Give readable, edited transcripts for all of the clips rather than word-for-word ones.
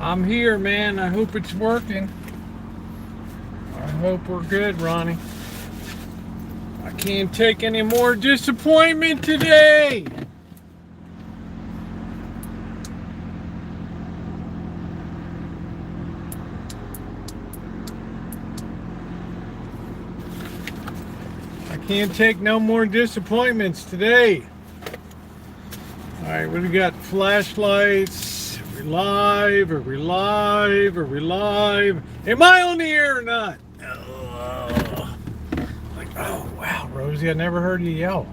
I'm here, man. I hope it's working. I hope we're good, Ronnie. I can't take any more disappointment today. I can't take no more disappointments today. All right, what do we got? Flashlights. Are we live? Are we live? Are we live? Am I on the air or not? Like, oh, wow, Rosie, I never heard you yell.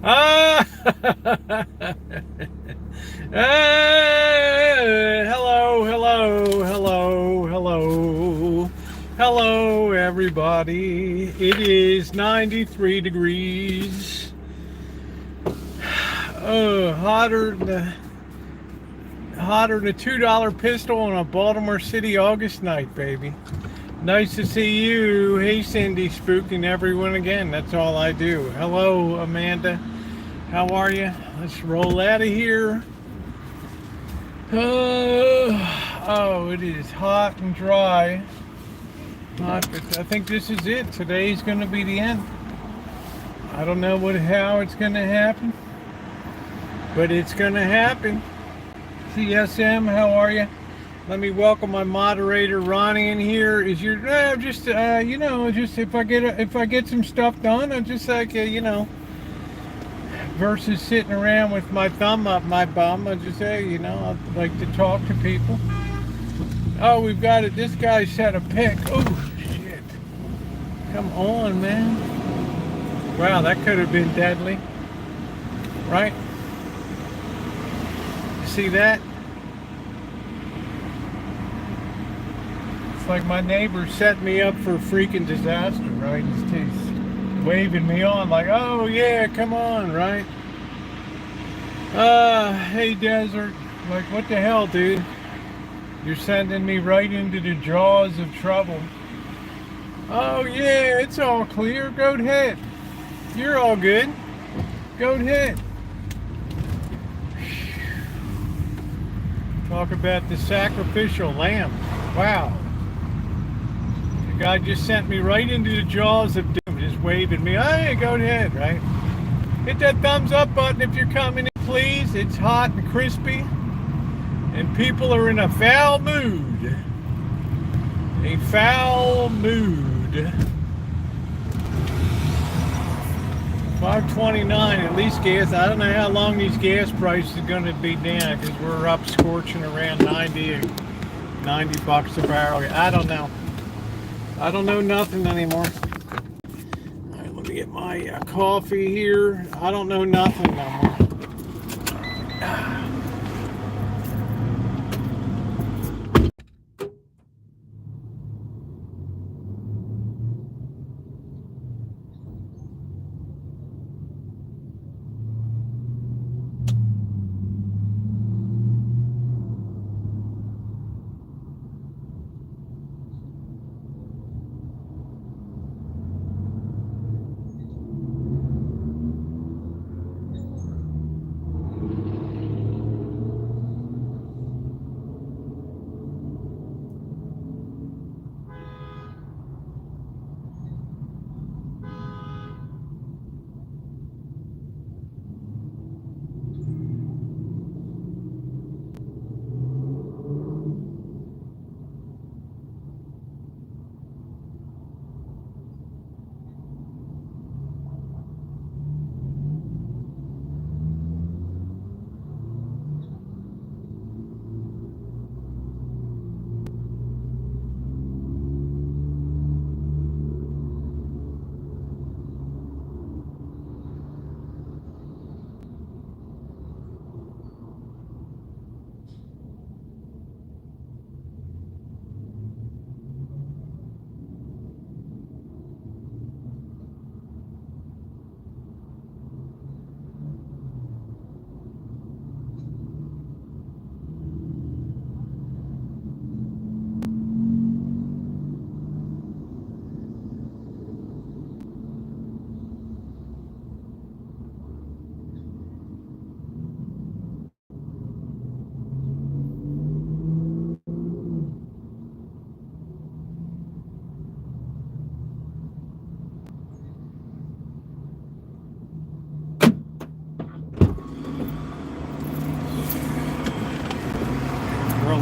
Ah! Hello, hello, hello, hello. Hello, everybody. It is 93 degrees. Oh, hotter than a $2 pistol on a Baltimore City August night, baby. Nice to see you. Hey, Cindy, spooking everyone again. That's all I do. Hello, Amanda. How are you? Let's roll out of here. Oh, it is hot and dry. Hot, but I think this is it. Today's going to be the end. I don't know how it's going to happen, but it's going to happen. CSM, how are you? Let me welcome my moderator Ronnie in here. Is your just if I get some stuff done, I'm just like versus sitting around with my thumb up my bum. I just say I'd like to talk to people. Oh, we've got it. This guy set a pic. Oh shit! Come on, man. Wow, that could have been deadly, right? See that? It's like my neighbor set me up for a freaking disaster, right? He's waving me on like, oh yeah, come on, right? Hey Desert, like what the hell, dude? You're sending me right into the jaws of trouble. Oh yeah, it's all clear. Go ahead. You're all good. Go ahead. Talk about the sacrificial lamb. Wow. The guy just sent me right into the jaws of doom, just waving me. Hey, go ahead, right? Hit that thumbs up button if you're coming in, please. It's hot and crispy, and people are in a foul mood. A foul mood. 529, at least gas. I don't know how long these gas prices are going to be down, because we're up scorching around 90 bucks a barrel. I don't know. I don't know nothing anymore. All right, let me get my coffee here. I don't know nothing no more.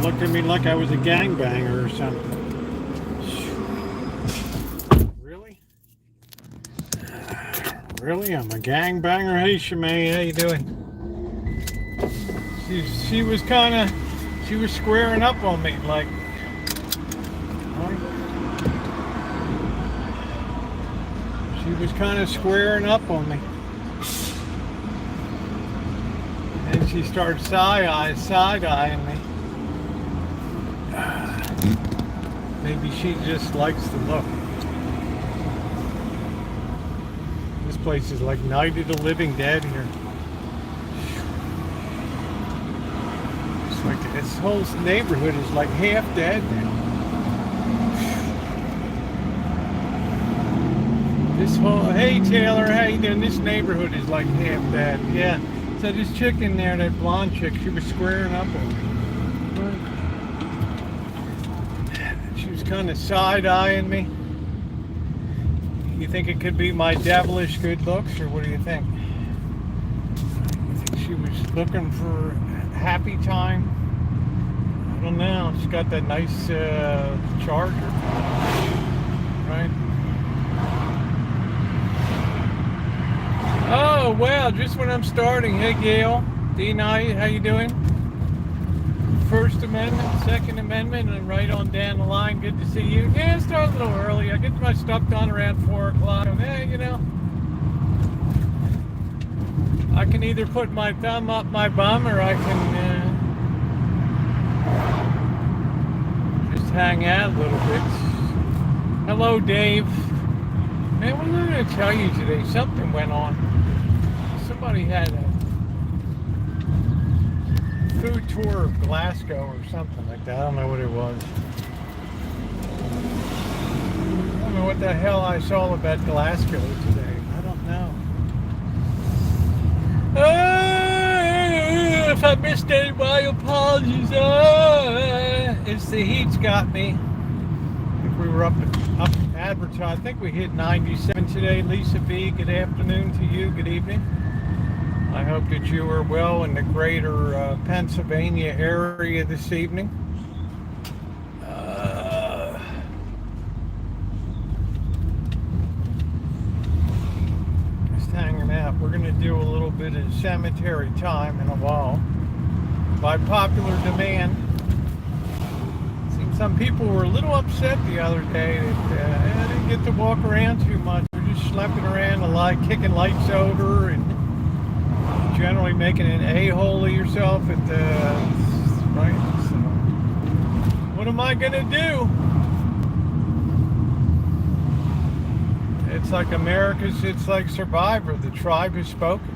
looked at me like I was a gangbanger or something. Really? Really? I'm a gangbanger? Hey, Shemay, how you doing? She was squaring up on me, like, she was kind of squaring up on me. And she started side-eyeing me. Maybe she just likes the look. This place is like Night of the Living Dead here. It's like this whole neighborhood is like half dead now. Hey Taylor, how you doing? This neighborhood is like half dead. Yeah. So this chick in there, that blonde chick, she was squaring up on me. She was kind of side-eyeing me. You think it could be my devilish good looks, or what do you think? You think she was looking for happy time? I don't know. She's got that nice charger, right? Oh, well, just when I'm starting. Hey, Gail, D-Night, how you doing? First Amendment, Second Amendment, and right on down the line. Good to see you. Yeah, start a little early. I get my stuff done around 4 o'clock. Hey, you know, I can either put my thumb up my bum, or I can just hang out a little bit. Hello, Dave. Man, what was I going to tell you today? Something went on. Somebody had a food tour of Glasgow or something like that. I don't know what it was. I don't know what the hell I saw about Glasgow today. I don't know. If I missed any, my apologies. It's the heat's got me. I think we were up advertised. I think we hit 97 today. Lisa B, good afternoon to you. Good evening. I hope that you are well in the greater Pennsylvania area this evening. Just hanging out. We're going to do a little bit of cemetery time in a while. By popular demand. Some people were a little upset the other day that I didn't get to walk around too much. We're just schlepping around a lot, kicking lights over, and generally making an a-hole of yourself at the right. So, what am I gonna do? It's like it's like Survivor. The tribe has spoken.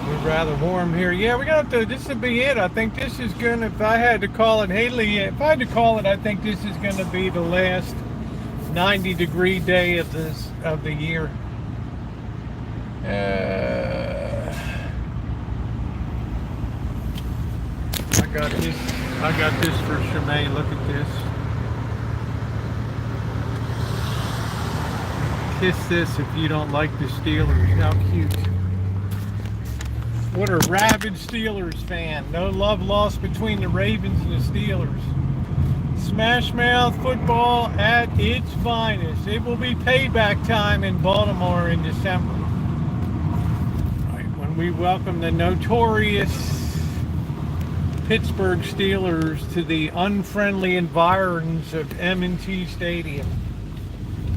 We're rather warm here. Yeah, we're gonna have to. This will be it. I think this is gonna. If I had to call it, Haley, if I had to call it, I think this is gonna be the last 90-degree day of the year. I got this for Shemay. Look at this. Kiss this if you don't like the Steelers. How cute. What a rabid Steelers fan. No love lost between the Ravens and the Steelers. Smash Mouth football at its finest. It will be payback time in Baltimore in December. Right, when we welcome the notorious Pittsburgh Steelers to the unfriendly environs of M&T Stadium.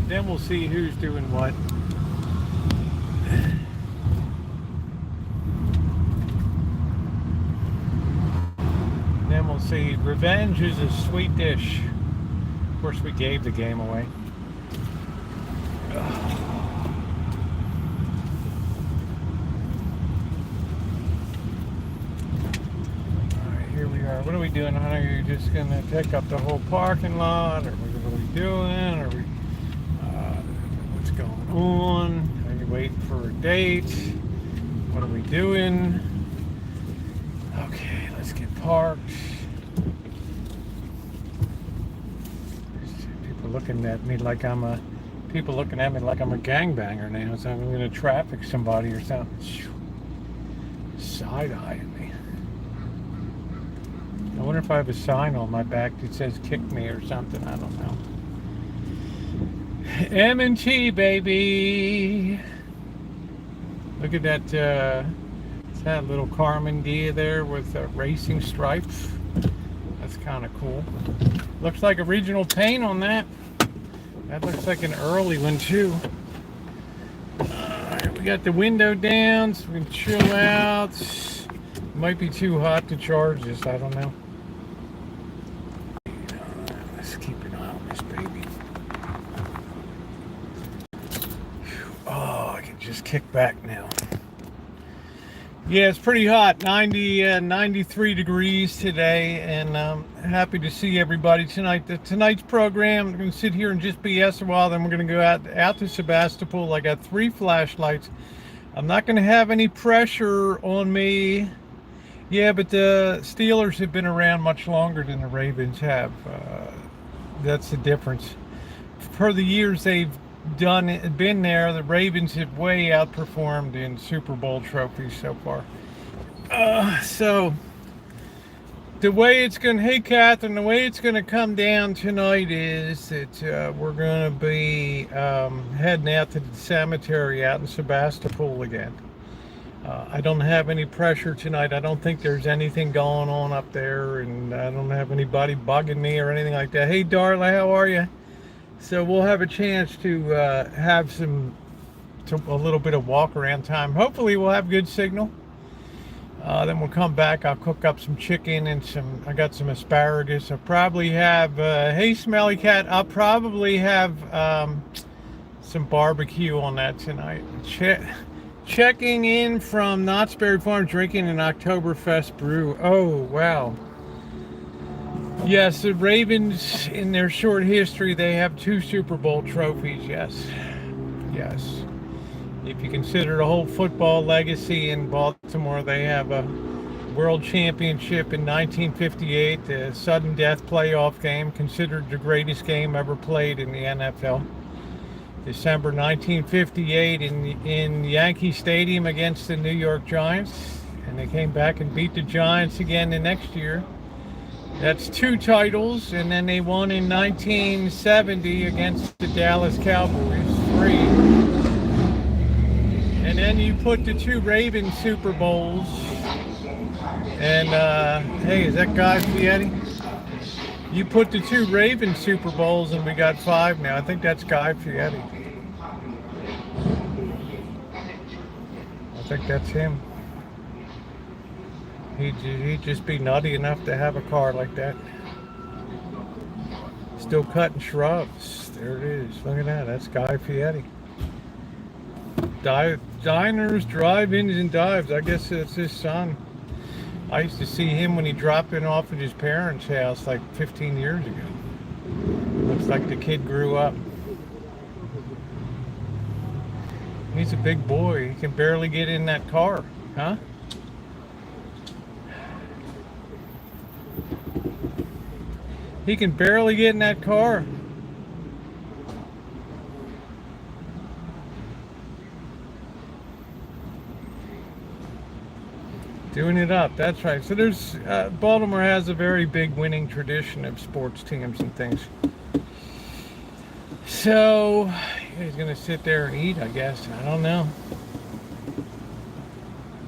Then we'll see who's doing what. Then we'll see. Revenge is a sweet dish. Of course, we gave the game away. What are we doing, honey? Are you just going to take up the whole parking lot? Or what are we doing? Are we, what's going on? Are you waiting for a date? What are we doing? Okay, let's get parked. People looking at me like I'm a gangbanger now, so I'm going to traffic somebody or something. Side-eyeing me. I wonder if I have a sign on my back that says "kick me" or something. I don't know. M&T, baby. Look at that. It's that little Carmen Dia there with racing stripes. That's kind of cool. Looks like original paint on that. That looks like an early one too. We got the window down so we can chill out. Might be too hot to charge this. I don't know. Let's keep an eye on this baby. Oh, I can just kick back now. Yeah, it's pretty hot. 93 degrees today, and happy to see everybody tonight. Tonight's program, I'm going to sit here and just BS a while, then we're going to go out to Sebastopol. I got 3 flashlights. I'm not going to have any pressure on me. Yeah, but the Steelers have been around much longer than the Ravens have. That's the difference. For the years they've been there, the Ravens have way outperformed in Super Bowl trophies so far. So the way it's going to, hey Catherine, the way it's going to come down tonight is that we're going to be heading out to the cemetery out in Sebastopol again. I don't have any pressure tonight. I don't think there's anything going on up there, and I don't have anybody bugging me or anything like that. Hey Darla, how are you? So we'll have a chance to have a little bit of walk around time. Hopefully we'll have good signal. Then we'll come back. I'll cook up some chicken and I got some asparagus. I'll probably have, hey Smelly Cat, I'll probably have some barbecue on that tonight. Checking in from Knott's Berry Farm, drinking an Oktoberfest brew. Oh, wow. Yes, the Ravens, in their short history, they have 2 Super Bowl trophies, yes. Yes. If you consider the whole football legacy in Baltimore, they have a world championship in 1958, the sudden death playoff game, considered the greatest game ever played in the NFL. December 1958 in Yankee Stadium against the New York Giants, and they came back and beat the Giants again the next year. That's 2 titles, and then they won in 1970 against the Dallas Cowboys, 3. And then you put the 2 Ravens Super Bowls, and hey, is that Guy Fieri? You put the 2 Ravens Super Bowls, and we got 5 now. I think that's Guy Fieri. I think that's him. He'd just be nutty enough to have a car like that. Still cutting shrubs. There it is. Look at that. That's Guy Fieri. Diners, drive-ins, and dives. I guess that's his son. I used to see him when he dropped in off at his parents' house like 15 years ago. Looks like the kid grew up. He's a big boy. He can barely get in that car. Huh? He can barely get in that car. Doing it up, that's right. So there's, Baltimore has a very big winning tradition of sports teams and things. So, he's gonna sit there and eat, I guess. I don't know.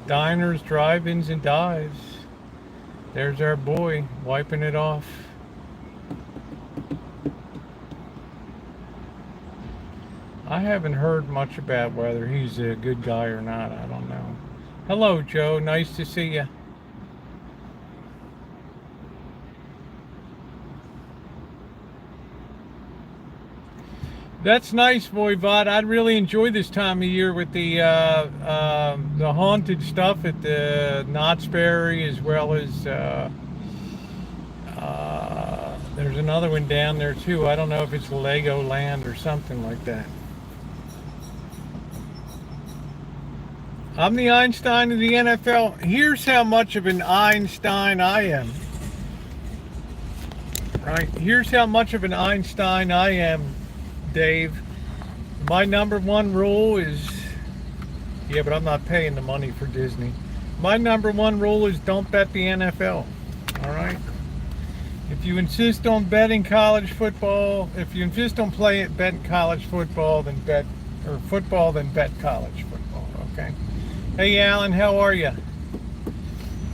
Diners, drive-ins, and dives. There's our boy, wiping it off. I haven't heard much about whether he's a good guy or not. I don't know. Hello, Joe. Nice to see you. That's nice, Voivod. I'd really enjoy this time of year with the haunted stuff at the Knott's Berry, as well as there's another one down there too. I don't know if it's Legoland or something like that. I'm the Einstein of the NFL. Here's how much of an Einstein I am. Right? Here's how much of an Einstein I am, Dave. My number 1 rule is, yeah, but I'm not paying the money for Disney. My number 1 rule is don't bet the NFL. All right? If you insist on betting college football, if you insist on betting college football, then bet, or football, then bet college football, okay? Hey, Alan, how are you?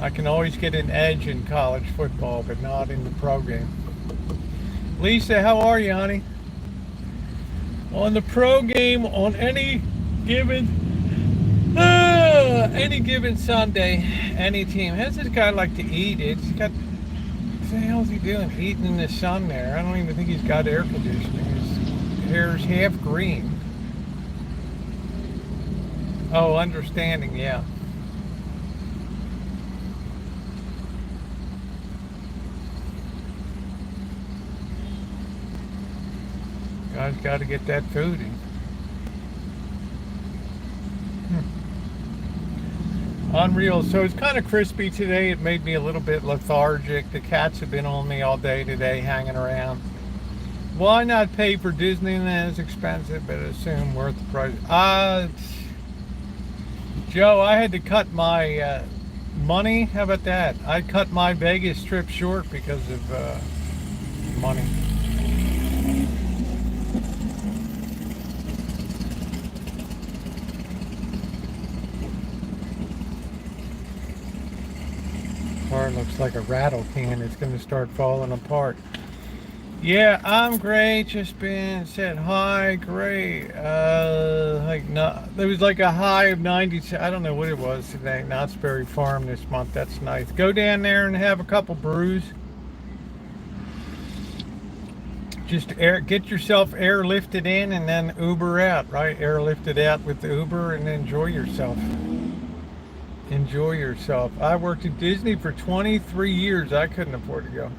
I can always get an edge in college football, but not in the pro game. Lisa, how are you, honey? On the pro game, on any given Sunday, any team. How's this guy like to eat? It's got, what the hell is he doing? Eating in the sun there. I don't even think he's got air conditioning. His hair's half green. Oh, understanding, yeah. Guy's got to get that food in. Unreal. So it's kind of crispy today. It made me a little bit lethargic. The cats have been on me all day today, hanging around. Why not pay for Disneyland? It's expensive, but I assume worth the price. Joe, I had to cut my money. How about that? I cut my Vegas trip short because of money. Car looks like a rattle can. It's going to start falling apart. Yeah, I'm great. Just been said hi. Great. Like no, there was like a high of 90. I don't know what it was today. Knott's Berry Farm this month. That's nice. Go down there and have a couple brews. Just get yourself airlifted in and then Uber out. Right, airlifted out with the Uber and enjoy yourself. Enjoy yourself. I worked at Disney for 23 years. I couldn't afford to go.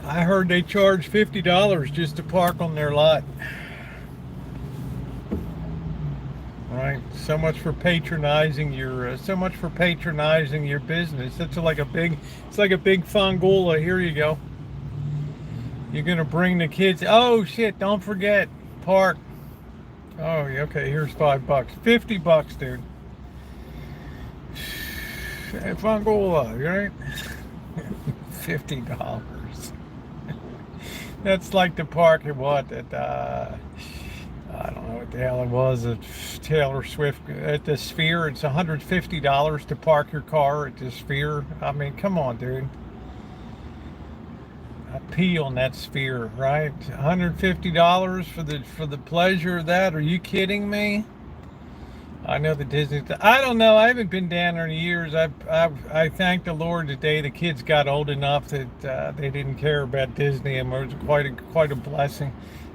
I heard they charge $50 just to park on their lot. Right. So much for patronizing your. Business. It's like a big fangola. Here you go. You're gonna bring the kids. Oh shit! Don't forget park. Oh, okay, here's $5. $50, dude. Fangola, right? $50. That's like the park at what? At, I don't know what the hell it was, at Taylor Swift, at the Sphere. It's $150 to park your car at the Sphere. I mean, come on, dude. I pee on that Sphere, right? $150 for the pleasure of that. Are you kidding me? I know the Disney. I don't know. I haven't been down there in years. I thank the Lord today the kids got old enough that they didn't care about Disney, and it was quite a blessing.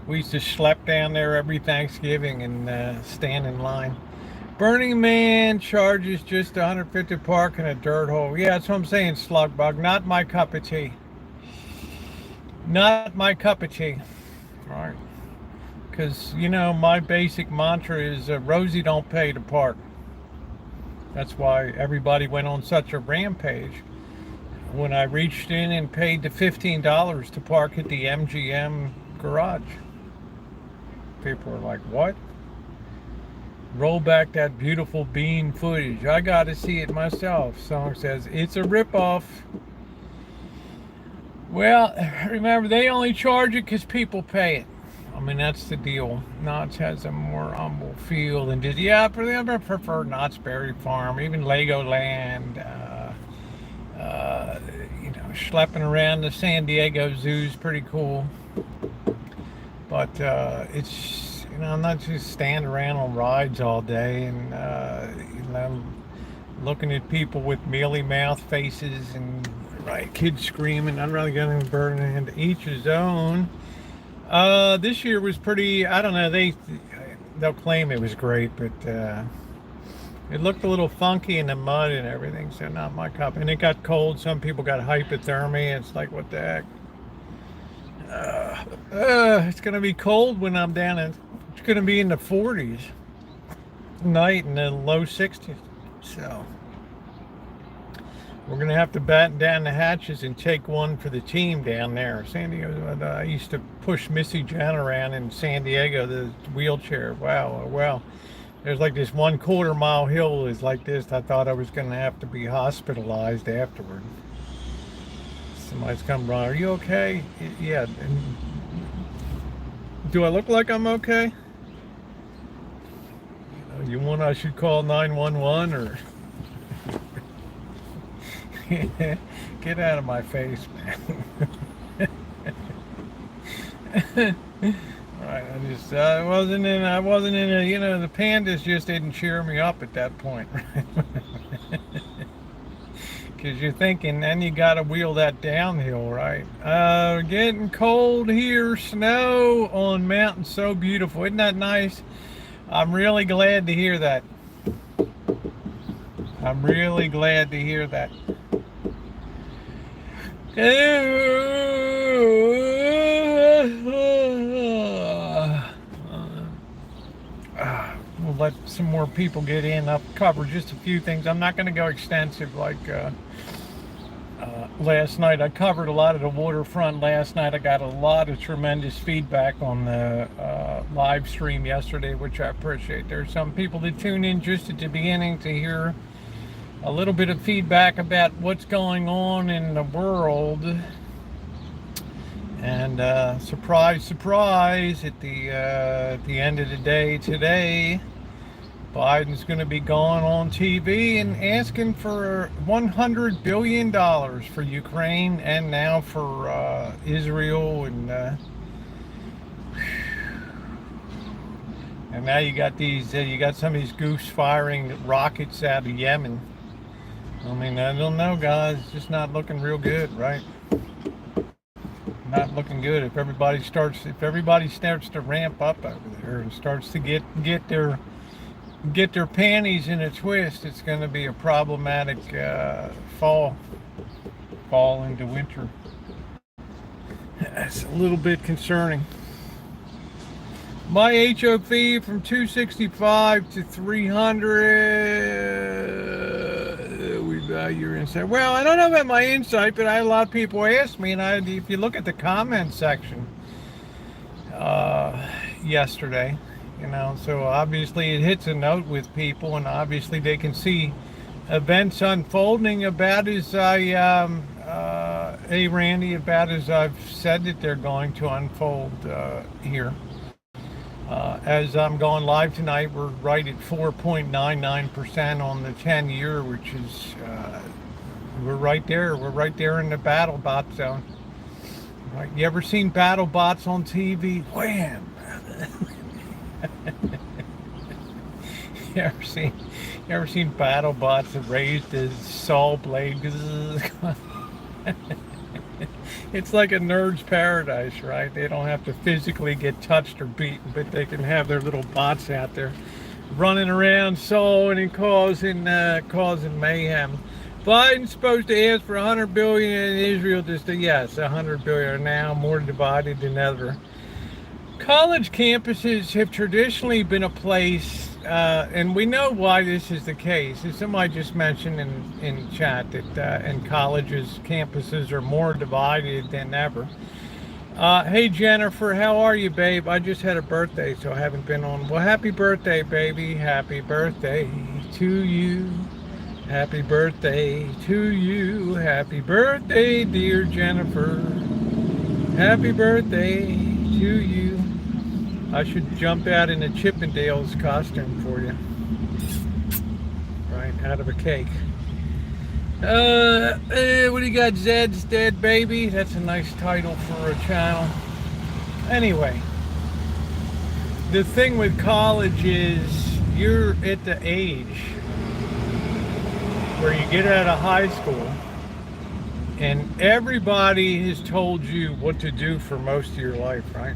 We used to schlep down there every Thanksgiving and stand in line. Burning Man charges just $150 park in a dirt hole. Yeah, that's what I'm saying, Slugbug. Not my cup of tea. Not my cup of tea. All right. Because, you know, my basic mantra is Rosie don't pay to park. That's why everybody went on such a rampage. When I reached in and paid the $15 to park at the MGM garage. People were like, what? Roll back that beautiful bean footage. I got to see it myself. Song says, it's a ripoff. Well, remember, they only charge it because people pay it. I mean, that's the deal. Knott's has a more humble feel than Disney. Yeah, I prefer Knott's Berry Farm, even Legoland. You know, schlepping around the San Diego Zoo is pretty cool. But it's, you know, I'm not just standing around on rides all day and, you know, looking at people with mealy mouth faces and right kids screaming. I'm really going to burn into each his own. This year was pretty, I don't know, they'll claim it was great, but it looked a little funky in the mud and everything, so not my cup. And it got cold. Some people got hypothermia. It's like, what the heck? It's going to be cold when I'm down in, it's going to be in the 40s night and the low 60s. So we're going to have to batten down the hatches and take one for the team down there. San Diego, I used to push Missy Jan around in San Diego, the wheelchair. Wow, well, there's like this 1/4 mile hill is like this. I thought I was going to have to be hospitalized afterward. Somebody's come by. Are you okay? Yeah. Do I look like I'm okay? You want I should call 911 or get out of my face, man. Right, I wasn't in a, the pandas just didn't cheer me up at that point, right? Because you're thinking, then you got to wheel that downhill, right? Getting cold here, snow on mountain, so beautiful. Isn't that nice? I'm really glad to hear that. I'm really glad to hear that. We'll let some more people get in. I'll cover just a few things. I'm not going to go extensive like last night. I covered a lot of the waterfront last night. I got a lot of tremendous feedback on the live stream yesterday, which I appreciate. There's some people that tune in just at the beginning to hear a little bit of feedback about what's going on in the world. And surprise, surprise, at the end of the day today, Biden's going to be going on TV and asking for $100 billion for Ukraine and now for Israel. And now you got some of these goofs firing rockets out of Yemen. I mean, I don't know, guys. It's just not looking real good, right? Not looking good. If everybody starts to ramp up over there and starts to get their panties in a twist, it's going to be a problematic fall into winter. That's a little bit concerning. My HOV from 265 to 300. We value your insight. Well, I don't know about my insight, but I had a lot of people ask me, and if you look at the comment section yesterday, so obviously it hits a note with people, and obviously they can see events unfolding about as Randy, about as I've said that they're going to unfold here. As I'm going live tonight, we're right at 4.99% on the 10-year, which is, we're right there. We're right there in the battle bot zone. Right? You ever seen battle bots on TV? Wham! You ever seen battle bots that raised a saw blade? It's like a nerd's paradise, right? They don't have to physically get touched or beaten, but they can have their little bots out there running around sawing and causing mayhem. Biden's supposed to ask for $100 billion in Israel. Yes, $100 billion are now more divided than ever. College campuses have traditionally been a place, and we know why this is the case. As somebody just mentioned in chat that in colleges, campuses are more divided than ever. Hey Jennifer, how are you, babe? I just had a birthday, so I haven't been on. Well, happy birthday, baby. Happy birthday to you. Happy birthday to you. Happy birthday, dear Jennifer. Happy birthday to you. I should jump out in a Chippendales costume for you. Right, out of a cake. What do you got? Zed's Dead Baby? That's a nice title for a channel. Anyway, the thing with college is you're at the age where you get out of high school and everybody has told you what to do for most of your life, right?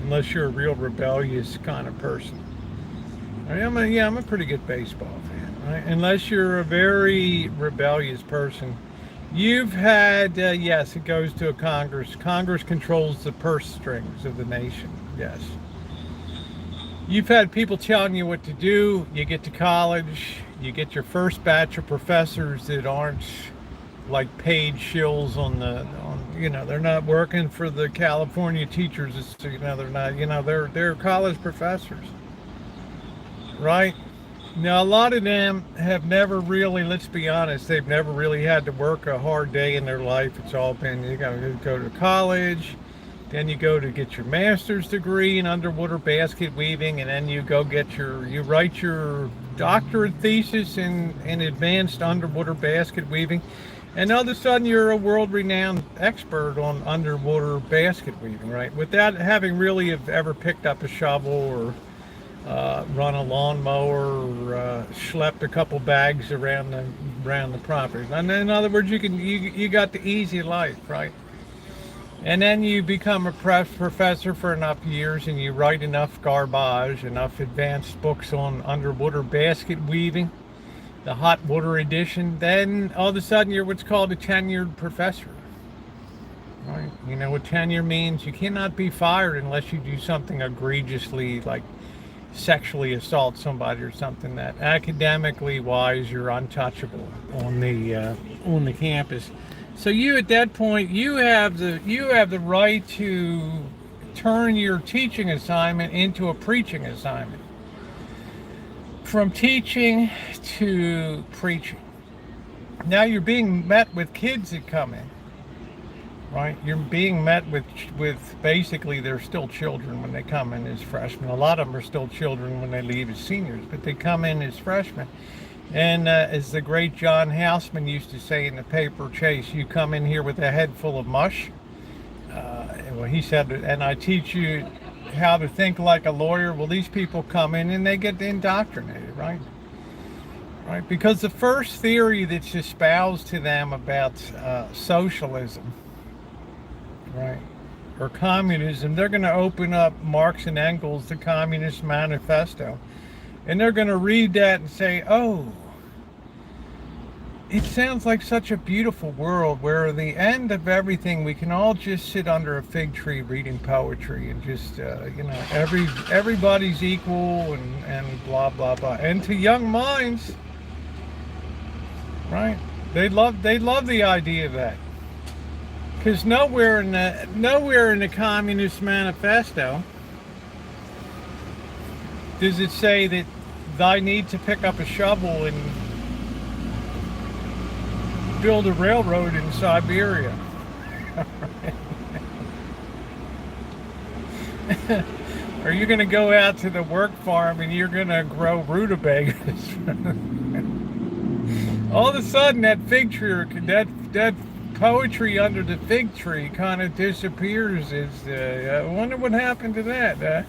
Unless you're a real rebellious kind of person. I'm a pretty good baseball fan, right? Unless you're a very rebellious person. You've had, yes, it goes to a Congress. Congress controls the purse strings of the nation, yes. You've had people telling you what to do. You get to college, you get your first batch of professors that aren't like paid shills they're not working for the California teachers. They're not, they're college professors, right? Now, a lot of them have never really, let's be honest, they've never really had to work a hard day in their life. It's all been, you gotta go to college, then you go to get your master's degree in underwater basket weaving, and then you write your doctorate thesis in advanced underwater basket weaving, and all of a sudden you're a world-renowned expert on underwater basket weaving, right? Without having really have ever picked up a shovel or run a lawnmower, or schlepped a couple bags around the property. And in other words, you got the easy life, right? And then you become a professor for enough years, and you write enough garbage, enough advanced books on underwater basket weaving, the hot water edition. Then all of a sudden you're what's called a tenured professor. Right? You know what tenure means? You cannot be fired unless you do something egregiously, like sexually assault somebody or something, that academically wise you're untouchable on the campus. So you, at that point, you have the right to turn your teaching assignment into a preaching assignment, from teaching to preaching. Now you're being met with kids that come in, right? You're being met with basically, they're still children when they come in as freshmen. A lot of them are still children when they leave as seniors, but they come in as freshmen. And as the great John Houseman used to say in the paper Chase, you come in here with a head full of mush. Well, he said, and I teach you how to think like a lawyer. Well, these people come in and they get indoctrinated, right? Right? Because the first theory that's espoused to them about socialism, right, or communism, they're going to open up Marx and Engels, the Communist Manifesto, and they're going to read that and say, oh, it sounds like such a beautiful world where at the end of everything we can all just sit under a fig tree reading poetry and just everybody's equal and blah blah blah. And to young minds, right, they love the idea of that. Because nowhere in the Communist Manifesto does it say that I need to pick up a shovel and build a railroad in Siberia. Or you're going to go out to the work farm and you're going to grow rutabagas. All of a sudden, that fig tree, that poetry under the fig tree kind of disappears. I wonder what happened to that.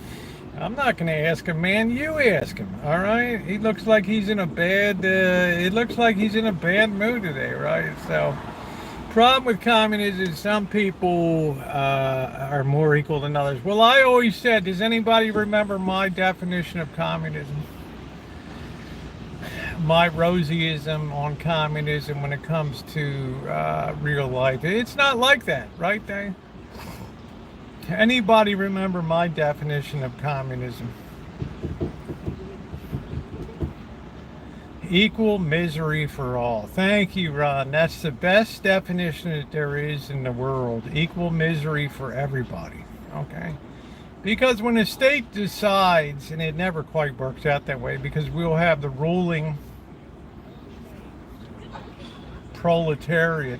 I'm not going to ask him, man. You ask him. All right. He looks like he's in a bad. It looks like he's in a bad mood today, right? So, problem with communism is some people are more equal than others. Well, I always said, does anybody remember my definition of communism? My Rosieism on communism when it comes to real life. It's not like that, right, Dave? Anybody remember my definition of communism? Equal misery for all. Thank you, Ron. That's the best definition that there is in the world. Equal misery for everybody. Okay? Because when the state decides, and it never quite works out that way, because we'll have the ruling proletariat.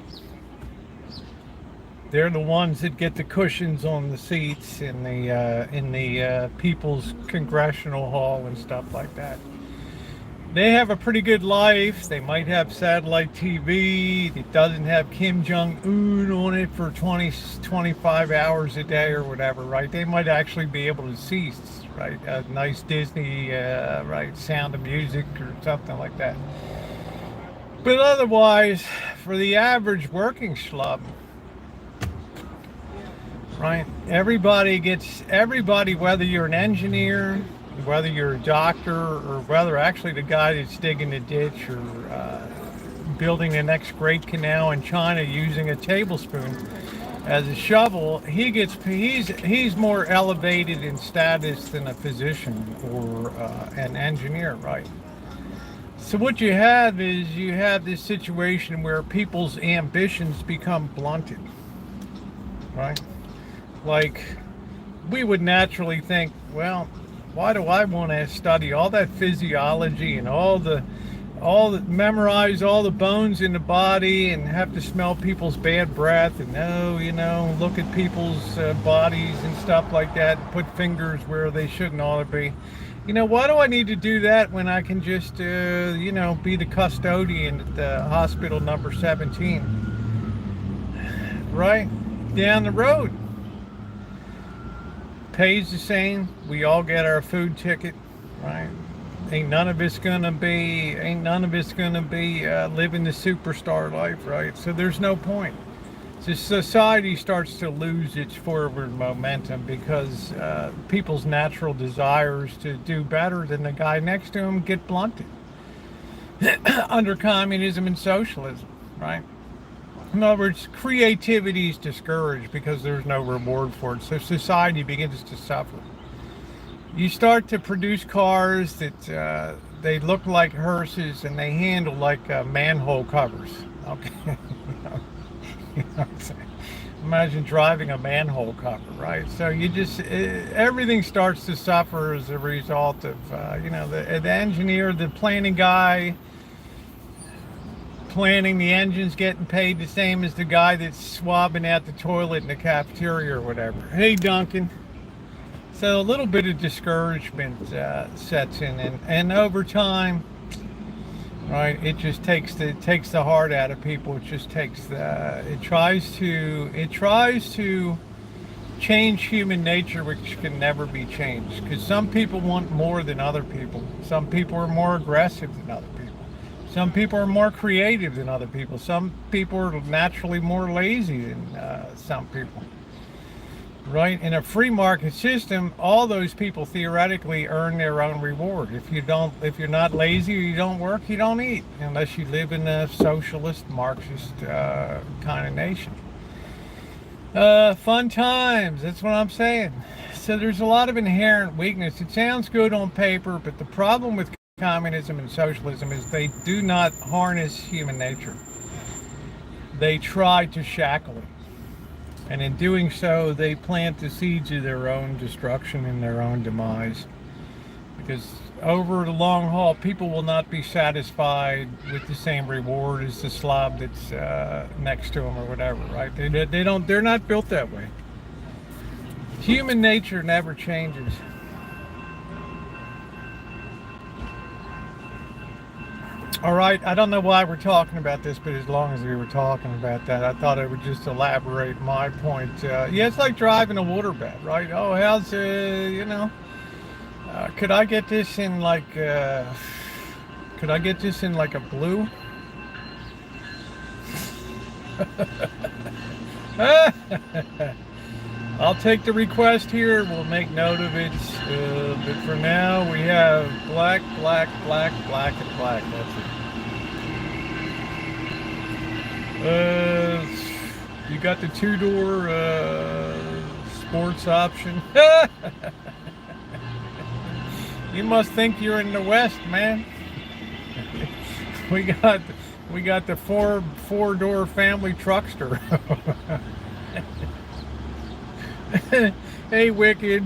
They're the ones that get the cushions on the seats in the People's Congressional Hall and stuff like that. They have a pretty good life. They might have satellite TV. It doesn't have Kim Jong-un on it for 25 hours a day or whatever, right? They might actually be able to see, right, a nice Disney, right, Sound of Music or something like that. But otherwise, for the average working schlub, right, everybody, whether you're an engineer, whether you're a doctor, or whether actually the guy that's digging the ditch or building the next great canal in China using a tablespoon as a shovel, he's more elevated in status than a physician or an engineer, right? So what you have is this situation where people's ambitions become blunted, right? Like, we would naturally think, well, Why do I want to study all that physiology and memorize all the bones in the body and have to smell people's bad breath and look at people's bodies and stuff like that and put fingers where they shouldn't ought to be. Why do I need to do that when I can just be the custodian at the hospital number 17 right down the road? Pays the same. We all get our food ticket, right? Ain't none of it's gonna be living the superstar life, right? So there's no point. So society starts to lose its forward momentum because people's natural desires to do better than the guy next to them get blunted under communism and socialism, right? In other words, creativity is discouraged because there's no reward for it. So society begins to suffer. You start to produce cars that they look like hearses and they handle like manhole covers. Okay, you know what I'm saying? Imagine driving a manhole cover, right? So everything starts to suffer as a result of the engineer, the planning guy. Planning the engines getting paid the same as the guy that's swabbing out the toilet in the cafeteria or whatever. Hey, Duncan. So a little bit of discouragement sets in, and over time, right, it just takes the heart out of people. It just takes it tries to change human nature, which can never be changed. Because some people want more than other people. Some people are more aggressive than other people. Some people are more creative than other people. Some people are naturally more lazy than some people. Right? In a free market system, all those people theoretically earn their own reward. If you're not lazy or you don't work, you don't eat, unless you live in a socialist, Marxist kind of nation. Fun times, that's what I'm saying. So there's a lot of inherent weakness. It sounds good on paper, but the problem with communism and socialism is they do not harness human nature. They try to shackle it. And in doing so, they plant the seeds of their own destruction and their own demise. Because over the long haul, people will not be satisfied with the same reward as the slob that's next to them or whatever, right? They're not built that way. Human nature never changes. All right, I don't know why we're talking about this, but as long as we were talking about that, I thought I would just elaborate my point. Yeah, it's like driving a water bed, right? Oh, how's, could I get this in like, a blue? I'll take the request here. We'll make note of it. But for now, we have black, black, black, black, and black. That's it. You got the two-door sports option. You must think you're in the West, man. We got the four-door family truckster. Hey, Wicked.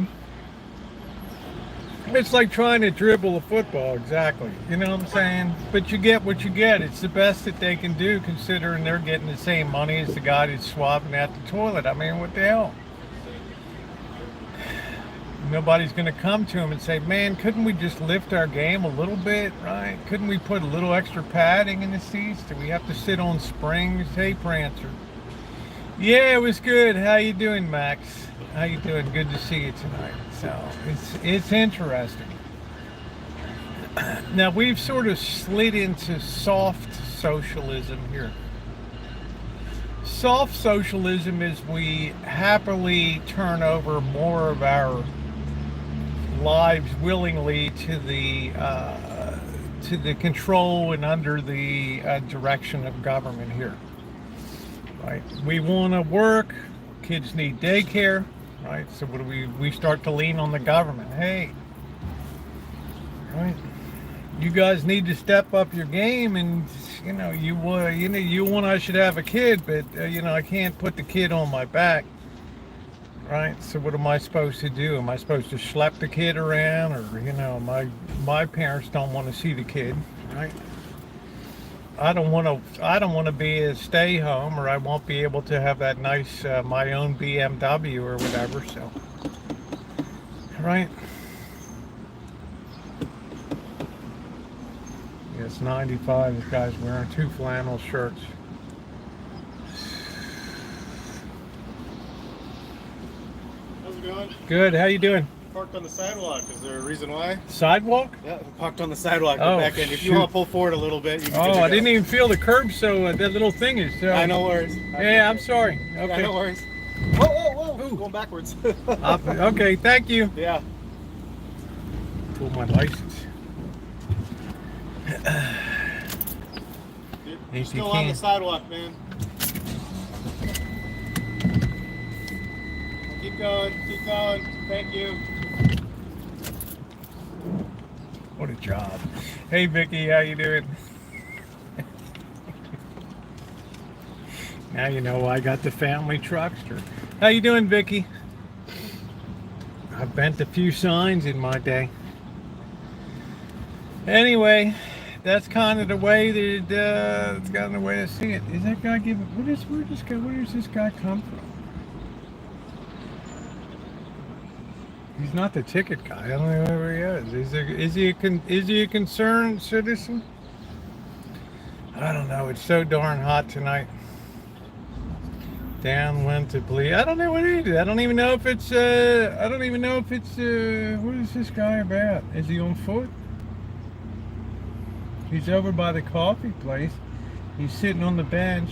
It's like trying to dribble a football, exactly. You know what I'm saying? But you get what you get. It's the best that they can do, considering they're getting the same money as the guy that's swabbing out the toilet. I mean, what the hell? Nobody's going to come to him and say, man, couldn't we just lift our game a little bit, right? Couldn't we put a little extra padding in the seats? Do we have to sit on springs? Hey, Prancer. Yeah, it was good. How you doing, Max? How you doing? Good to see you tonight. So it's interesting. Now we've sort of slid into soft socialism here. Soft socialism is we happily turn over more of our lives willingly to the control and under the direction of government here. Right? We want to work. Kids need daycare. Right? So what do we start to lean on the government? Hey, right? You guys need to step up your game, and you want I should have a kid, but I can't put the kid on my back. right? So what am I supposed to do? Am I supposed to schlep the kid around, or you know, my parents don't want to see the kid, right? I don't want to be a stay home, or I won't be able to have that nice my own BMW or whatever. So, right? It's 95. This guy's wearing 2 flannel shirts. How's it going? Good. How you doing? Parked on the sidewalk. Is there a reason why? Sidewalk? Yeah, parked on the sidewalk. Oh, Go back in. If you shoot. want to pull forward a little bit, you can. Oh, I didn't even feel the curb, so that little thing is. I know worries. Yeah, I'm sorry. Okay. Yeah, no worries. Whoa, whoa, whoa! Going backwards. Okay, thank you. Yeah. Pull my license. You're still on the sidewalk, man. Keep going. Keep going. Thank you. What a job. Hey Vicky, how you doing? Now you know I got the family truckster. How you doing, Vicky? I bent a few signs in my day. Anyway, that's kind of the way that it's kind of the way to see it. Is that guy giving? Where does this guy come from? He's not the ticket guy. I don't know where he is. Is he a concerned citizen? I don't know. It's so darn hot tonight. Downwind to bleed. I don't know what it is. I don't even know if it's. What is this guy about? Is he on foot? He's over by the coffee place. He's sitting on the bench.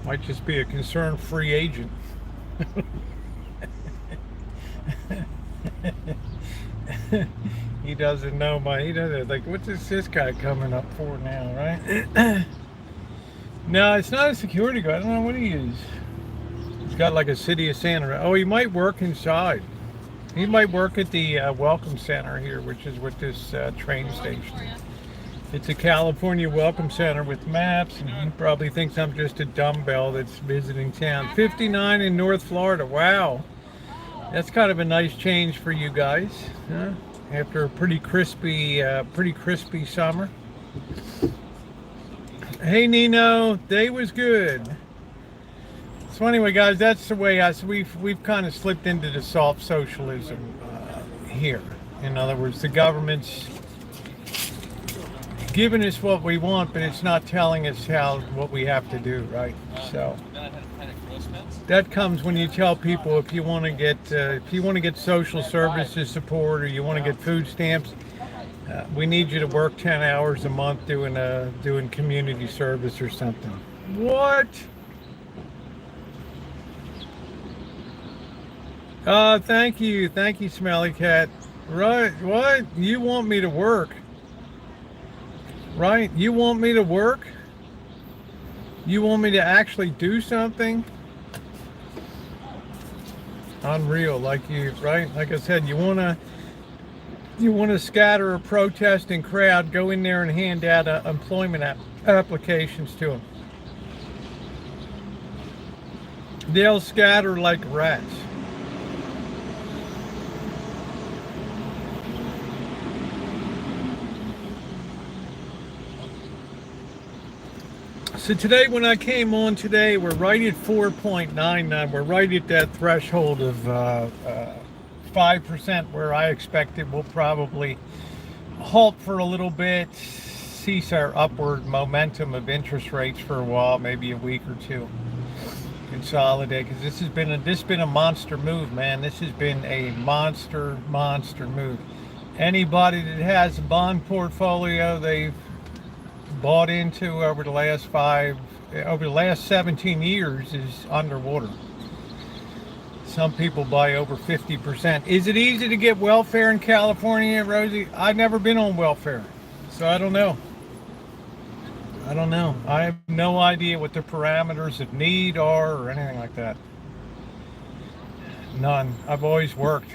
Might just be a concerned free agent. He doesn't know he doesn't, like, what's this guy coming up for now, right? No, it's not a security guard. I don't know what he is. He's got like a City of Santa. Oh, he might work inside. He might work at the Welcome Center here, which is what this train station is. It's a California Welcome Center with maps, and he probably thinks I'm just a dumbbell that's visiting town. 59 in North Florida. Wow. That's kind of a nice change for you guys, huh? After a pretty crispy summer. Hey Nino, day was good. So anyway, guys, that's the way we've kind of slipped into the soft socialism here. In other words, the government's giving us what we want, but it's not telling us what we have to do, right? So that comes when you tell people if you want to get social services support, or you want to get food stamps, we need you to work 10 hours a month doing community service or something. What? Thank you, Smelly Cat. Right? What? You want me to work? Right? You want me to work? You want me to actually do something? Unreal, like you, right? Like I said, you want to scatter a protesting crowd, go in there and hand out employment applications to them. They'll scatter like rats. So today, when I came on today, we're right at 4.99. We're right at that threshold of 5%, where I expect it will probably halt for a little bit, cease our upward momentum of interest rates for a while, maybe a week or two, consolidate, because this has been a monster move, man. This has been a monster move. Anybody that has a bond portfolio they've bought into over the last 17 years is underwater. Some people buy over 50%. Is it easy to get welfare in California, Rosie? I've never been on welfare, so I don't know. I have no idea what the parameters of need are or anything like that. None. I've always worked.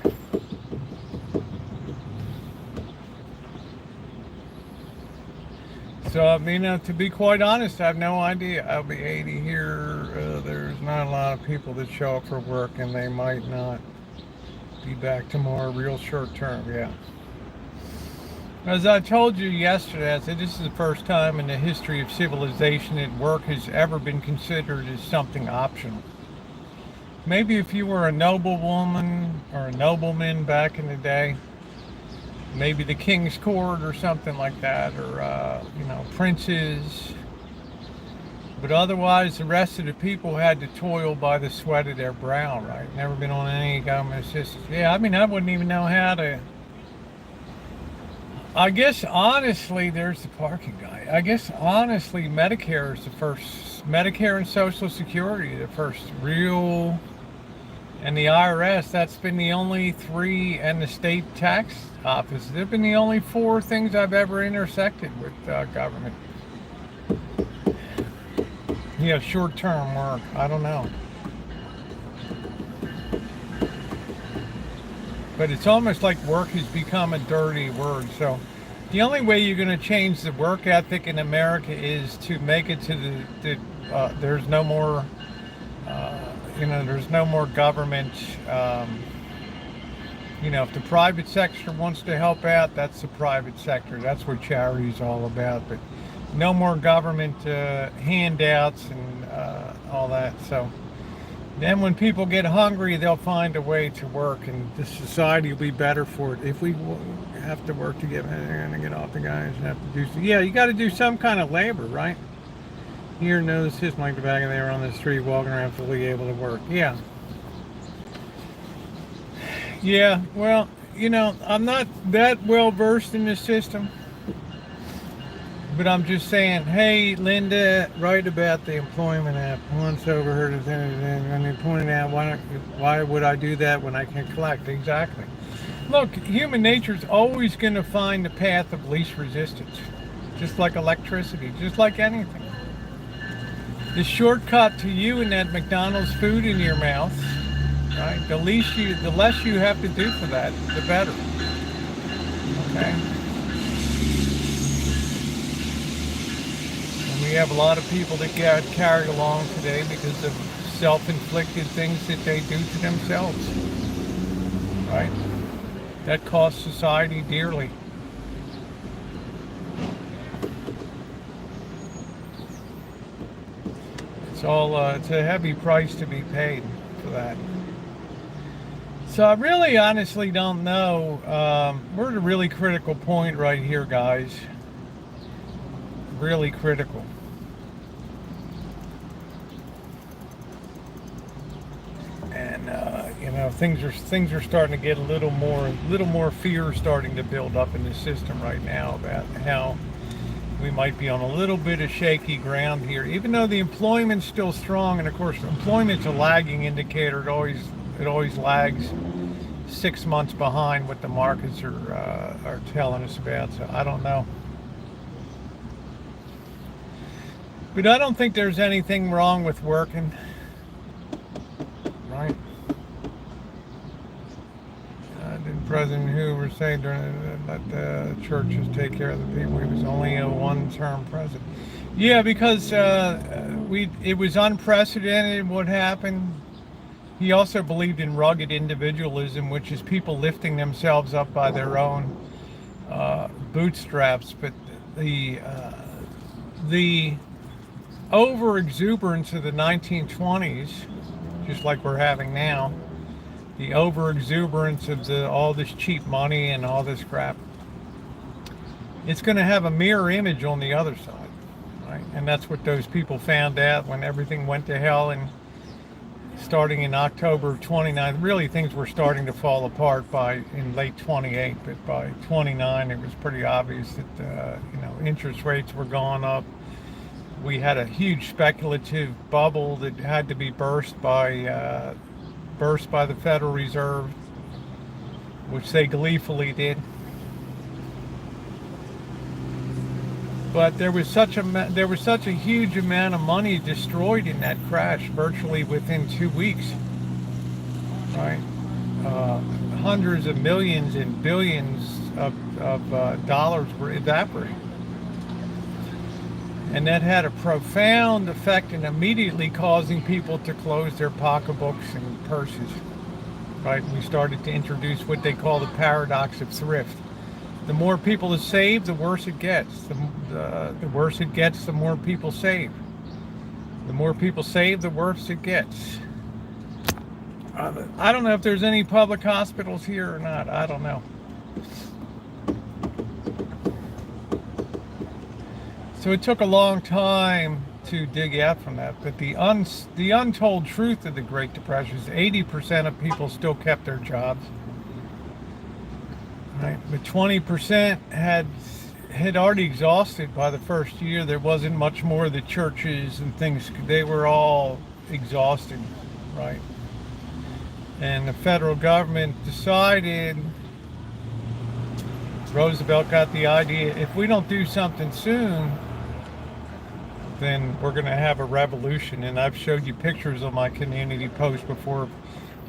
So, you know, to be quite honest, I have no idea. I'll be 80 here. There's not a lot of people that show up for work, and they might not be back tomorrow real short term. Yeah. As I told you yesterday, I said this is the first time in the history of civilization that work has ever been considered as something optional. Maybe if you were a noblewoman or a nobleman back in the day, maybe the king's court or something like that, or you know, princes. But otherwise, the rest of the people had to toil by the sweat of their brow, right? Never been on any government assistance. Yeah, I mean, I wouldn't even know how to. I guess honestly, there's the parking guy. I guess honestly, Medicare is the first. Medicare and Social Security, the first real. And the IRS, that's been the only three, and the state tax office. They've been the only four things I've ever intersected with government. Yeah, short-term work. I don't know. But it's almost like work has become a dirty word. So the only way you're going to change the work ethic in America is to make it to there's no more, you know, there's no more government. You know, if the private sector wants to help out, that's the private sector. That's what charity's all about. But no more government handouts and all that. So then when people get hungry, they'll find a way to work, and the society will be better for it. If we have to work to get, they're going to get off the guys and have to do, yeah, you got to do some kind of labor, right? Here, notice his like the back of there on the street walking around fully able to work. Yeah. Yeah, well, you know, I'm not that well versed in this system. But I'm just saying, hey, Linda, write about the employment app. Once overheard it, and they pointed out, why would I do that when I can collect? Exactly. Look, human nature is always going to find the path of least resistance, just like electricity, just like anything. The shortcut to you and that McDonald's food in your mouth, right? The less you have to do for that, the better. Okay. We have a lot of people that get carried along today because of self-inflicted things that they do to themselves, right? That costs society dearly. It's a heavy price to be paid for that. So I really honestly don't know. We're at a really critical point right here, guys. Really critical. And you know, things are starting to get a little more fear starting to build up in the system right now about how we might be on a little bit of shaky ground here, even though the employment's still strong. And of course, employment's a lagging indicator. It always lags 6 months behind what the markets are telling us about. So I don't know. But I don't think there's anything wrong with working, right? Did President Hoover say let the churches take care of the people? He was only a one-term president. Yeah, because it was unprecedented what happened. He also believed in rugged individualism, which is people lifting themselves up by their own bootstraps. But the over-exuberance of the 1920s, just like we're having now, the over-exuberance of all this cheap money and all this crap, it's going to have a mirror image on the other side, right? And that's what those people found out when everything went to hell. And starting in October 29, really things were starting to fall apart in late 28, but by 29 it was pretty obvious that you know, interest rates were going up. We had a huge speculative bubble that had to be burst by the Federal Reserve, which they gleefully did. But there was such a huge amount of money destroyed in that crash, virtually within 2 weeks, right? Hundreds of millions and billions of dollars were evaporated. And that had a profound effect in immediately causing people to close their pocketbooks and purses. Right? We started to introduce what they call the paradox of thrift. The more people that save, the worse it gets. The worse it gets, the more people save. The more people save, the worse it gets. I don't know if there's any public hospitals here or not. I don't know. So it took a long time to dig out from that. But the untold truth of the Great Depression is 80% of people still kept their jobs. Right? But 20% had already exhausted by the first year. There wasn't much more. The churches and things, they were all exhausted, right? And the federal government decided, Roosevelt got the idea, if we don't do something soon, then we're going to have a revolution. And I've showed you pictures on my community post before.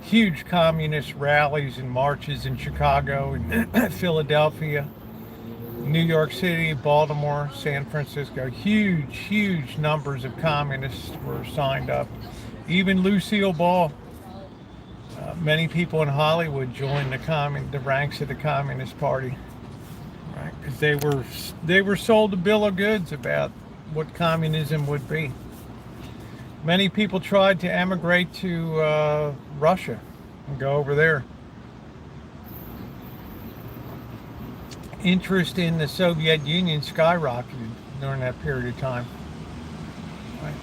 Huge communist rallies and marches in Chicago and Philadelphia, New York City, Baltimore, San Francisco. Huge numbers of communists were signed up. Even Lucille Ball. Many people in Hollywood joined the ranks of the Communist Party, right? Because they were sold a bill of goods about what communism would be. Many people tried to emigrate to Russia and go over there. Interest in the Soviet Union skyrocketed during that period of time. Right.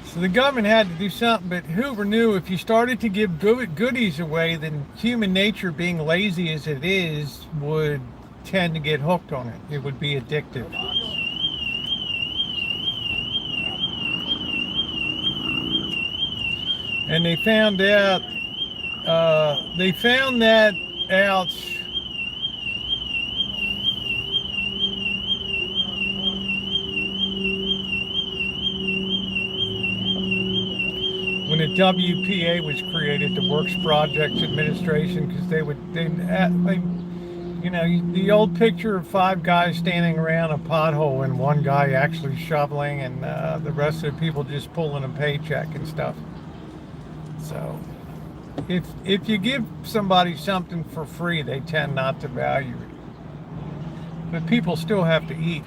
So the government had to do something, but Hoover knew if you started to give goodies away, then human nature, being lazy as it is, would tend to get hooked on it. It would be addictive. And they found that out when the WPA was created, the Works Projects Administration, because they you know, the old picture of 5 guys standing around a pothole and one guy actually shoveling and the rest of the people just pulling a paycheck and stuff. So if you give somebody something for free, they tend not to value it. But people still have to eat.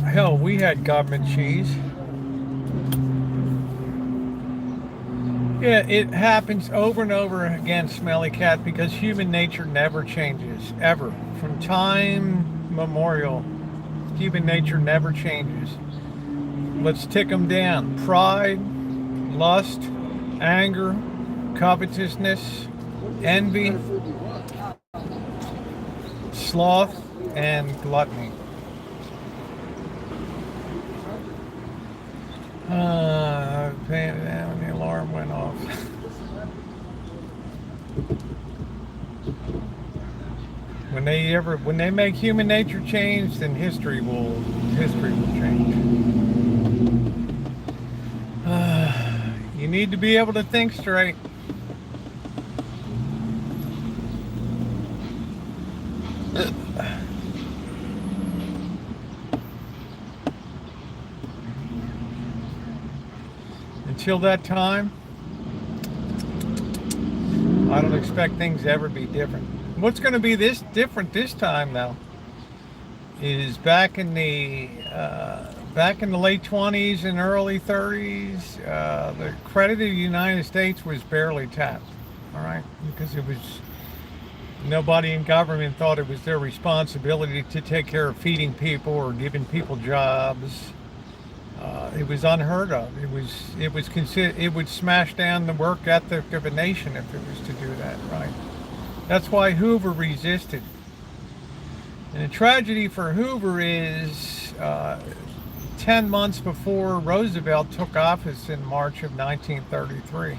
Hell, we had government cheese. Yeah, it happens over and over again, Smelly Cat, because human nature never changes, ever. From time memorial, human nature never changes. Let's tick them down. Pride, lust, anger, covetousness, envy, sloth, and gluttony. The alarm went off. When they make human nature change, then history will change. You need to be able to think straight. Until that time, I don't expect things to ever be different. What's going to be different this time, though, is back in the late 20s and early 30s, the credit of the United States was barely tapped. All right, because nobody in government thought it was their responsibility to take care of feeding people or giving people jobs. It was unheard of. It would smash down the work ethic of a nation if it was to do that, right? That's why Hoover resisted. And the tragedy for Hoover is 10 months before Roosevelt took office in March of 1933,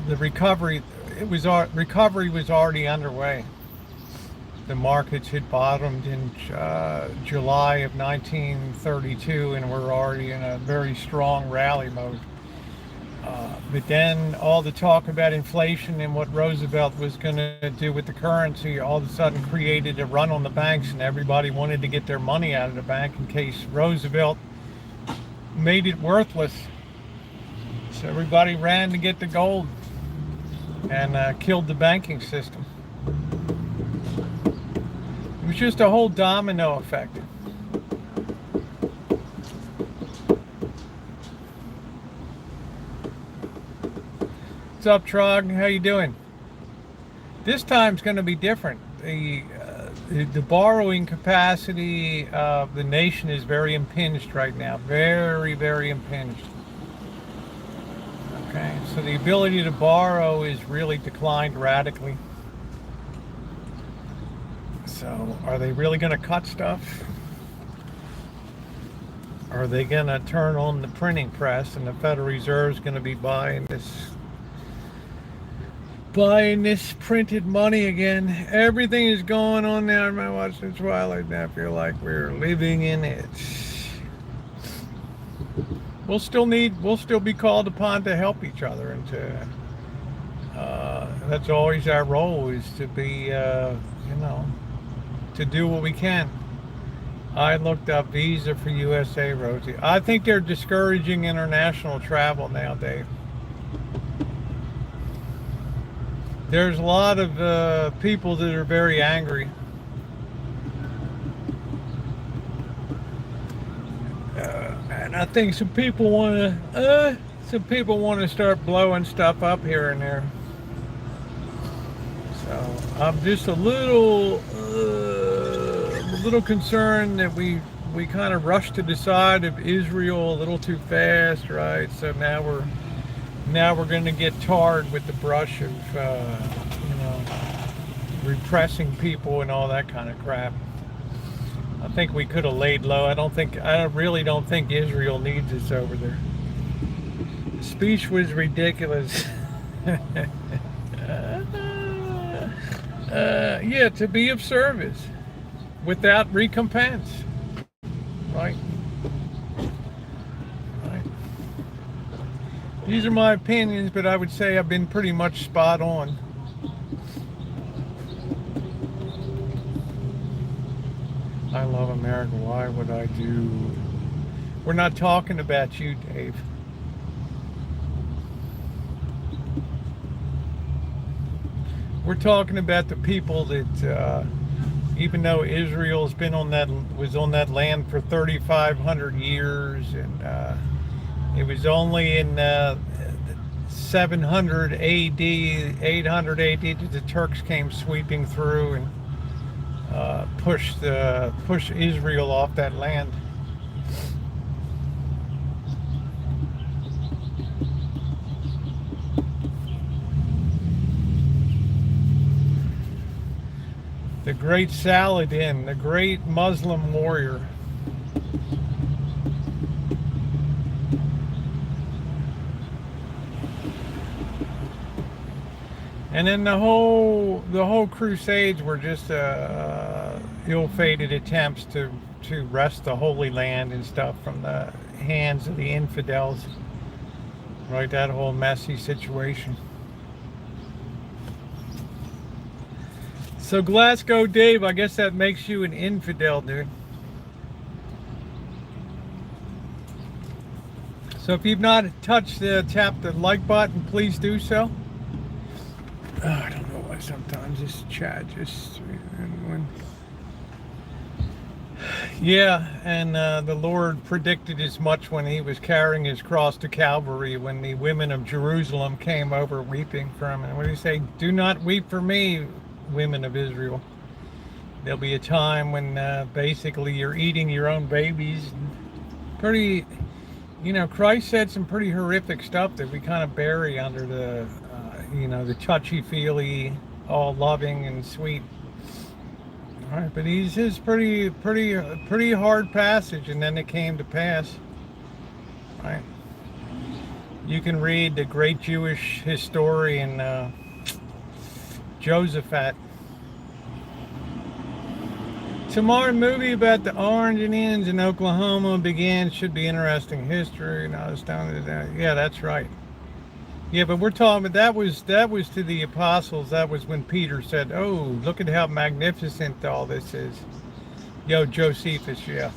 the recovery was already underway. The markets had bottomed in July of 1932 and were already in a very strong rally mode. But then all the talk about inflation and what Roosevelt was going to do with the currency all of a sudden created a run on the banks, and everybody wanted to get their money out of the bank in case Roosevelt made it worthless. So everybody ran to get the gold and killed the banking system. It was just a whole domino effect. What's up, Trog? How you doing? This time's going to be different. The borrowing capacity of the nation is very impinged right now. Very, very impinged. Okay, so the ability to borrow is really declined radically. So are they really going to cut stuff? Are they going to turn on the printing press and the Federal Reserve is going to be buying this printed money again? Everything is going on now. I watch the Twilight and I feel like we're living in it. We'll still be called upon to help each other, and to that's always our role, is to be to do what we can. I looked up visa for USA, Rosie. I think they're discouraging international travel now, Dave. There's a lot of people that are very angry. And I think some people want to start blowing stuff up here and there. So I'm just a little concerned that we kind of rushed to decide of Israel a little too fast, right? So now we're going to get tarred with the brush of repressing people and all that kind of crap. I think we could have laid low. I really don't think Israel needs us over there. The speech was ridiculous. Yeah, to be of service without recompense. Right? These are my opinions, but I would say I've been pretty much spot on. I love America. Why would I do? We're not talking about you, Dave. We're talking about the people that, even though Israel's was on that land for 3,500 years, and it was only in 700 AD, 800 AD that the Turks came sweeping through and push Israel off that land. The great Saladin, the great Muslim warrior. And then the whole Crusades were just ill-fated attempts to wrest the Holy Land and stuff from the hands of the infidels. Right, that whole messy situation. So Glasgow Dave, I guess that makes you an infidel, dude. So if you've not tap the like button, please do so. Oh, I don't know why sometimes this chat just... Yeah, and the Lord predicted as much when he was carrying his cross to Calvary, when the women of Jerusalem came over weeping for him. And what did he say? Do not weep for me, women of Israel. There'll be a time when basically you're eating your own babies. Pretty, Christ said some pretty horrific stuff that we kind of bury under the the touchy-feely, all loving and sweet. All right, but he's his pretty hard passage, and then it came to pass. Right? You can read the great Jewish historian Josephat. Tomorrow movie about the Orange Indians in Oklahoma began. Should be interesting history. And I was telling you that. Yeah, that's right. Yeah, but we're talking about that was to the apostles. That was when Peter said, "Oh, look at how magnificent all this is." Yo, Josephus, yeah.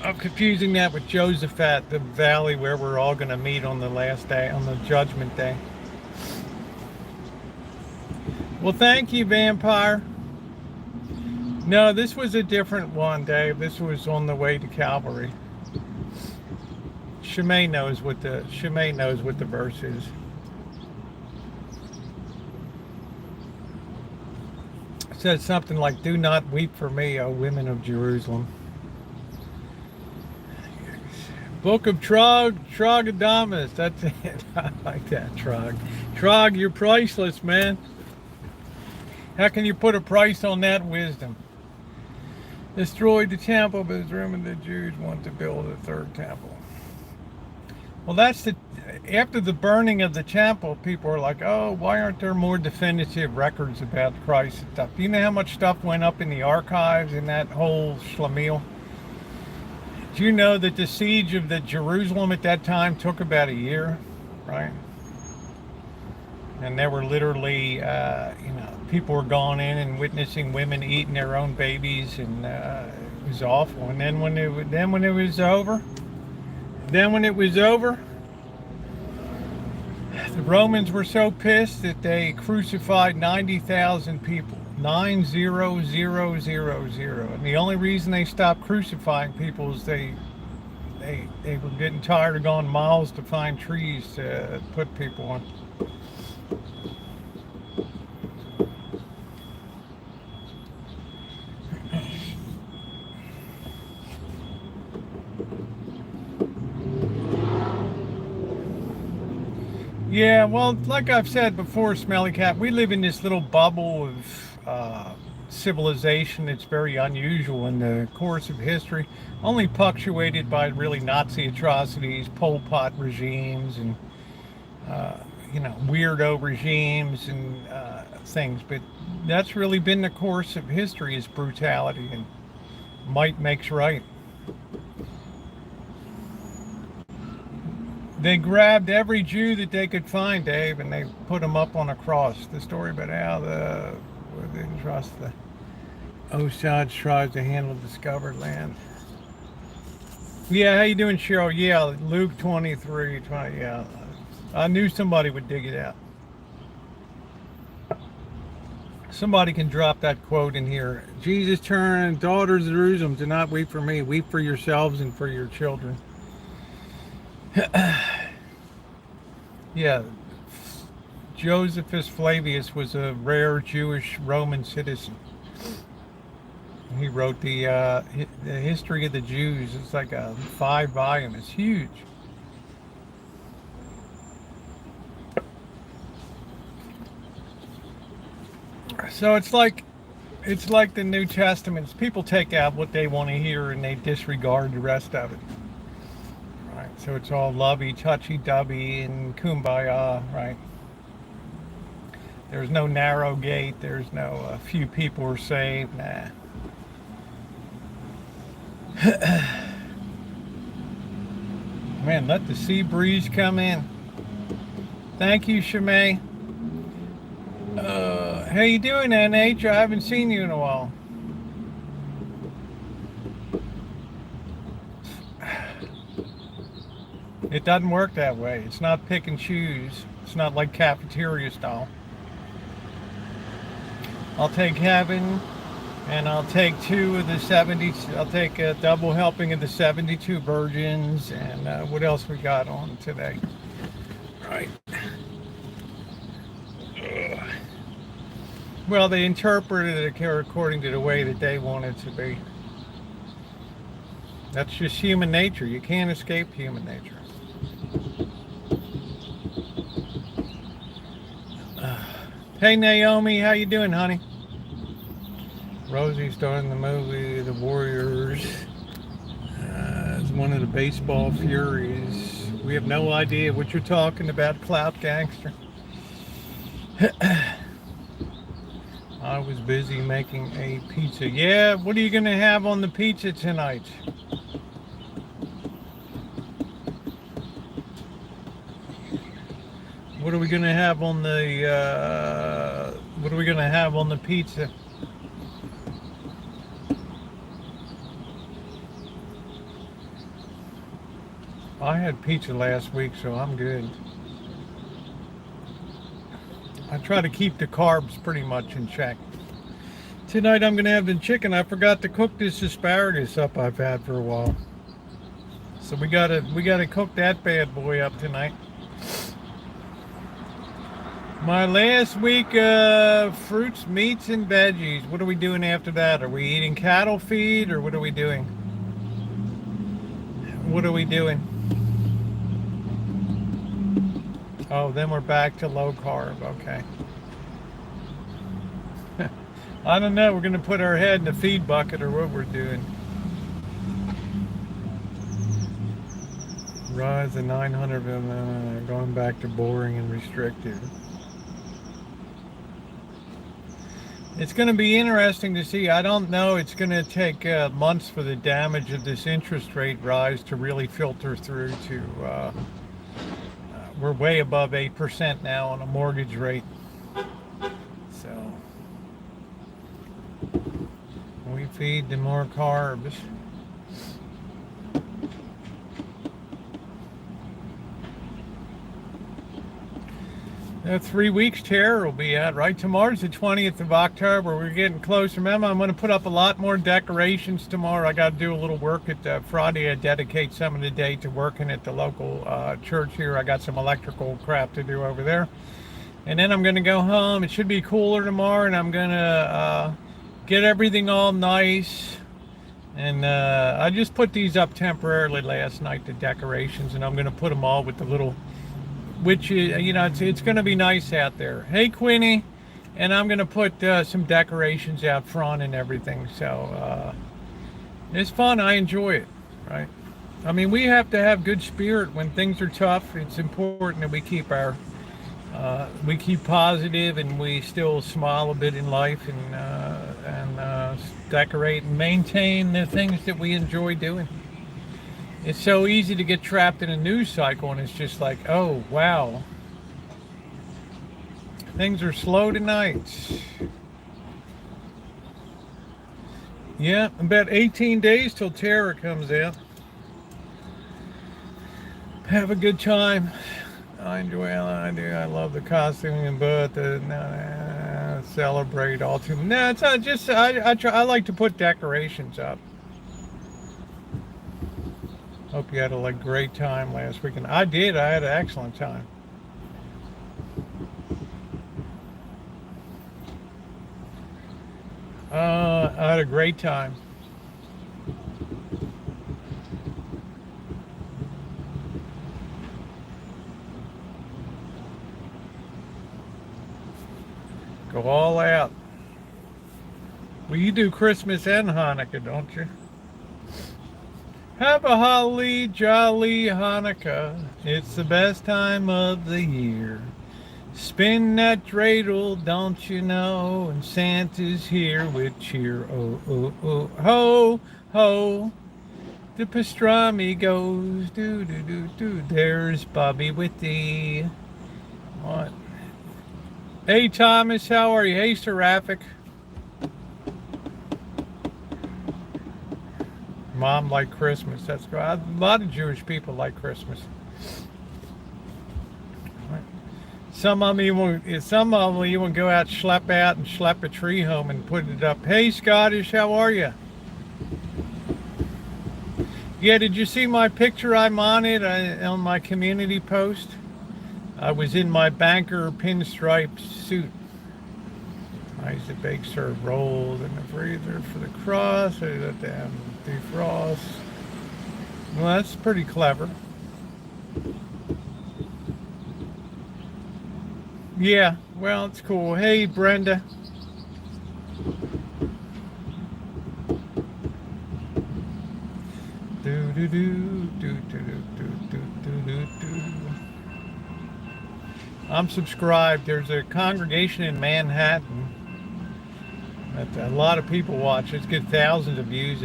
I'm confusing that with Josaphat, the valley where we're all going to meet on the last day, on the judgment day. Well, thank you, Vampire. No, this was a different one, Dave. This was on the way to Calvary. Shimei knows what the verse is. It says something like, "Do not weep for me, O women of Jerusalem." Book of Trogadamus. That's it. I like that, Trog. Trog, you're priceless, man. How can you put a price on that wisdom? Destroyed the temple, but there's room, and the Jews want to build a third temple. Well, after the burning of the temple, people are like, "Oh, why aren't there more definitive records about Christ and stuff?" Do you know how much stuff went up in the archives in that whole schlemiel? Do you know that the siege of the Jerusalem at that time took about a year, right? And there were literally, people were going in and witnessing women eating their own babies, and it was awful. And then when it was over, the Romans were so pissed that they crucified 90,000 people. 90,000. And the only reason they stopped crucifying people is they were getting tired of going miles to find trees to put people on. Yeah, well, like I've said before, Smelly Cat, we live in this little bubble of civilization. It's very unusual in the course of history, only punctuated by really Nazi atrocities, Pol Pot regimes, and weirdo regimes and things. But that's really been the course of history, is brutality, and might makes right. They grabbed every Jew that they could find, Dave, and they put them up on a cross. The story about how they didn't trust the Osage tribes to handle discovered land. Yeah, how you doing, Cheryl? Yeah, Luke 23, yeah. I knew somebody would dig it out. Somebody can drop that quote in here. Jesus turned, "Daughters of Jerusalem, do not weep for me. Weep for yourselves and for your children." Yeah, Josephus Flavius was a rare Jewish Roman citizen. He wrote the history of the Jews. It's like a 5-volume. It's huge. So it's like the New Testament. People take out what they want to hear and they disregard the rest of it. Right. So it's all lovey, touchy-dovey, and kumbaya, right? There's no narrow gate. There's no few people are saved. Nah. Man, let the sea breeze come in. Thank you, Shimei. How you doing, NH? I haven't seen you in a while. It doesn't work that way. It's not pick and choose. It's not like cafeteria style. I'll take heaven, and I'll take 2 of the 70. I'll take a double helping of the 72 virgins, and what else we got on today? Right. Well, they interpreted it according to the way that they want it to be. That's just human nature. You can't escape human nature. Hey Naomi, how you doing, honey? Rosie starring the movie The Warriors as one of the baseball furies. We have no idea what you're talking about, Clout Gangster. I was busy making a pizza. Yeah, what are you going to have on the pizza tonight? What are we gonna have on the? What are we gonna have on the pizza? I had pizza last week, so I'm good. I try to keep the carbs pretty much in check. Tonight I'm gonna have the chicken. I forgot to cook this asparagus up I've had for a while. So we gotta cook that bad boy up tonight. My last week of fruits, meats, and veggies. What are we doing after that? Are we eating cattle feed, or what are we doing? What are we doing? Oh, then we're back to low carb. Okay. I don't know. We're going to put our head in the feed bucket or what we're doing. Rise to 900, going back to boring and restricted. It's going to be interesting to see. I don't know. It's going to take months for the damage of this interest rate rise to really filter through to... we're way above 8% now on a mortgage rate. So we feed the more carbs. 3 weeks terror will be out, right? Tomorrow's the 20th of October. We're getting close. Remember, I'm going to put up a lot more decorations tomorrow. I got to do a little work at Friday. I dedicate some of the day to working at the local church here. I got some electrical crap to do over there. And then I'm going to go home. It should be cooler tomorrow, and I'm going to get everything all nice. And I just put these up temporarily last night, the decorations, and I'm going to put them all with the little... which is, you know, it's going to be nice out there. Hey, Queenie. And I'm going to put some decorations out front and everything. So it's fun. I enjoy it, right? I mean, we have to have good spirit when things are tough. It's important that we keep positive, and we still smile a bit in life, and decorate and maintain the things that we enjoy doing. It's so easy to get trapped in a news cycle, and it's just like, oh, wow. Things are slow tonight. Yeah, about 18 days till Terror comes out. Have a good time. I enjoy it. I do. I love the costuming, but celebrate all too much. No, it's not just, I like to put decorations up. Hope you had a great time last weekend. I did. I had an excellent time. I had a great time. Go all out. Well, you do Christmas and Hanukkah, don't you? Have a holly jolly Hanukkah. It's the best time of the year. Spin that dreidel, don't you know? And Santa's here with cheer. Oh, oh, oh, ho, ho. The pastrami goes, do, do, do, do. There's Bobby with the... What? Hey, Thomas, how are you? Hey, Seraphic. Mom like Christmas. That's good. A lot of Jewish people like Christmas. Some of them even go out, schlep a tree home and put it up. Hey, Scottish, how are you? Yeah, did you see my picture I'm on it on my community post? I was in my banker pinstripe suit. I used to bake serve rolls in the freezer for the cross. I let them defrost. Well, that's pretty clever. Yeah, well, it's cool. Hey, Brenda. Do do do do do do do do do do. I'm subscribed. There's a congregation in Manhattan that a lot of people watch. It's get thousands of views.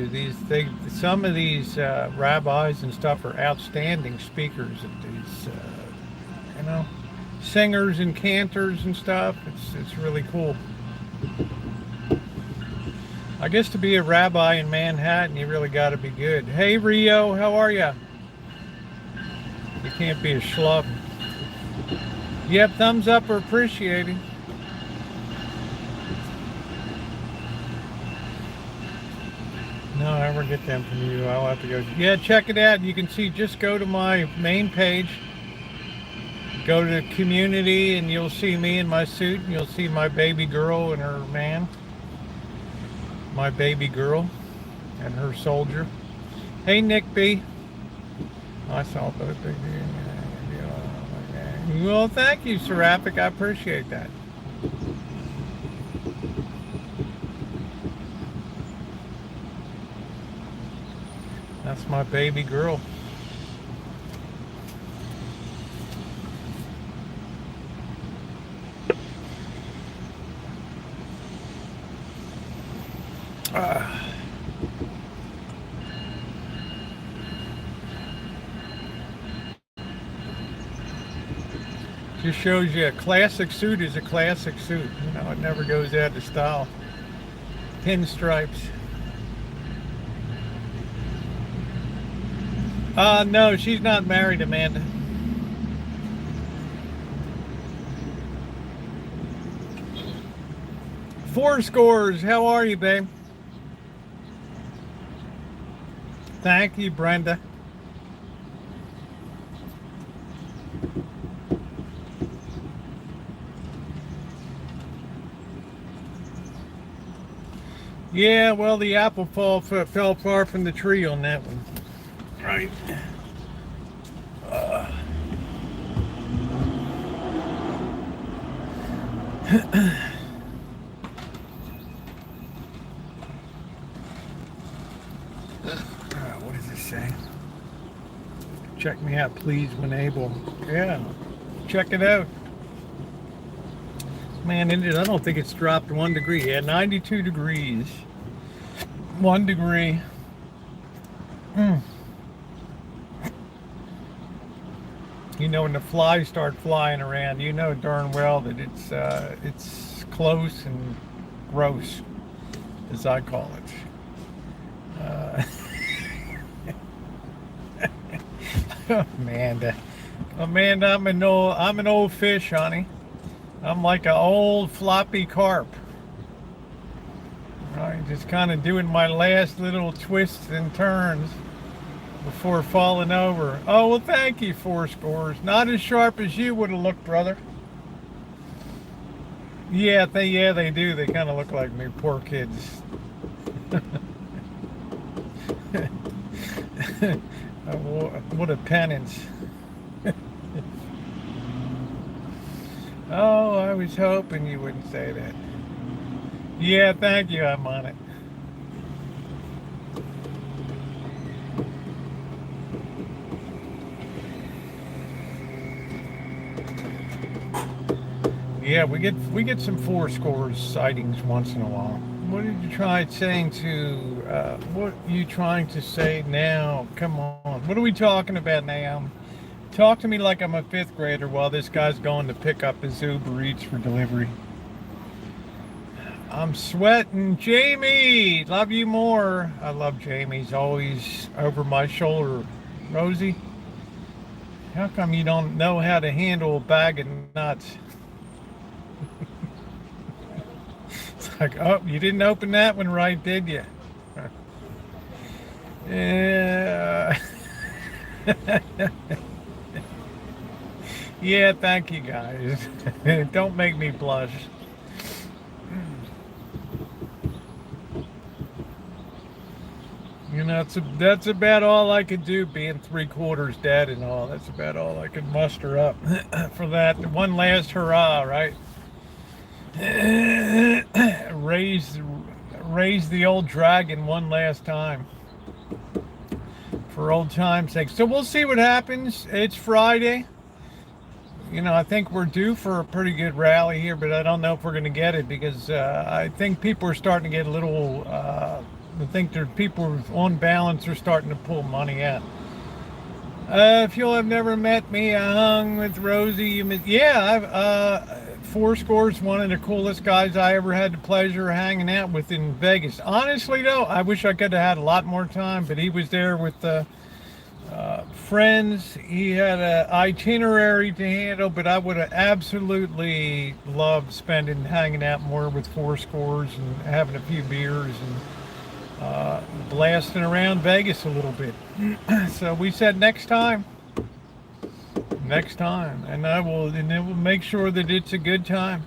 Some of these rabbis and stuff are outstanding speakers at these, singers and cantors and stuff. It's really cool. I guess to be a rabbi in Manhattan, you really got to be good. Hey Rio, how are you? You can't be a schlub. Yep, thumbs up are appreciated. No, I never get them from you. I'll have to go. Yeah, check it out. You can see, just go to my main page. Go to the community and you'll see me in my suit. And you'll see my baby girl and her man. My baby girl and her soldier. Hey, Nick B. I saw both of you. Well, thank you, Seraphic. I appreciate that. That's my baby girl. Just shows you a classic suit is a classic suit. You know, it never goes out of style. Pinstripes. No, she's not married, Amanda. Four Scores, how are you, babe? Thank you, Brenda. Yeah, well, the apple fell far from the tree on that one. Right. What does this say? Check me out, please, when able. Yeah, check it out. Man, I don't think it's dropped 1 degree. Yeah, 92 degrees. 1 degree. You know, when the flies start flying around, you know darn well that it's close and gross, as I call it. Amanda, I'm an old fish, honey. I'm like an old floppy carp. Right, just kind of doing my last little twists and turns before falling over. Oh, well, thank you, Four Scores. Not as sharp as you would have looked, brother. Yeah, they do. They kind of look like me. Poor kids. What a penance. Oh, I was hoping you wouldn't say that. Yeah, thank you. I'm on it. Yeah, we get some Four Scores sightings once in a while. What did you try saying to? What are you trying to say now? Come on. What are we talking about now? Talk to me like I'm a 5th grader while this guy's going to pick up his Uber Eats for delivery. I'm sweating. Jamie, love you more. I love Jamie's always over my shoulder. Rosie, how come you don't know how to handle a bag of nuts? It's like, oh, you didn't open that one right, did you? Yeah. Yeah, thank you guys. Don't make me blush. You know, that's about all I could do, being 3/4 dead and all. That's about all I could muster up for that one last hurrah, right? Raise the old dragon one last time, for old time's sake. So we'll see what happens. It's Friday. You know, I think we're due for a pretty good rally here, but I don't know if we're going to get it, because I think people are starting to get a little, I think there people on balance are starting to pull money out. If you'll have never met me, I hung with Rosie. Yeah, Fourscore's one of the coolest guys I ever had the pleasure of hanging out with in Vegas. Honestly, though, I wish I could have had a lot more time, but he was there with friends. He had an itinerary to handle, but I would have absolutely loved hanging out more with Fourscores and having a few beers and blasting around Vegas a little bit. So we said next time, and then we'll make sure that it's a good time.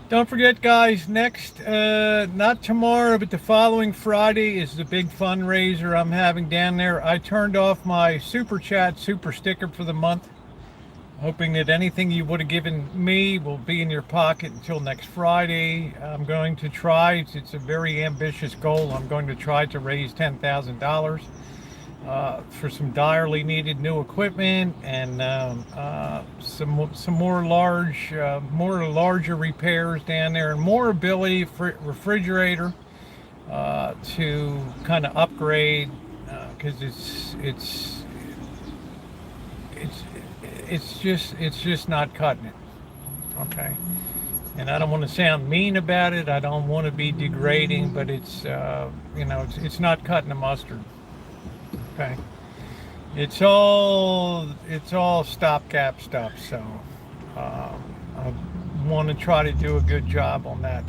Don't forget, guys, next, not tomorrow, but the following Friday is the big fundraiser I'm having down there. I turned off my super sticker for the month, hoping that anything you would have given me will be in your pocket until next Friday. I'm going to try, it's a very ambitious goal, I'm going to try to raise $10,000 for some direly needed new equipment and some more larger repairs down there, and more ability for refrigerator to kind of upgrade, because it's just not cutting it. Okay, and I don't want to sound mean about it, I don't want to be degrading, but it's it's not cutting the mustard. Okay, it's all stopgap stuff, so I want to try to do a good job on that.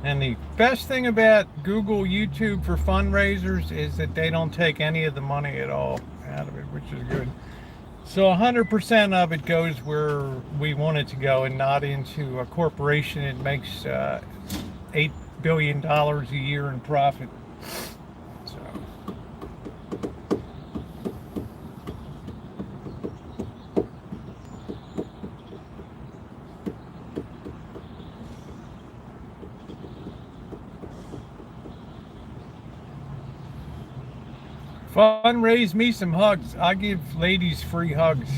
And the best thing about Google, YouTube for fundraisers is that they don't take any of the money at all out of it, which is good. So 100% of it goes where we want it to go, and not into a corporation that makes $8 billion a year in profit. So fundraise me some hugs. I give ladies free hugs.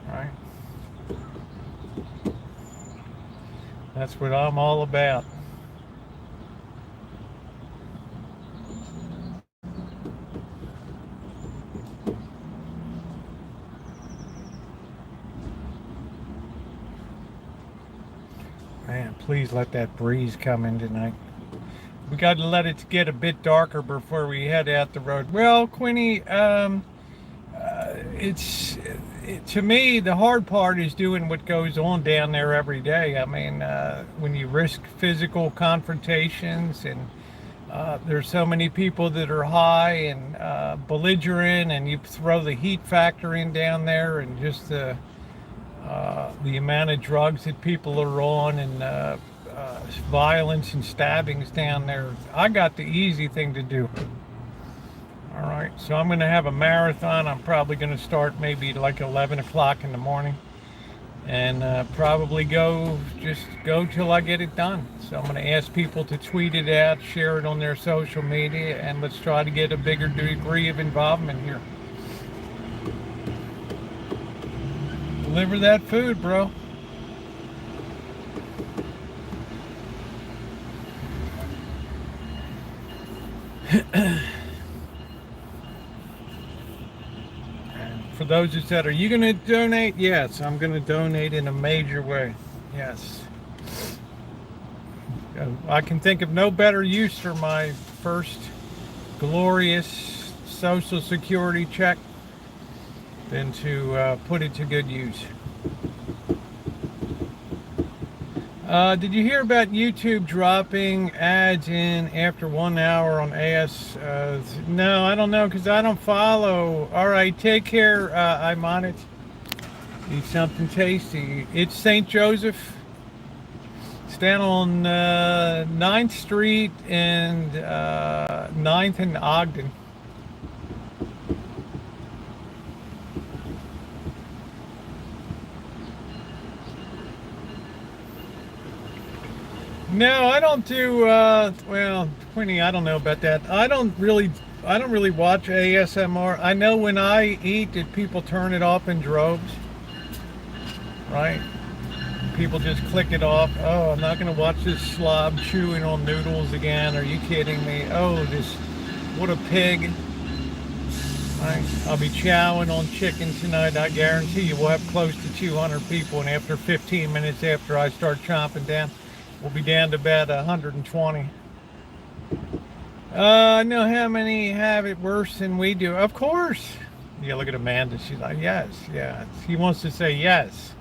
Right? That's what I'm all about. Man, please let that breeze come in tonight. We got to let it get a bit darker before we head out the road. Well, Quinny, to me, the hard part is doing what goes on down there every day. I mean, when you risk physical confrontations, and there's so many people that are high and belligerent, and you throw the heat factor in down there, and just the amount of drugs that people are on, and violence and stabbings down there. I got the easy thing to do. All right, so I'm going to have a marathon. I'm probably going to start maybe like 11 o'clock in the morning, and probably go till I get it done. So I'm going to ask people to tweet it out, share it on their social media, and let's try to get a bigger degree of involvement here. Deliver that food, bro. For those who said, are you going to donate? Yes, I'm going to donate in a major way. Yes. I can think of no better use for my first glorious Social Security check than to put it to good use. Did you hear about YouTube dropping ads in after 1 hour on AS? No, I don't know, because I don't follow. All right, take care. I'm on it. Eat something tasty. It's St. Joseph. It's down on 9th Street and 9th and Ogden. No, I don't do, well, Queenie, I don't know about that. I don't really watch ASMR. I know when I eat that people turn it off in droves, right? people just click it off. Oh, I'm not going to watch this slob chewing on noodles again. Are you kidding me? Oh, this, what a pig. I'll be chowing on chicken tonight. I guarantee you we'll have close to 200 people, and after 15 minutes after I start chomping down, we'll be down to about 120. I know how many have it worse than we do. Of course. Yeah, look at Amanda. She's like, yes, yeah. She wants to say yes.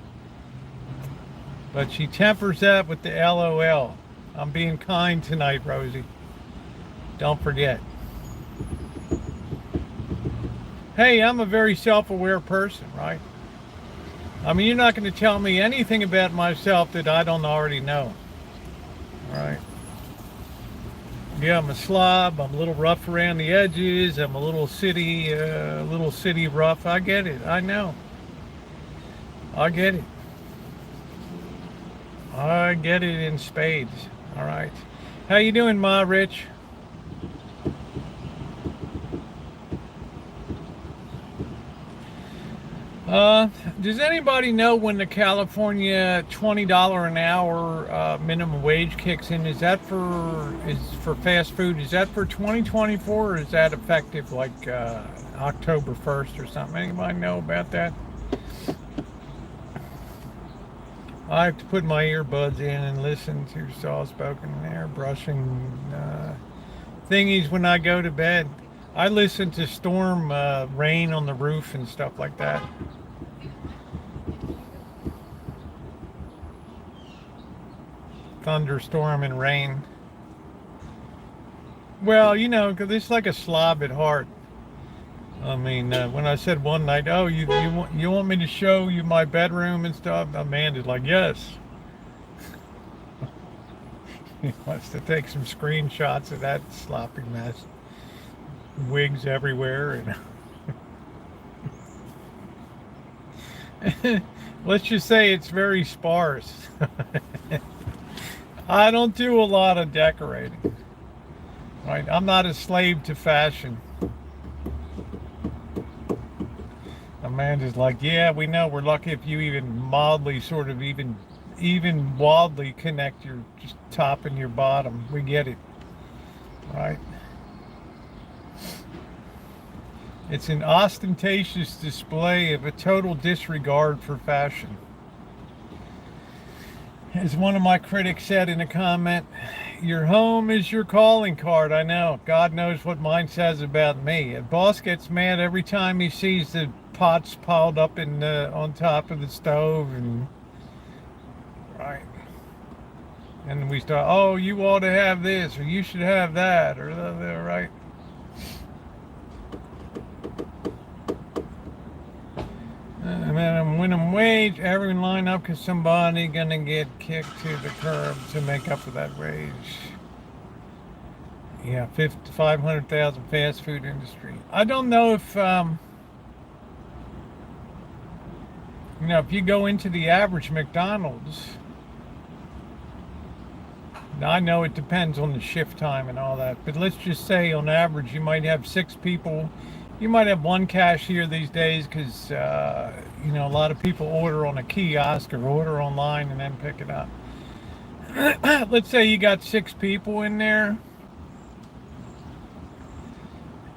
But she tempers that with the LOL. I'm being kind tonight, Rosie. Don't forget. Hey, I'm a very self-aware person, right? I mean, you're not going to tell me anything about myself that I don't already know. All right? Yeah, I'm a slob. I'm a little rough around the edges. I'm a little city rough. I get it. I know. I get it. I get it in spades. All right. How you doing, Ma Rich? Does anybody know when the California $20 an hour minimum wage kicks in? Is for fast food? Is that for 2024, or is that effective like October 1st or something? Anybody know about that? I have to put my earbuds in and listen to soft-spoken air brushing thingies when I go to bed. I listen to storm rain on the roof and stuff like that. Thunderstorm and rain. Well, you know, 'cause it's like a slob at heart. I mean, when I said one night, oh, you want me to show you my bedroom and stuff? Amanda's like, yes. He wants to take some screenshots of that sloppy mess. Wigs everywhere, and let's just say it's very sparse. I don't do a lot of decorating, right? I'm not a slave to fashion. Amanda's like, yeah, we know. We're lucky if you even mildly, sort of even wildly connect your just top and your bottom. We get it, right? It's an ostentatious display of a total disregard for fashion. As one of my critics said in a comment, your home is your calling card. I know. God knows what mine says about me. A boss gets mad every time he sees the pots piled up on top of the stove, and right. And we start, oh, you ought to have this, or you should have that, or right. Minimum wage, everyone line up because somebody gonna get kicked to the curb to make up for that wage. Yeah, 500,000 fast food industry. I don't know if you know, if you go into the average McDonald's. Now, I know it depends on the shift time and all that, but let's just say on average you might have 6 people. You might have one cashier these days because, you know, a lot of people order on a kiosk or order online and then pick it up. Let's say you got 6 people in there,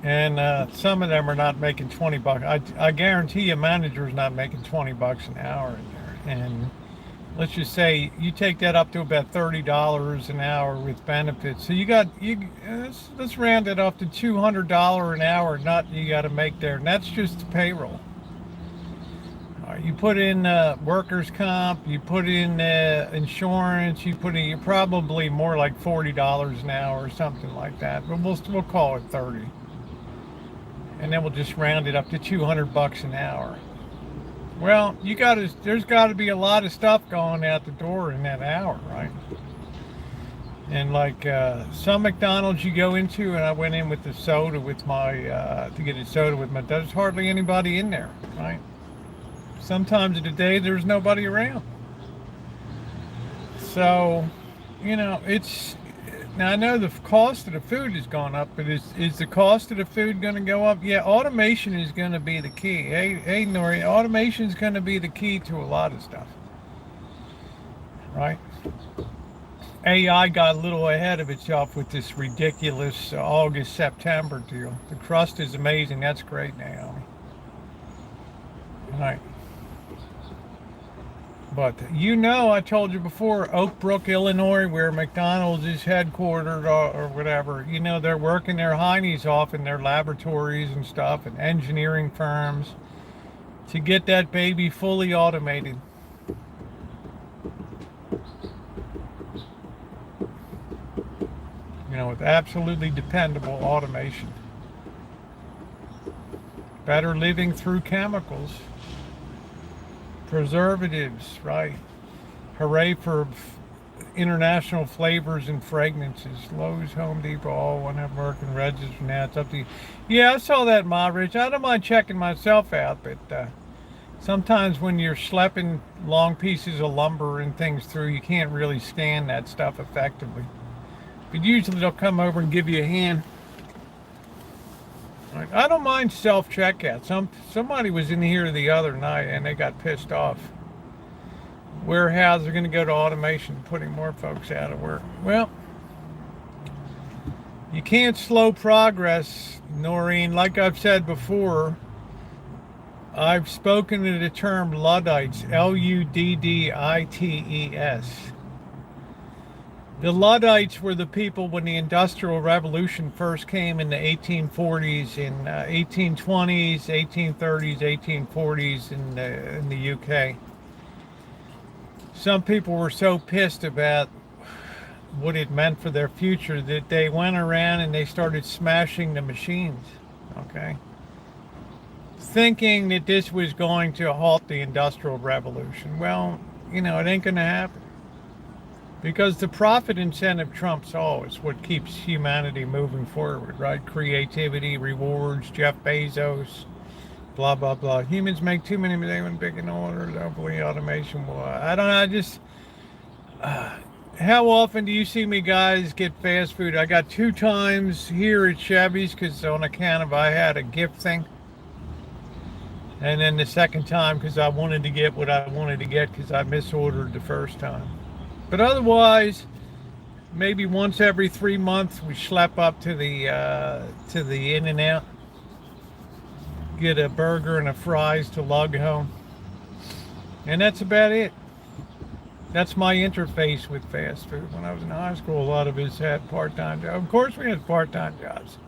and some of them are not making 20 bucks. I guarantee a manager's not making 20 bucks an hour in there. And let's just say you take that up to about $30 an hour with benefits. So let's round it off to $200 an hour. Not you got to make there, and that's just the payroll. You put in workers' comp, you put in insurance, you're probably more like $40 an hour or something like that. But we'll call it 30, and then we'll just round it up to 200 bucks an hour. Well, there's got to be a lot of stuff going out the door in that hour, right? And like some McDonald's you go into, and I went in with the soda with my to get a soda with my. There's hardly anybody in there, right? Sometimes of the day there's nobody around. So, you know, now I know the cost of the food has gone up, but is the cost of the food going to go up? Yeah, automation is going to be the key. Hey, Nori, automation is going to be the key to a lot of stuff. right? AI got a little ahead of itself with this ridiculous August, September deal. The crust is amazing. That's great, Naomi. Right. But you know, I told you before, Oak Brook, Illinois, where McDonald's is headquartered or whatever, you know, they're working their heinies off in their laboratories and stuff and engineering firms to get that baby fully automated. You know, with absolutely dependable automation. Better living through chemicals. Preservatives, right? Hooray for international flavors and fragrances. Lowe's, Home Depot, all one have working registers now. It's up to you. Yeah, I saw that, Ma Rich. I don't mind checking myself out, but sometimes when you're schlepping long pieces of lumber and things through, you can't really scan that stuff effectively. But usually they'll come over and give you a hand. Like, I don't mind self-checkout. Somebody was in here the other night and they got pissed off. Warehouses are going to go to automation, putting more folks out of work. Well, you can't slow progress, Noreen. Like I've said before, I've spoken to the term Luddites, Luddites. The Luddites were the people when the Industrial Revolution first came in the 1840s, in 1820s, 1830s, 1840s in the UK. Some people were so pissed about what it meant for their future that they went around and they started smashing the machines, okay? Thinking that this was going to halt the Industrial Revolution. Well, you know, it ain't going to happen. Because the profit incentive trumps all. It's what keeps humanity moving forward, right? Creativity, rewards, Jeff Bezos, blah, blah, blah. Humans make too many mistakes when big in order. Hopefully automation will. I don't know. I just... how often do you see me guys get fast food? I got 2 times here at Chevy's because on account of I had a gift thing. And then the second time because I wanted to get what I wanted to get because I misordered the first time. But otherwise, maybe once every 3 months, we schlep up to the In-N-Out, get a burger and a fries to lug home, and that's about it. That's my interface with fast food. When I was in high school, a lot of us had part-time jobs. Of course, we had part-time jobs.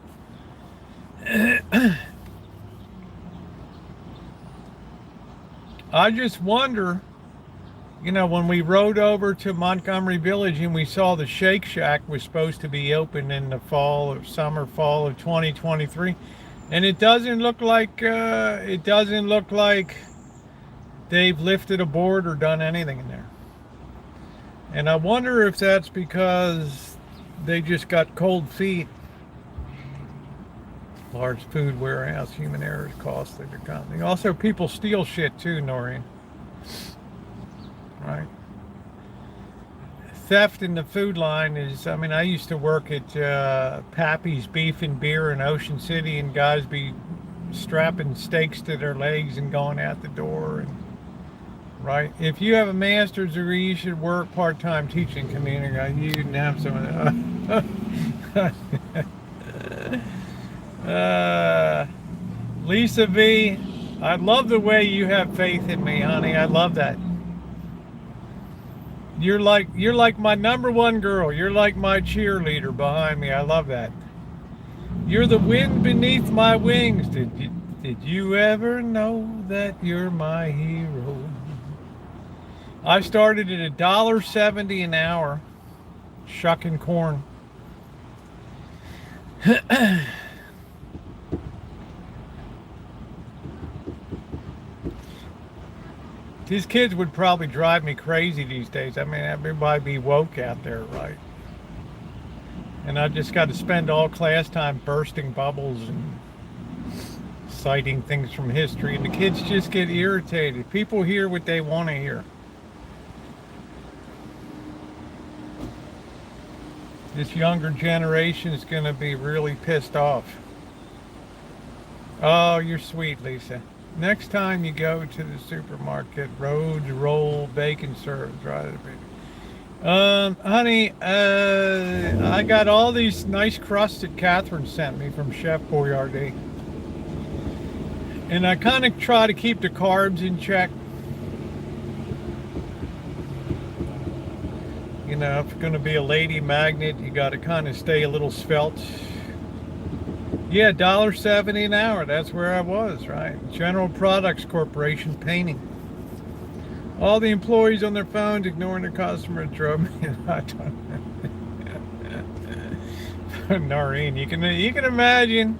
I just wonder. You know, when we rode over to Montgomery Village and we saw the Shake Shack was supposed to be open in the fall of 2023, and it doesn't look like they've lifted a board or done anything in there. And I wonder if that's because they just got cold feet. Large food warehouse, human errors costly to company. Also, people steal shit too, Noreen. Right. Theft in the food line is, I mean, I used to work at Pappy's Beef and Beer in Ocean City, and guys be strapping stakes to their legs and going out the door. And right. If you have a master's degree, you should work part-time teaching community. You can have some of that. Lisa V, I love the way you have faith in me, honey. I love that. You're like my #1 girl. You're like my cheerleader behind me. I love that. You're the wind beneath my wings. Did you ever know that you're my hero? I started at $1.70 an hour shucking corn. These kids would probably drive me crazy these days. I mean, everybody be woke out there, right? And I just got to spend all class time bursting bubbles and citing things from history. And the kids just get irritated. People hear what they want to hear. This younger generation is going to be really pissed off. Oh, you're sweet, Lisa. Next time you go to the supermarket, Rhodes roll bacon serves, right? Honey, I got all these nice crusts that Catherine sent me from Chef Boyardee. And I kind of try to keep the carbs in check. You know, if you're going to be a lady magnet, you got to kind of stay a little svelte. Yeah, $1.70 an hour. That's where I was, right? General Products Corporation painting. All the employees on their phones ignoring their customers drove me. Noreen, you can imagine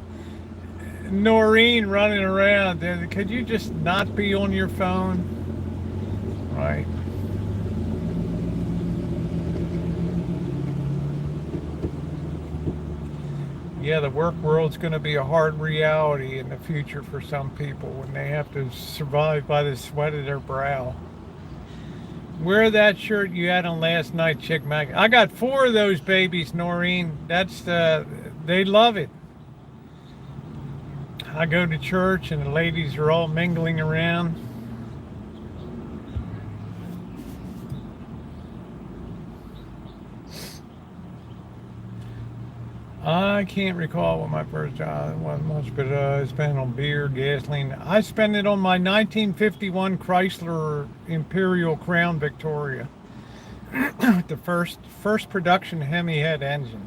Noreen running around. Could you just not be on your phone? Right. Yeah, the work world's going to be a hard reality in the future for some people when they have to survive by the sweat of their brow. Wear that shirt you had on last night, Chick Mag. I got 4 of those babies, Noreen. They love it. I go to church and the ladies are all mingling around. I can't recall what my first job was much, but I spent on beer, gasoline. I spent it on my 1951 Chrysler Imperial Crown Victoria. The first production Hemi head engine.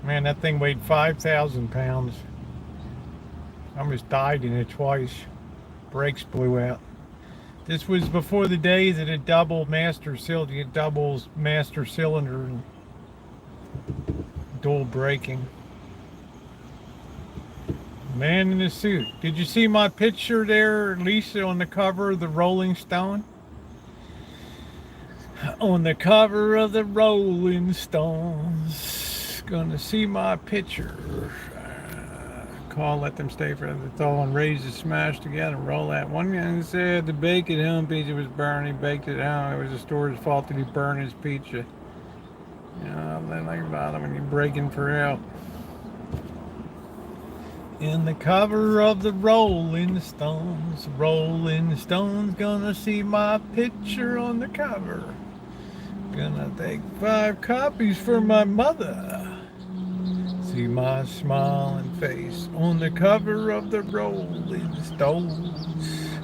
Man, that thing weighed 5,000 pounds. I almost died in it twice. Brakes blew out. This was before the days that it double master cylinder, it doubles master cylinder and dual braking. Man in a suit. Did you see my picture there, Lisa, on the cover of the Rolling Stone? On the cover of the Rolling Stones. Gonna see my picture. Call, let them stay for the thaw and raise the smash together and roll that. One guy said the bake at home pizza was burned. He baked it out. It was the store's fault that he burned his pizza. You know, then like about it when you're breaking for help. In the cover of the Rolling Stones gonna see my picture on the cover. Gonna take 5 copies for my mother. See my smiling face on the cover of the Rolling Stones.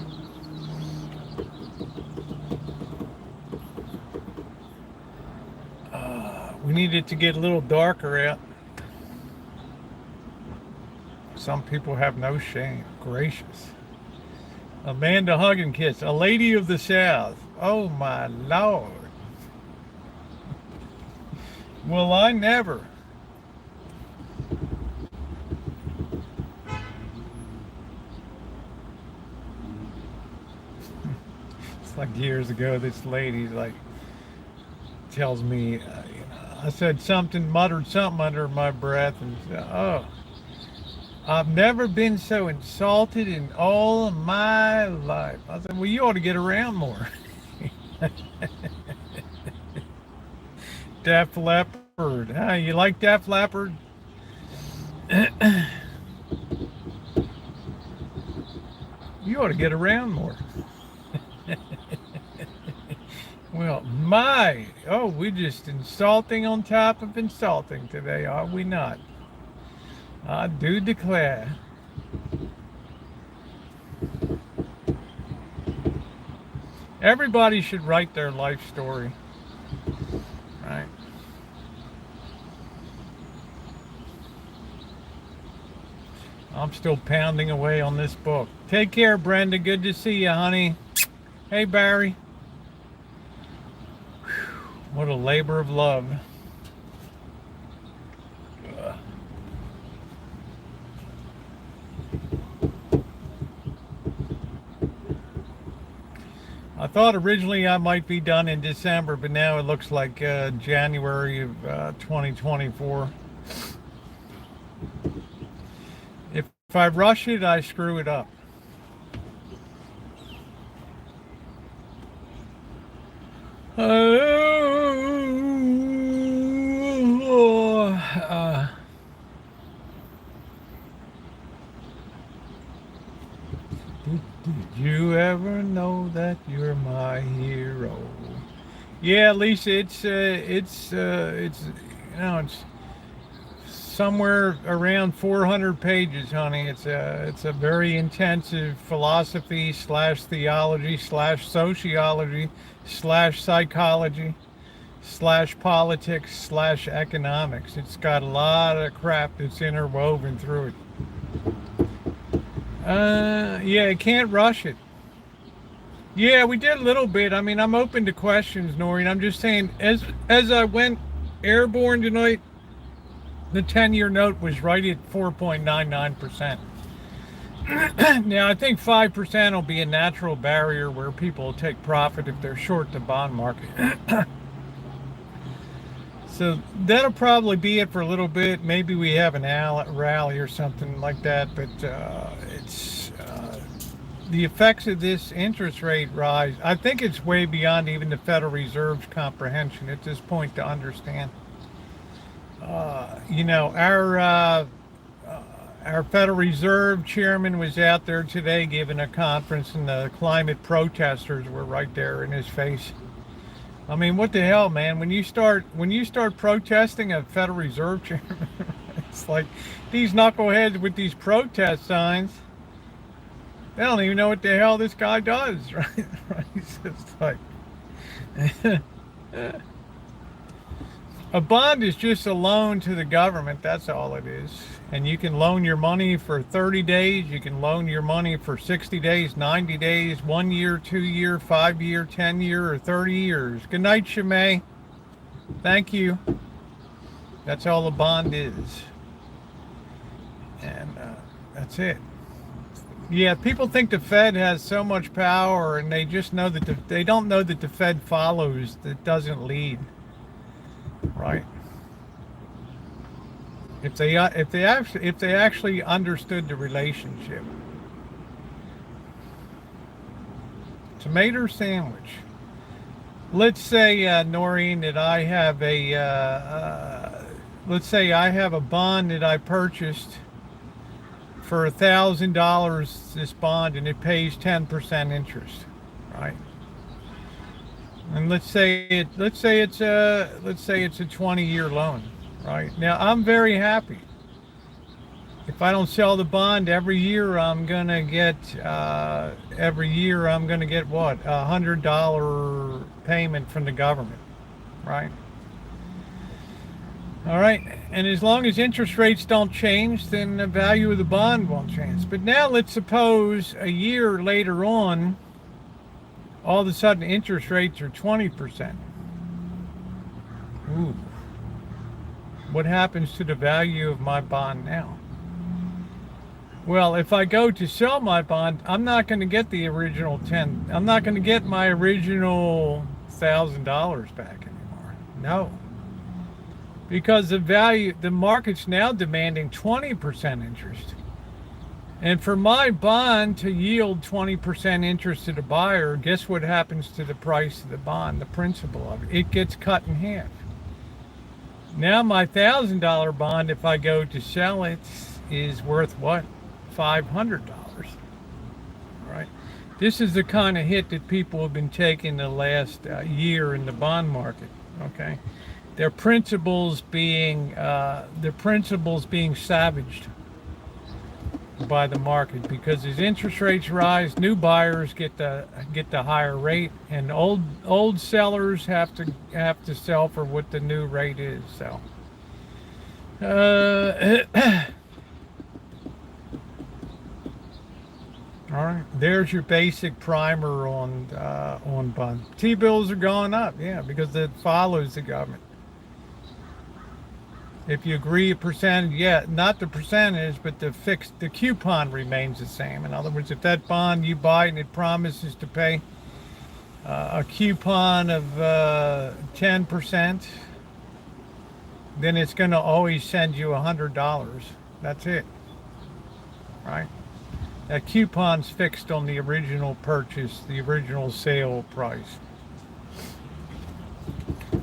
We need it to get a little darker out. Some people have no shame. Gracious. Amanda Hug and Kiss, a lady of the South. Oh my Lord. Well, I never. Like years ago, this lady like tells me, I said something, muttered something under my breath, and said, "Oh, I've never been so insulted in all of my life." I said, "Well, you ought to get around more." Def Leppard, you like Def Leppard? You ought to get around more. Well, we're just insulting on top of insulting today, are we not? I do declare. Everybody should write their life story, right? I'm still pounding away on this book. Take care, Brenda. Good to see you, honey. Hey, Barry. What a labor of love. I thought originally I might be done in December, but now it looks like January of 2024. If I rush it, I screw it up. you ever know that you're my hero? Yeah, Lisa, it's it's somewhere around 400 pages, honey. It's a very intensive philosophy slash theology slash sociology slash psychology slash politics slash economics. It's got a lot of crap that's interwoven through it. Yeah, you can't rush it. Yeah, we did a little bit. I mean, I'm open to questions, Noreen. I'm just saying, as I went airborne tonight, the 10-year note was right at 4.99%. Now, I think 5% will be a natural barrier where people will take profit if they're short the bond market. So that'll probably be it for a little bit. Maybe we have an rally or something like that, but it's the effects of this interest rate rise. I think it's way beyond even the Federal Reserve's comprehension at this point to understand. Our Federal Reserve chairman was out there today giving a conference, and the climate protesters were right there in his face. I mean, what the hell, man? When you start protesting a Federal Reserve chairman, it's like these knuckleheads with these protest signs. They don't even know what the hell this guy does, right? It's just like a bond is just a loan to the government. That's all it is. And you can loan your money for 30 days. You can loan your money for 60 days, 90 days, 1 year, 2 year, 5 year, 10 year, or 30 years. Good night, Shimei. Thank you. That's all a bond is. And that's it. Yeah, people think the Fed has so much power, and they just know that they don't know that the Fed follows, that doesn't lead. Right? If they actually understood the relationship. Tomato sandwich. Let's say, Noreen, that I have let's say I have a bond that I purchased for $1,000, this bond, and it pays 10% interest, right? And let's say it's a 20-year loan, right? Now I'm very happy. If I don't sell the bond every year, I'm gonna get what? $100 payment from the government, right? All right, and as long as interest rates don't change, then the value of the bond won't change. But now let's suppose a year later on, all of a sudden interest rates are 20%. Ooh. What happens to the value of my bond now? Well, if I go to sell my bond, I'm not going to get the original I'm not going to get my original $1,000 back anymore. No. Because the market's now demanding 20% interest. And for my bond to yield 20% interest to the buyer, guess what happens to the price of the bond, the principal of it? It gets cut in half. Now my $1,000 bond, if I go to sell it, is worth what? $500. Right? This is the kind of hit that people have been taking the last year in the bond market. Okay, their principles being savaged by the market, because as interest rates rise, new buyers get the higher rate, and old sellers have to sell for what the new rate is. So all right, there's your basic primer on bond. T-bills are going up, yeah, because it follows the government. If you agree a percentage, yeah, not the percentage, but the coupon remains the same. In other words, if that bond you buy and it promises to pay a coupon of 10%, then it's going to always send you $100. That's it, right? That coupon's fixed on the original purchase, the original sale price.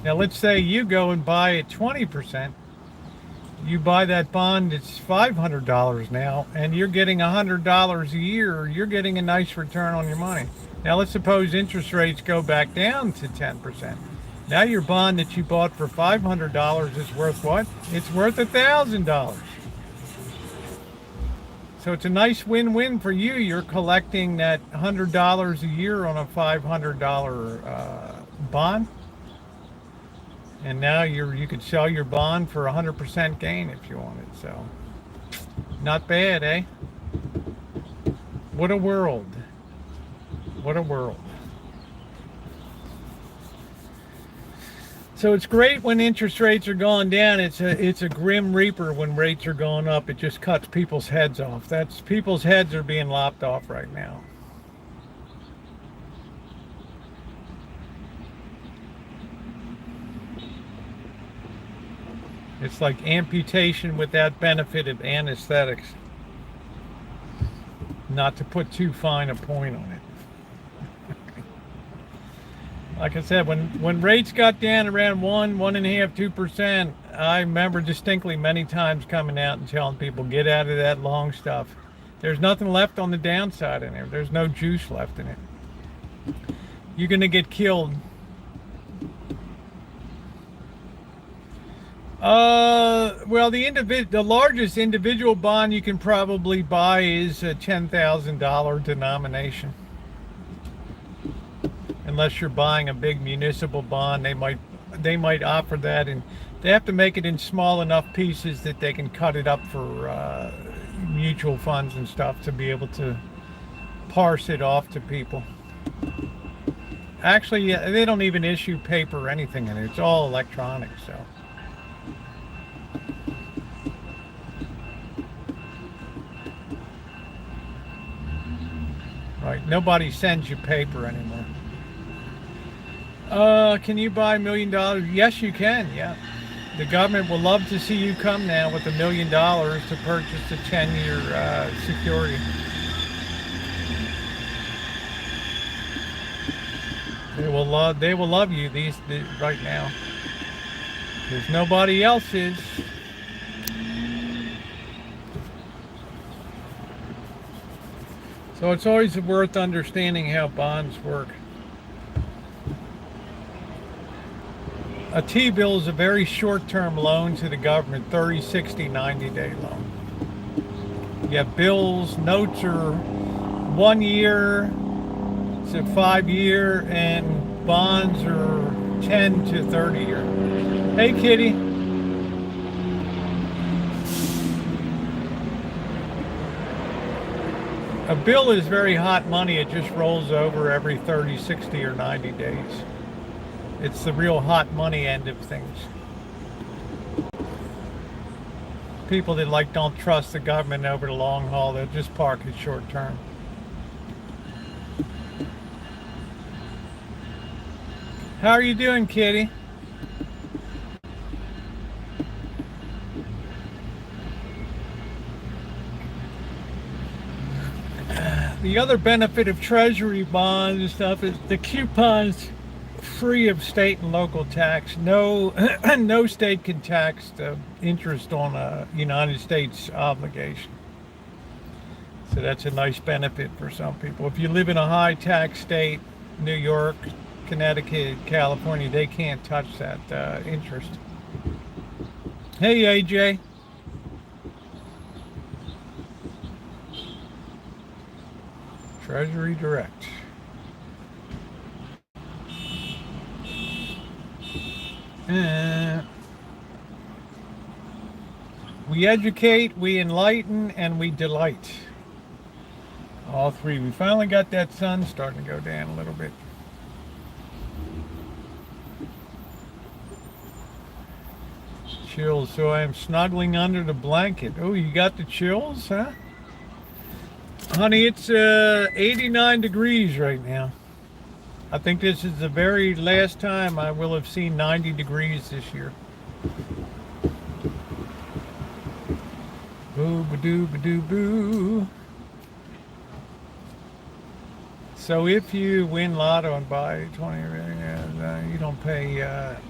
Now let's say you go and buy at 20%. You buy that bond, it's $500 now, and you're getting $100 a year. You're getting a nice return on your money. Now let's suppose interest rates go back down to 10%. Now your bond that you bought for $500 is worth what? It's worth $1,000. So it's a nice win-win for you. You're collecting that $100 a year on a $500 bond. And now you could sell your bond for 100% gain if you wanted. So not bad, eh? What a world. What a world. So it's great when interest rates are going down. It's a grim reaper when rates are going up. It just cuts people's heads off. People's heads are being lopped off right now. It's like amputation without benefit of anesthetics. Not to put too fine a point on it. Like I said, when rates got down around 1.5%, 2%, I remember distinctly many times coming out and telling people, get out of that long stuff. There's nothing left on the downside in there. There's no juice left in it. You're going to get killed. Well, the largest individual bond you can probably buy is a $10,000 denomination. Unless you're buying a big municipal bond, they might offer that, and they have to make it in small enough pieces that they can cut it up for mutual funds and stuff to be able to parse it off to people. Actually, yeah, they don't even issue paper or anything in it. It's all electronic, so. Right, nobody sends you paper anymore. Can you buy $1 million? Yes, you can, yeah. The government will love to see you come now with $1 million to purchase a 10-year security. They will love you right now. Because nobody else is. So it's always worth understanding how bonds work. A T-bill is a very short-term loan to the government, 30, 60, 90-day loan. You have bills, notes are 1 year to 5 year, and bonds are 10 to 30 year. Hey, kitty. A bill is very hot money. It just rolls over every 30, 60, or 90 days. It's the real hot money end of things. People that don't trust the government over the long haul, they'll just park it short term. How are you doing, kitty? The other benefit of treasury bonds and stuff is the coupons free of state and local tax. No state can tax the interest on a United States obligation. So that's a nice benefit for some people. If you live in a high tax state, New York, Connecticut, California, they can't touch that interest. Hey, AJ. Treasury Direct. We educate, we enlighten, and we delight. All three. We finally got that sun starting to go down a little bit. Chills, so I am snuggling under the blanket. Oh, you got the chills, huh? Honey, it's 89 degrees right now. I think this is the very last time I will have seen 90 degrees this year. Boo ba doo ba doo boo. So if you win lotto and buy 20, you don't pay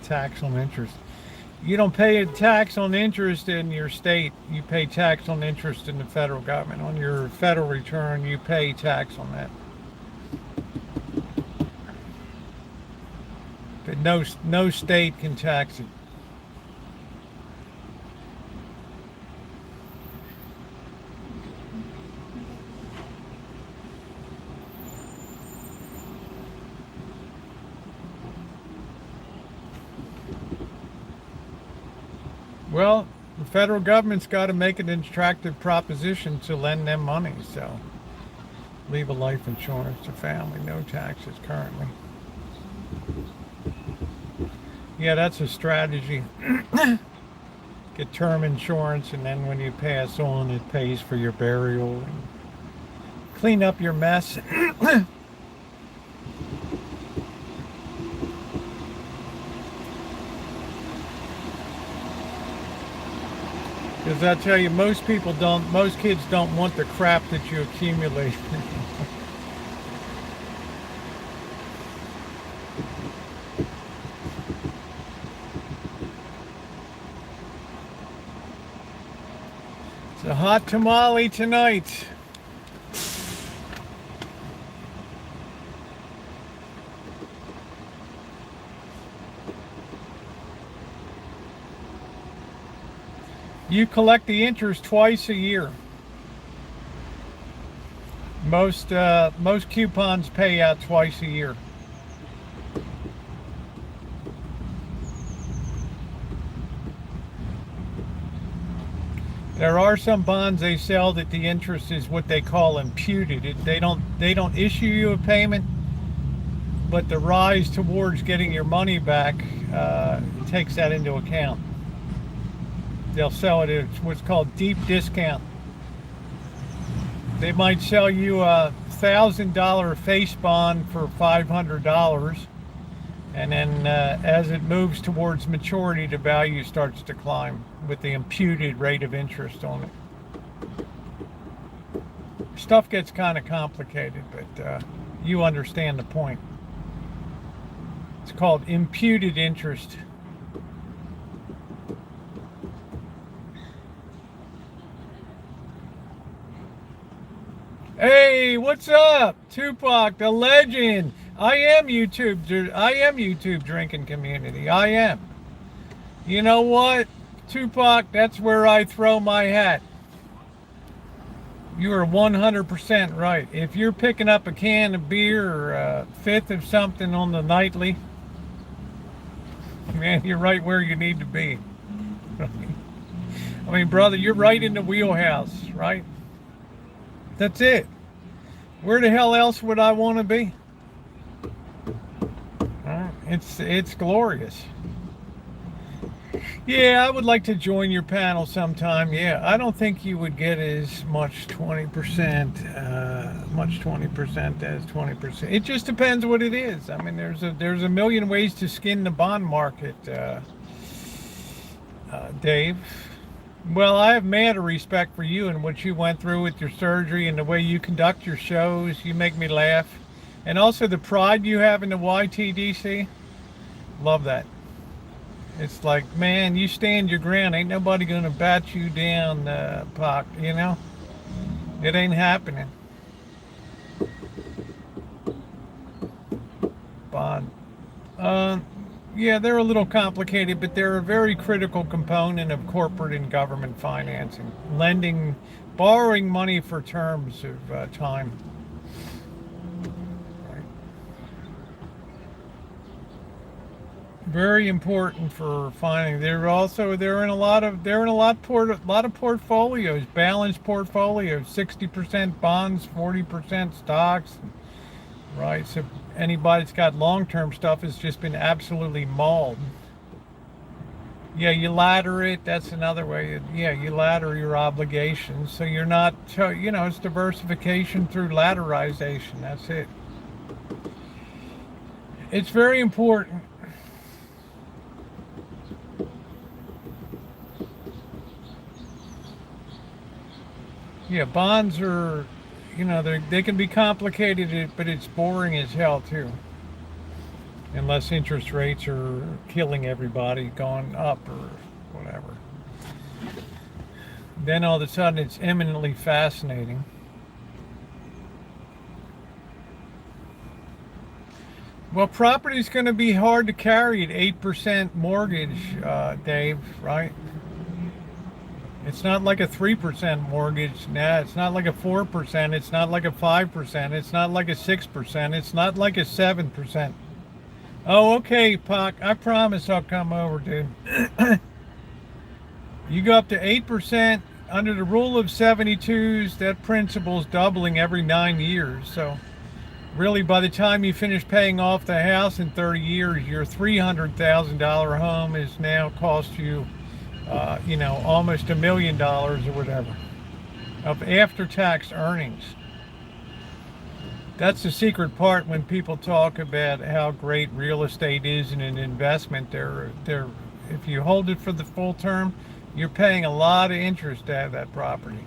tax on interest. You don't pay a tax on interest in your state. You pay tax on interest in the federal government. On your federal return, you pay tax on that. But no state can tax it. Well, the federal government's got to make an attractive proposition to lend them money. So, leave a life insurance to family, no taxes currently. Yeah, that's a strategy. Get term insurance, and then when you pass on, it pays for your burial and clean up your mess. Because I tell you, most kids don't want the crap that you accumulate. It's a hot tamale tonight. You collect the interest twice a year. Most coupons pay out twice a year. There are some bonds they sell that the interest is what they call imputed. They don't issue you a payment, but the rise towards getting your money back takes that into account. They'll sell it at what's called deep discount. They might sell you a $1,000 face bond for $500, and then as it moves towards maturity, the value starts to climb with the imputed rate of interest on it. Stuff gets kind of complicated, but you understand the point. It's called imputed interest. Hey, what's up? Tupac, the legend. I am YouTube drinking community. I am. You know what? Tupac, that's where I throw my hat. You are 100% right. If you're picking up a can of beer or a fifth of something on the nightly, man, you're right where you need to be. I mean, brother, you're right in the wheelhouse, right? That's it. Where the hell else would I want to be? It's glorious. Yeah, I would like to join your panel sometime. Yeah, I don't think you would get as much 20%, as 20%. It just depends what it is. I mean, there's a million ways to skin the bond market, Dave. Well, I have mad respect for you and what you went through with your surgery and the way you conduct your shows. You make me laugh. And also the pride you have in the YTDC. Love that. It's like, man, you stand your ground. Ain't nobody going to bat you down, Pac, you know? It ain't happening. Bond. Yeah, they're a little complicated, but they're a very critical component of corporate and government financing. Borrowing money for terms of time. Right. Very important for finding. They're in a lot of portfolios, balanced portfolios, 60% bonds, 40% stocks. Right, so anybody that's got long-term stuff has just been absolutely mauled. Yeah, you ladder it. That's another way. Yeah, you ladder your obligations, so you're not. It's diversification through ladderization. That's it. It's very important. Yeah, bonds are. They can be complicated, but it's boring as hell too. unless interest rates are killing everybody, going up or whatever. Then all of a sudden it's eminently fascinating. Well, property's going to be hard to carry at 8% mortgage, Dave, right? It's not like a 3% mortgage. Nah, it's not like a 4%. It's not like a 5%. It's not like a 6%. It's not like a 7%. Oh, okay, Pac. I promise I'll come over, dude. You go up to 8% under the rule of 72s. That principle's doubling every 9 years. So really, by the time you finish paying off the house in 30 years, your $300,000 home is now cost you, almost $1 million or whatever of after-tax earnings. That's the secret part when people talk about how great real estate is in an investment. If you hold it for the full term, you're paying a lot of interest to have that property.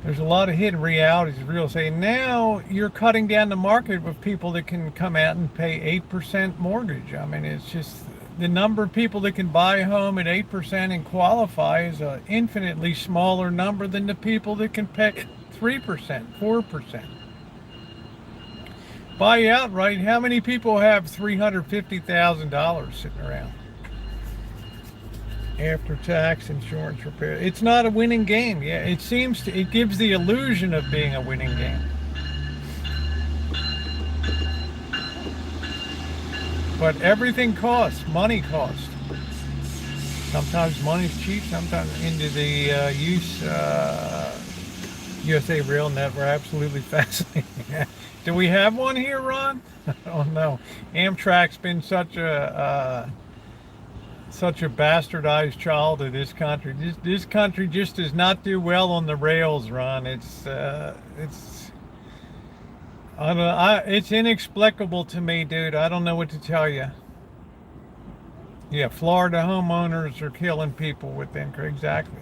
There's a lot of hidden realities of real estate. Now you're cutting down the market with people that can come out and pay 8% mortgage. I mean, it's just the number of people that can buy a home at 8% and qualify is an infinitely smaller number than the people that can pay 3%, 4%. Buy outright, how many people have $350,000 sitting around? After tax, insurance, repair. It's not a winning game. Yeah, it gives the illusion of being a winning game. But everything costs. Money costs. Sometimes money's cheap. Sometimes into the USA Rail Network. Absolutely fascinating. Do we have one here, Ron? I don't know. Amtrak's been such a bastardized child of this country. This country just does not do well on the rails, Ron. It's inexplicable to me, dude. I don't know what to tell you. Yeah, Florida homeowners are killing people with them. Exactly.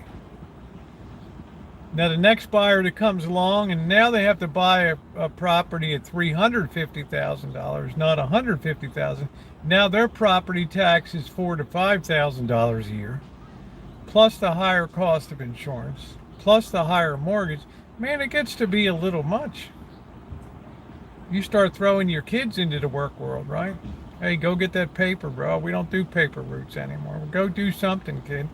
Now the next buyer that comes along, and now they have to buy a property at $350,000, not $150,000. Now their property tax is $4,000 to $5,000 a year, plus the higher cost of insurance, plus the higher mortgage. Man, it gets to be a little much. You start throwing your kids into the work world, right? Hey, go get that paper, bro. We don't do paper routes anymore. Go do something, kid.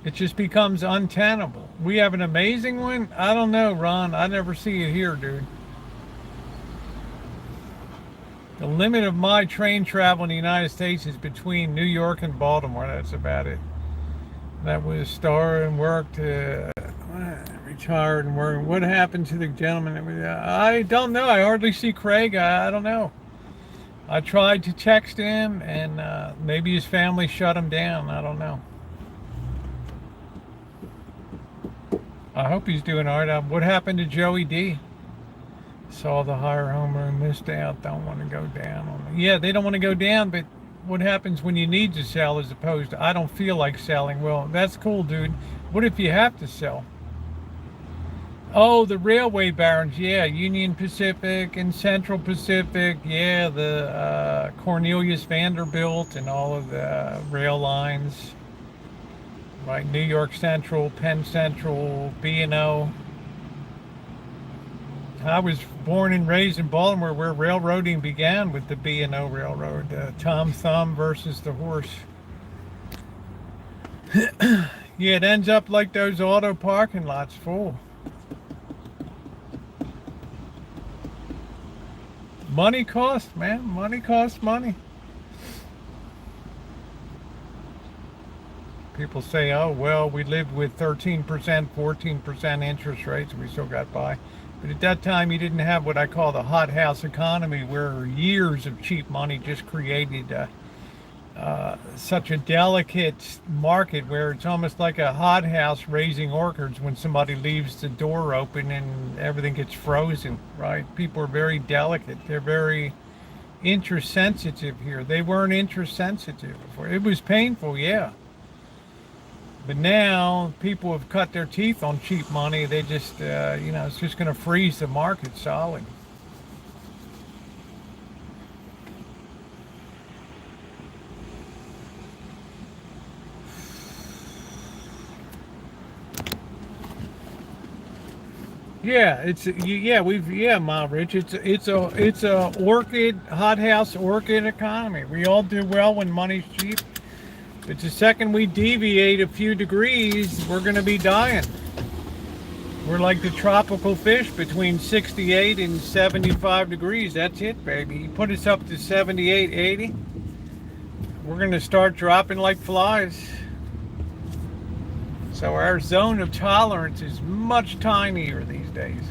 It just becomes untenable. We have an amazing one. I don't know, Ron. I never see it here, dude. The limit of my train travel in the United States is between New York and Baltimore. That's about it. That was started and worked, retired and worked. What happened to the gentleman? I don't know. I hardly see Craig. I don't know. I tried to text him, and maybe his family shut him down. I don't know. I hope he's doing all right. What happened to Joey D? Saw the higher homer and missed out. Don't want to go down. Yeah, they don't want to go down, but what happens when you need to sell as opposed to, I don't feel like selling? Well, that's cool, dude. What if you have to sell? Oh, the railway barons. Yeah, Union Pacific and Central Pacific. Yeah, the Cornelius Vanderbilt and all of the rail lines. Right, New York Central, Penn Central, B&O. I was born and raised in Baltimore, where railroading began with the B&O Railroad. Tom Thumb versus the horse. Yeah, it ends up like those auto parking lots full. Money costs, man. Money costs money. People say, oh, well, we lived with 13%, 14% interest rates, and we still got by. But at that time, you didn't have what I call the hothouse economy, where years of cheap money just created such a delicate market where it's almost like a hothouse raising orchids when somebody leaves the door open and everything gets frozen, right? People are very delicate. They're very interest sensitive here. They weren't interest sensitive before. It was painful, yeah. But now people have cut their teeth on cheap money. They just, it's just going to freeze the market solid. Ma Rich. It's a orchid, hothouse orchid economy. We all do well when money's cheap. But the second we deviate a few degrees, we're going to be dying. We're like the tropical fish between 68 and 75 degrees. That's it, baby. You put us up to 78, 80, we're going to start dropping like flies. So our zone of tolerance is much tinier these days.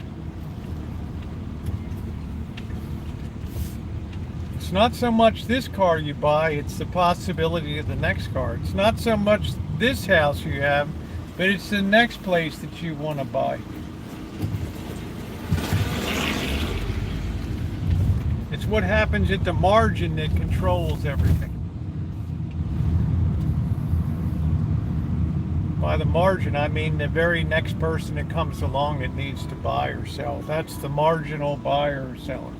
It's not so much this car you buy, it's the possibility of the next car. It's not so much this house you have, but it's the next place that you want to buy. It's what happens at the margin that controls everything. By the margin, I mean the very next person that comes along that needs to buy or sell. That's the marginal buyer or seller.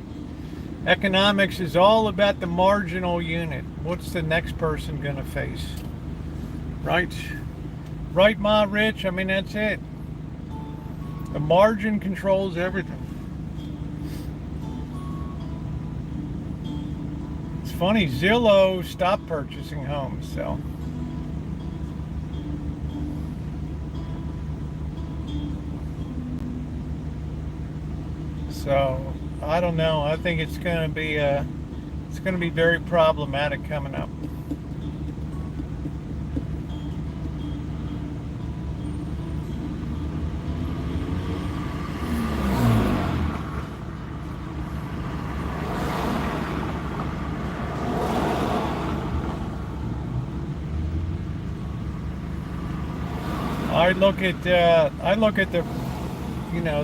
Economics is all about the marginal unit. What's the next person going to face? Right? Right, Ma Rich? I mean, that's it. The margin controls everything. It's funny, Zillow stopped purchasing homes, so... So I don't know. I think it's going to be very problematic coming up. I look at the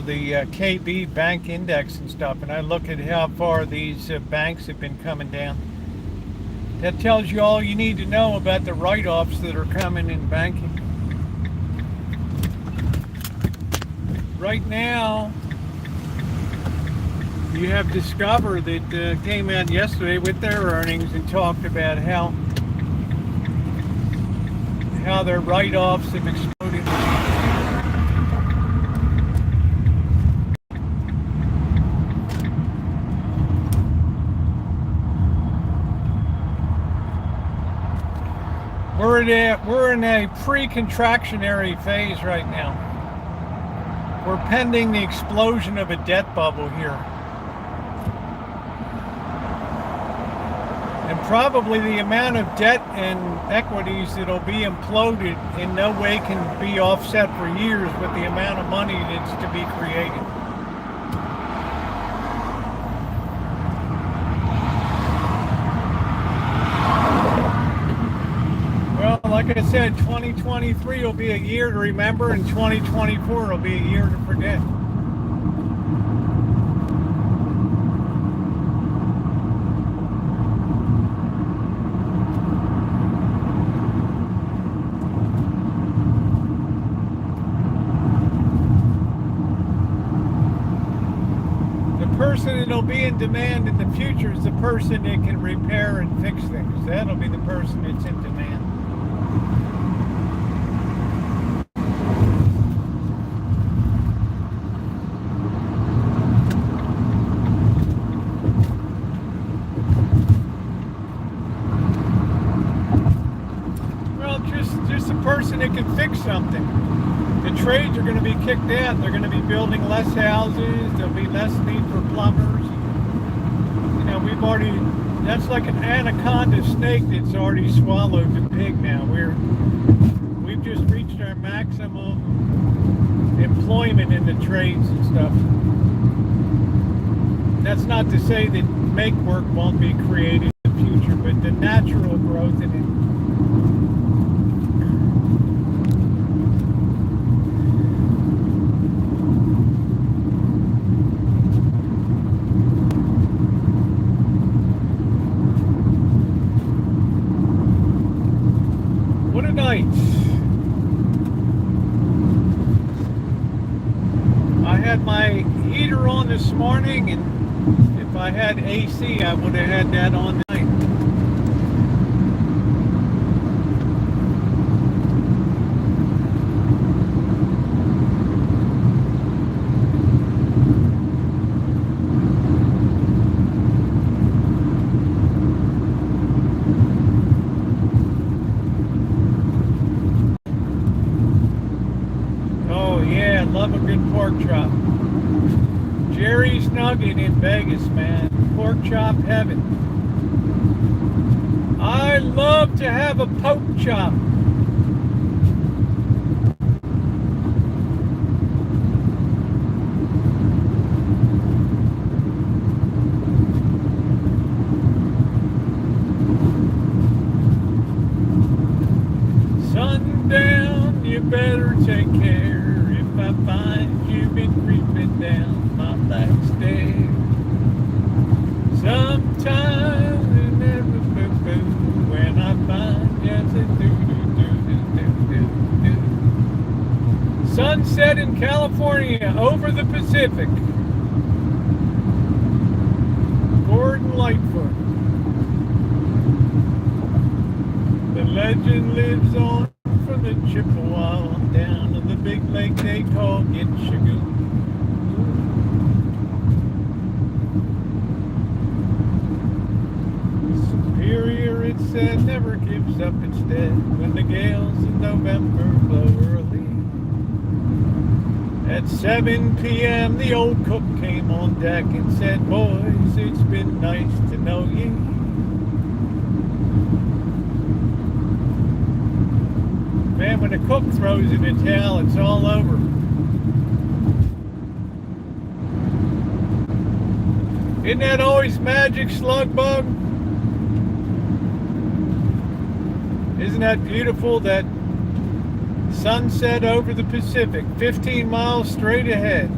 the KB bank index and stuff, and I look at how far these banks have been coming down. That tells you all you need to know about the write-offs that are coming in banking. Right now, you have Discover that came out yesterday with their earnings and talked about how their write-offs have exploded. We're in a pre-contractionary phase right now. We're pending the explosion of a debt bubble here. And probably the amount of debt and equities that'll be imploded in no way can be offset for years with the amount of money that's to be created. Like I said, 2023 will be a year to remember, and 2024 will be a year to forget. The person that'll be in demand in the future is the person that can repair and fix things. That'll be the person that's in demand. That can fix something. The trades are going to be kicked out. They're going to be building less houses. There'll be less need for plumbers. We've already, that's like an anaconda snake that's already swallowed the pig now. We've just reached our maximum employment in the trades and stuff. That's not to say that make work won't be created in the future, but the natural growth in it. had my heater on this morning, and if I had AC, I would have had that on tonight. Oh yeah, love a good pork chop. Jerry's Nugget in Vegas, man. Pork chop heaven. I love to have a poke chop. Sundown, you better take care. If I find you've been creeping down my back stairs. Sometimes it never boo-boo when I find you say do-do-do-do-do-do-do. Sunset in California over the Pacific. Gordon Lightfoot. The legend lives on from the Chippewa down to the big lake they call Gitchagoo. Superior, it said, never gives up its dead when the gales of November blow early. At 7 p.m. the old cook came on deck and said, boys, it's been nice to know ye. Man, when the cook throws in a towel, it's all over. Isn't that always magic, slug bug? Isn't that beautiful, that sunset over the Pacific, 15 miles straight ahead?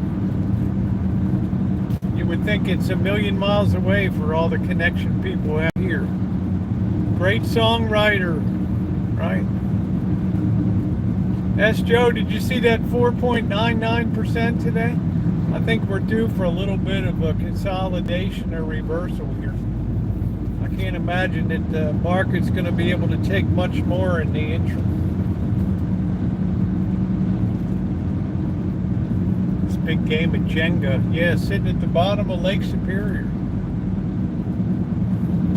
You would think it's a million miles away for all the connection people have here. Great songwriter, right? S. Joe, did you see that 4.99% today? I think we're due for a little bit of a consolidation or reversal here. I can't imagine that the market's going to be able to take much more in the interim. This big game of Jenga, yeah, sitting at the bottom of Lake Superior.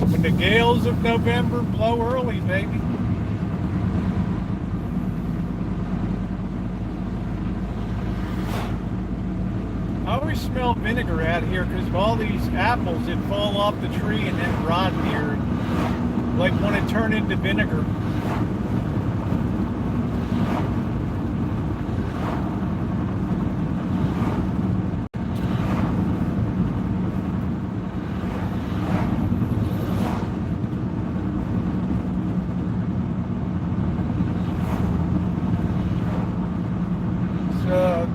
When the gales of November blow early, baby. I always smell vinegar out here because of all these apples that fall off the tree and then rot here. Like want to turn into vinegar.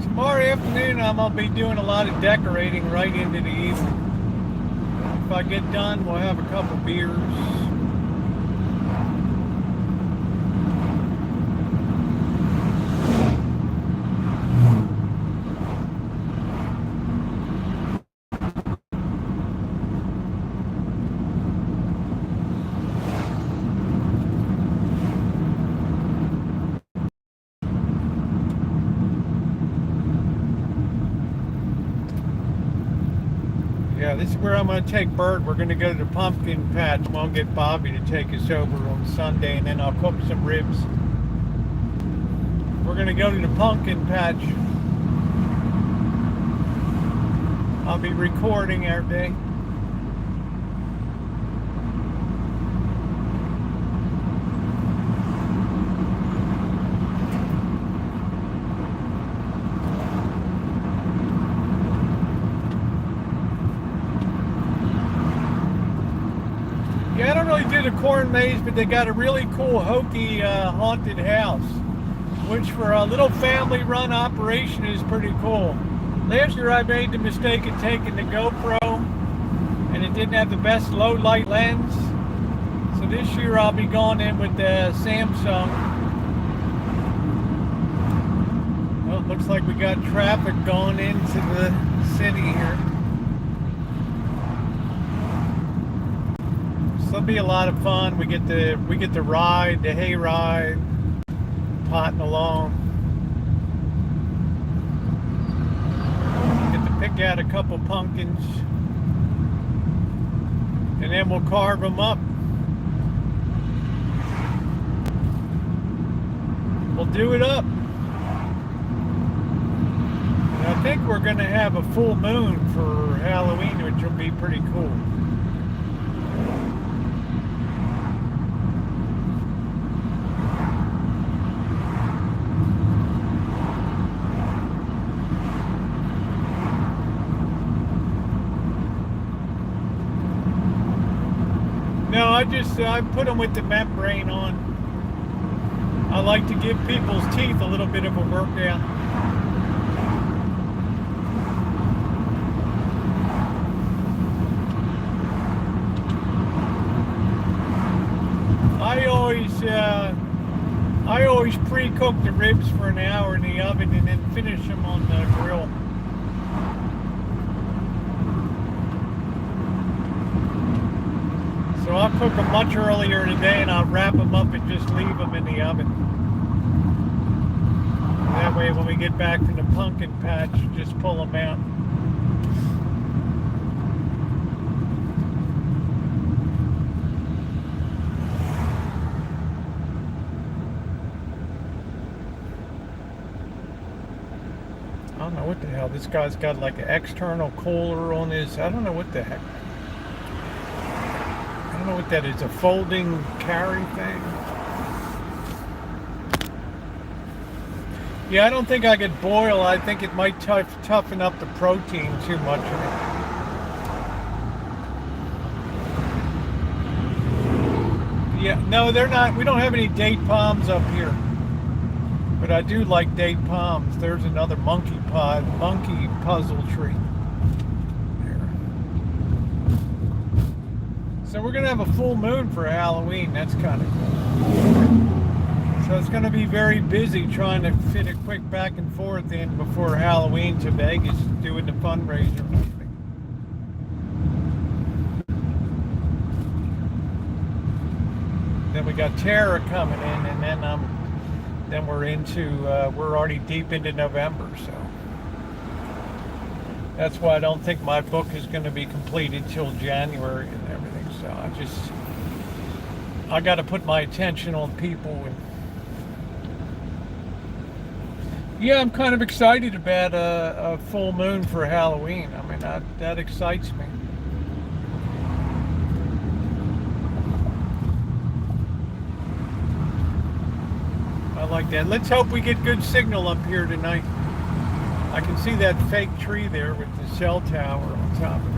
Tomorrow afternoon I'm going to be doing a lot of decorating right into the evening. If I get done, we'll have a couple beers. Yeah, this is where I'm going to take Bert. We're going to go to the pumpkin patch. I'm going to get Bobby to take us over on Sunday, and then I'll cook some ribs. We're going to go to the pumpkin patch. I'll be recording every day. Yeah, I don't really do the corn maze, but they got a really cool hokey haunted house, which for a little family-run operation is pretty cool. Last year I made the mistake of taking the GoPro, and it didn't have the best low-light lens. So this year I'll be going in with the Samsung. Well, Looks like we got traffic going into the city here. So it'll be a lot of fun. We get the ride, the hay ride, potting along. Get to pick out a couple pumpkins, and then we'll carve them up. We'll do it up. And I think we're going to have a full moon for Halloween, which will be pretty cool. No, I put them with the membrane on. I like to give people's teeth a little bit of a workout. I always pre-cook the ribs for an hour in the oven and then finish them on the grill. So I'll cook them much earlier today and I'll wrap them up and just leave them in the oven. That way when we get back from the pumpkin patch, just pull them out. I don't know what the hell. This guy's got like an external cooler on his, I don't know what the heck. I don't know what that is, a folding carry thing. Yeah, I don't think I could boil. I think it might toughen up the protein too much. Yeah, no, they're not. We don't have any date palms up here. But I do like date palms. There's another monkey puzzle tree. There. So we're gonna have a full moon for Halloween. That's kind of cool. So it's gonna be very busy trying to fit a quick back and forth in before Halloween to Vegas doing the fundraiser. Then we got Tara coming in, and then we're already deep into November, so that's why I don't think my book is going to be completed till January and everything. So I got to put my attention on people. And yeah, I'm kind of excited about a full moon for Halloween. I mean, that excites me. I like that. Let's hope we get good signal up here tonight. I can see that fake tree there with the cell tower on top of it.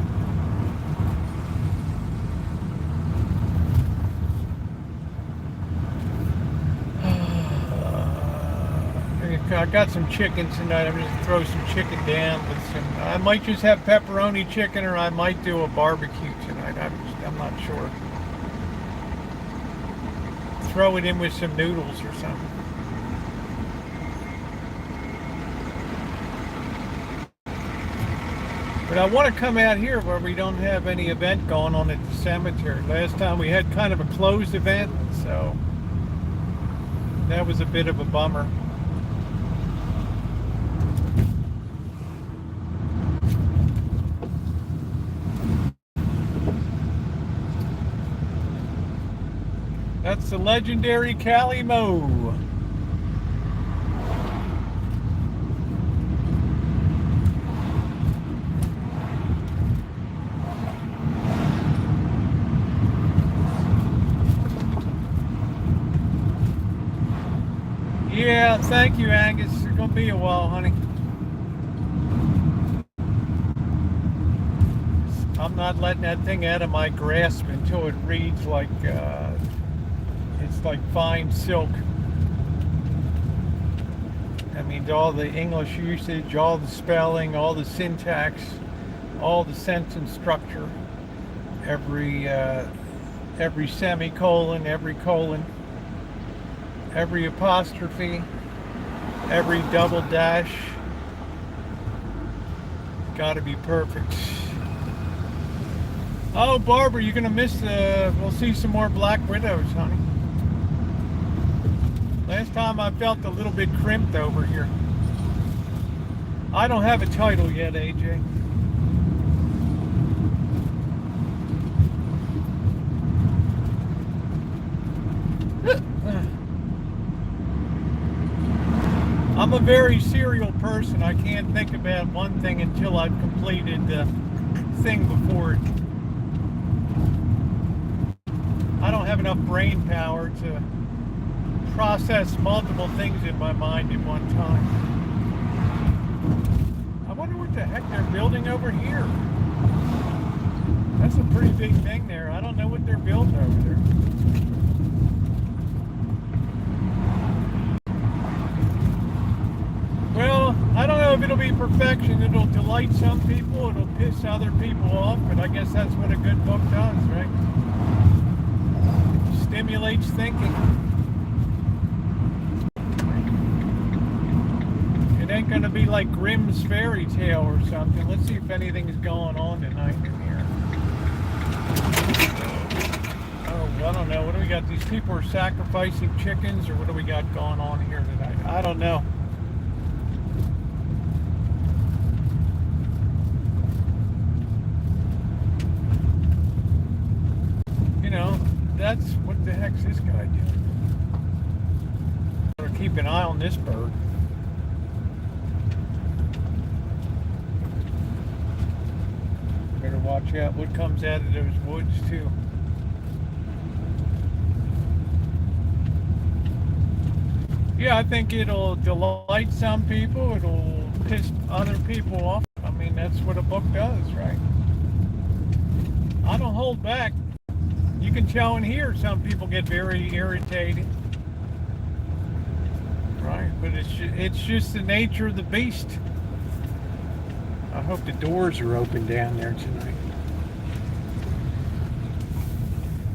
I got some chicken tonight. I'm going to throw some chicken down with some. I might just have pepperoni chicken, or I might do a barbecue tonight. I'm not sure. Throw it in with some noodles or something. But I want to come out here where we don't have any event going on at the cemetery. Last time we had kind of a closed event, so that was a bit of a bummer. That's the legendary Cali Mo. Yeah, thank you, Angus. It's gonna be a while, honey. I'm not letting that thing out of my grasp until it reads like it's like fine silk. I mean, all the English usage, all the spelling, all the syntax, all the sentence structure, every semicolon, every colon, every apostrophe. Every double dash gotta be perfect. Oh, Barbara, you're gonna miss we'll see some more black widows, honey. Last time I felt a little bit crimped over here. I don't have a title yet, AJ. I'm a very serial person. I can't think about one thing until I've completed the thing before it. I don't have enough brain power to process multiple things in my mind at one time. I wonder what the heck they're building over here. That's a pretty big thing there. I don't know what they're building over there. Well, I don't know if it'll be perfection. It'll delight some people. It'll piss other people off. But I guess that's what a good book does, right? Stimulates thinking. It ain't gonna be like Grimm's fairy tale or something. Let's see if anything's going on tonight in here. Oh, I don't know. What do we got? These people are sacrificing chickens, or what do we got going on here tonight? I don't know. You know, that's what the heck's this guy doing? Better keep an eye on this bird. Better watch out what comes out of those woods too. Yeah, I think it'll delight some people. It'll piss other people off. I mean, that's what a book does, right? I don't hold back. You can tell and hear some people get very irritated. Right, but it's just the nature of the beast. I hope the doors are open down there tonight.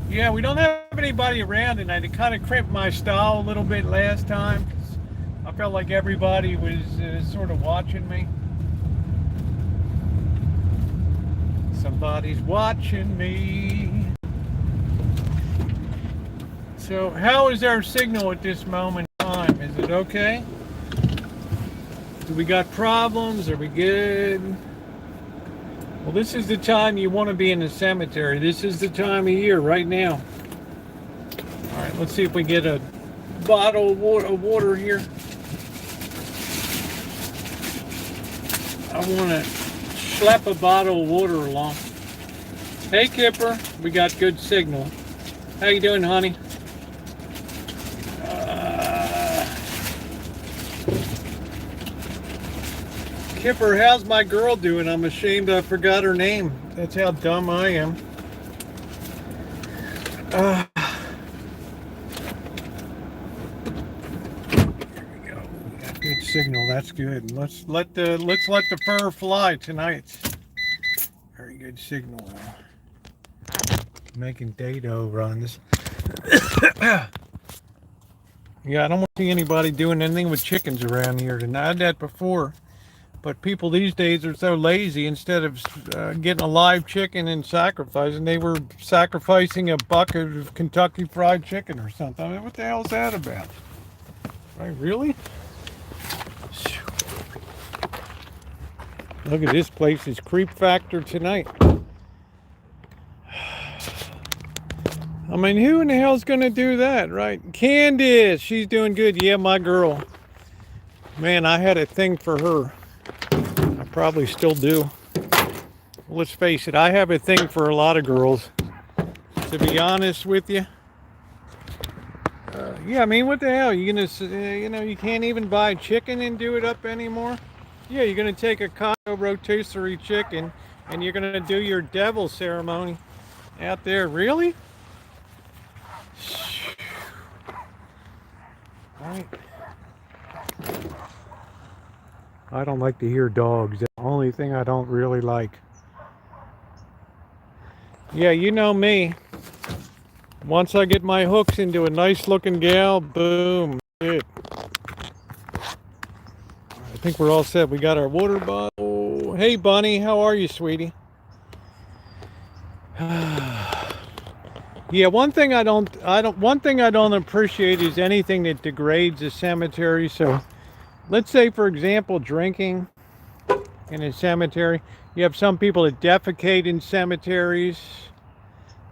Yeah, we don't have anybody around tonight. It kind of crimped my style a little bit last time. I felt like everybody was sort of watching me. Somebody's watching me. So how is our signal at this moment in time? Is it okay? Do we got problems? Are we good? Well, this is the time you want to be in the cemetery. This is the time of year right now. All right, let's see if we get a bottle of water here. I want to schlep a bottle of water along. Hey, Kipper, we got good signal. How you doing, honey? Kipper, how's my girl doing? I'm ashamed I forgot her name. That's how dumb I am. There we go. We got good signal. That's good. Let's let the fur fly tonight. Very good signal. Making dado runs. Yeah, I don't want to see anybody doing anything with chickens around here tonight. I had that before. But people these days are so lazy. Instead of getting a live chicken and sacrificing, they were sacrificing a bucket of Kentucky Fried Chicken or something. I mean, what the hell is that about? Right, really? Look at this place's creep factor tonight. I mean, who in the hell's going to do that, right? Candace, she's doing good. Yeah, my girl. Man, I had a thing for her. I probably still do. Let's face it, I have a thing for a lot of girls. To be honest with you. Yeah, I mean, what the hell? You gonna, you can't even buy chicken and do it up anymore? Yeah, you're gonna take a Congo rotisserie chicken and you're gonna do your devil ceremony out there. Really? Right. I don't like to hear dogs. That's the only thing I don't really like. Yeah, you know me. Once I get my hooks into a nice looking gal, boom, it. think we're all set. We got our water bottle. Hey, Bunny, how are you, sweetie? Yeah, one thing I don't appreciate is anything that degrades a cemetery. So, let's say, for example, drinking in a cemetery. You have some people that defecate in cemeteries.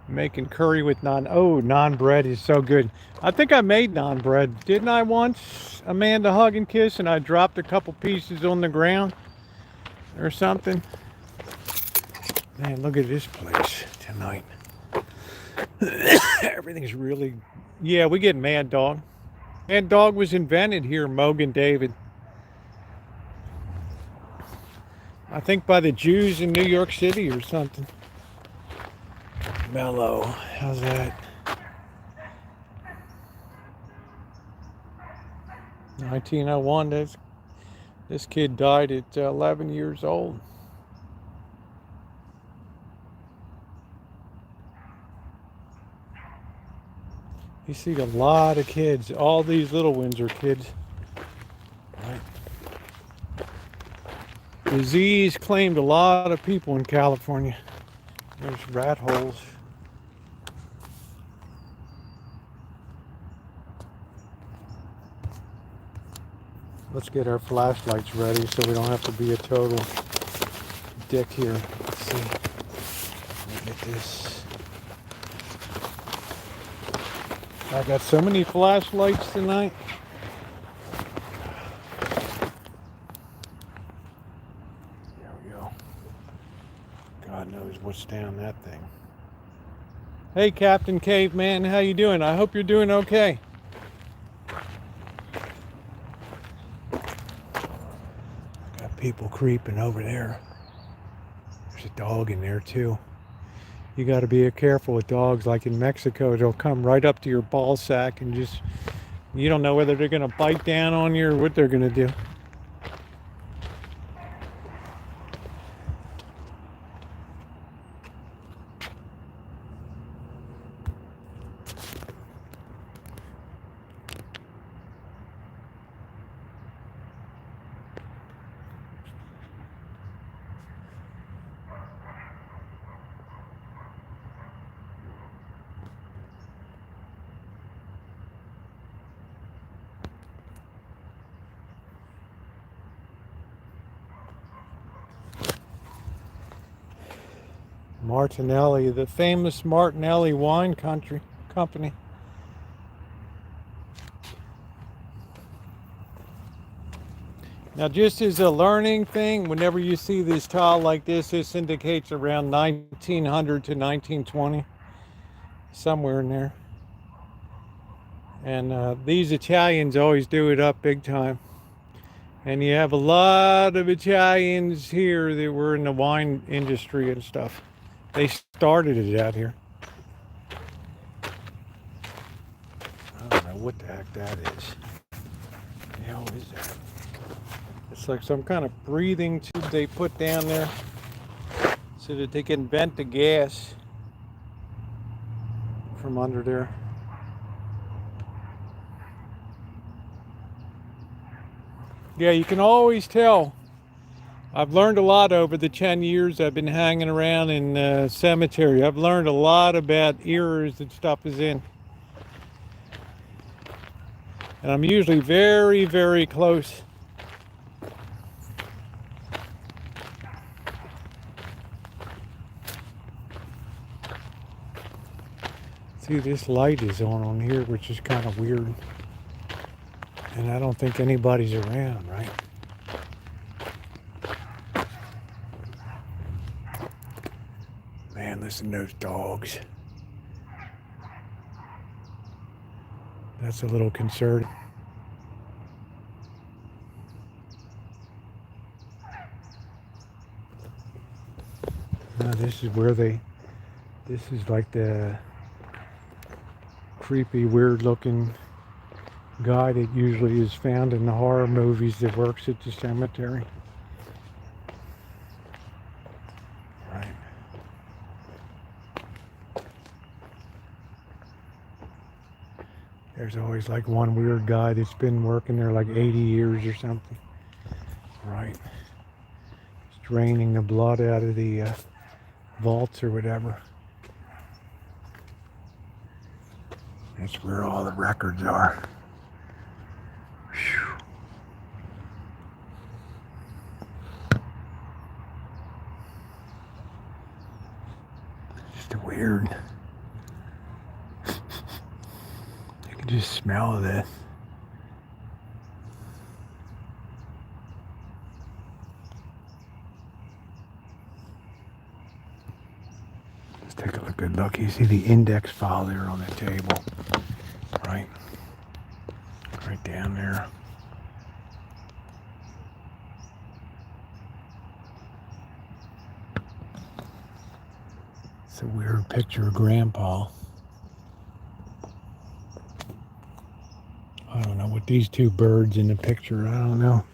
Making curry with naan bread is so good. I think I made naan bread, didn't I once? Amanda hug and kiss, and I dropped a couple pieces on the ground or something. Man, look at this place tonight. Everything's really, yeah, we get Mad Dog. Mad Dog was invented here, Mogan David. I think by the Jews in New York City or something. Mellow, how's that? 1901, this kid died at 11 years old. You see a lot of kids. All these little ones are kids. Right. Disease claimed a lot of people in California. There's rat holes. Let's get our flashlights ready so we don't have to be a total dick here. Let's see. Look at this. I got so many flashlights tonight. There we go. God knows what's down that thing. Hey, Captain Caveman, how you doing? I hope you're doing okay. Got people creeping over there. There's a dog in there too. You got to be careful with dogs. Like in Mexico, they'll come right up to your ball sack and just, you don't know whether they're going to bite down on you or what they're going to do. Martinelli, the famous Martinelli wine company. Now, just as a learning thing, whenever you see this tile like this indicates around 1900 to 1920, somewhere in there. And these Italians always do it up big time. And you have a lot of Italians here that were in the wine industry and stuff. They started it out here. I don't know what the heck that is. What the hell is that? It's like some kind of breathing tube they put down there so that they can vent the gas from under there. Yeah, you can always tell. I've learned a lot over the 10 years I've been hanging around in cemetery. I've learned a lot about eras that stuff is in. And I'm usually very, very close. See, this light is on here, which is kind of weird. And I don't think anybody's around, right? Man, listen to those dogs. That's a little concerning. Now this is where this is like the creepy, weird looking guy that usually is found in the horror movies that works at the cemetery. Right. There's always like one weird guy that's been working there like 80 years or something. draining the blood out of the vaults or whatever. That's where all the records are. Whew. Just weird. You can just smell this. Let's take a good look. You see the index file there on the table, right? Right down there. It's a weird picture of Grandpa. I don't know what these two birds in the picture, I don't know.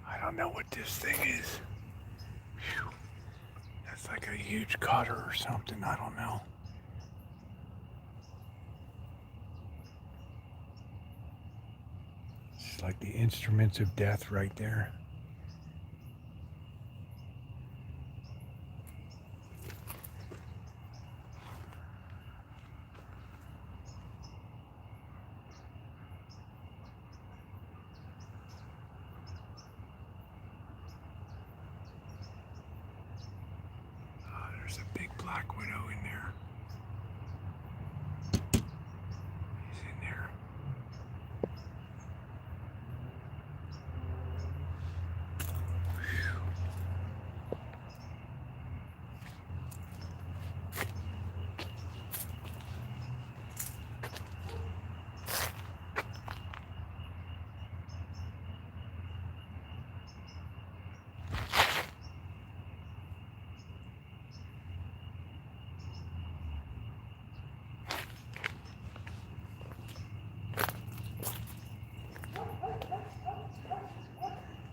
I don't know what this thing is. Phew. That's like a huge cutter or something, I don't know. It's like the instruments of death right there. There's a big black widow in there. He's in there.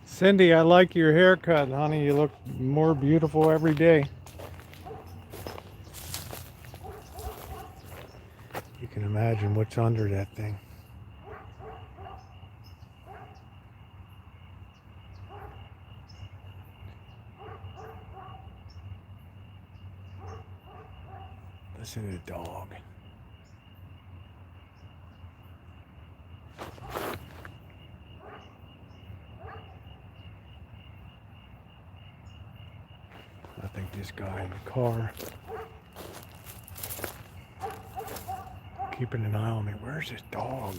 Cindy, I like your haircut, honey. You look more beautiful every day. You can imagine what's under that thing. Listen to the dog. I think this guy in the car keeping an eye on me. Where's this dog?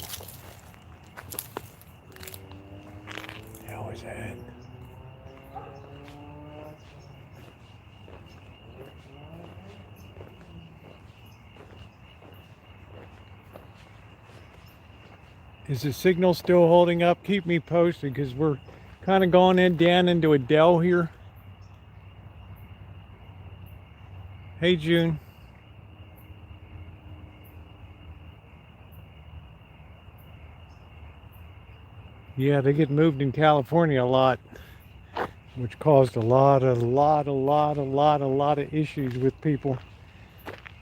How is that? Is the signal still holding up? Keep me posted because we're kind of going down into a dell here. Hey, June. Yeah, they get moved in California a lot, which caused a lot of issues with people.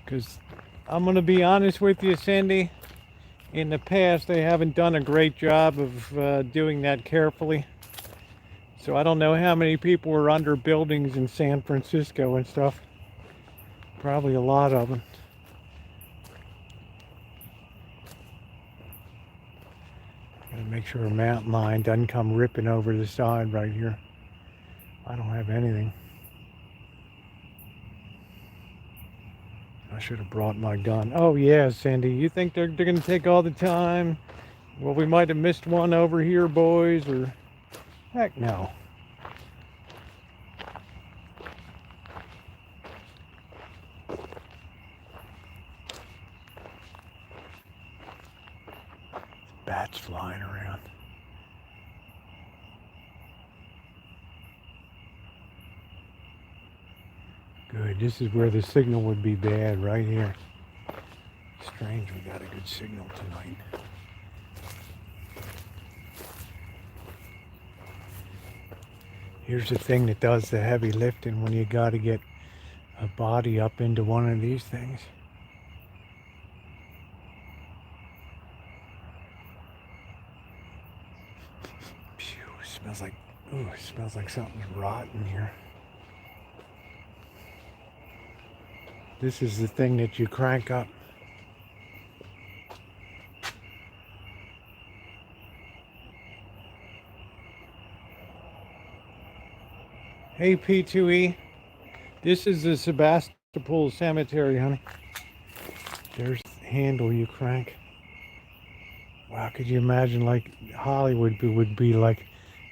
Because I'm going to be honest with you, Cindy, in the past they haven't done a great job of doing that carefully. So I don't know how many people were under buildings in San Francisco and stuff. Probably a lot of them. Gotta make sure a mountain lion doesn't come ripping over the side right here. I don't have anything. I should have brought my gun. Oh yeah, Sandy, you think they're gonna take all the time? Well, we might have missed one over here, boys, or heck no. Bats flying around. Good, this is where the signal would be bad, right here. strange we got a good signal tonight. Here's the thing that does the heavy lifting when you got to get a body up into one of these things. Phew, smells like, ooh, it smells like something's rotten here. This is the thing that you crank up. Hey P2E, this is the Sebastopol Cemetery, honey. There's the handle you crank. Wow, could you imagine like Hollywood would be like,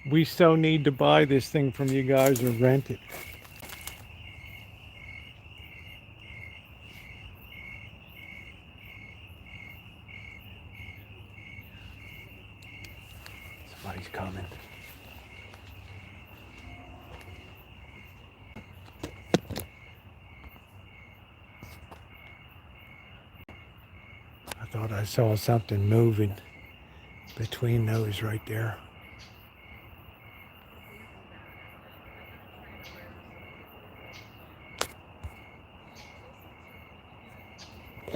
we so need to buy this thing from you guys or rent it. Somebody's coming. I thought I saw something moving between those right there.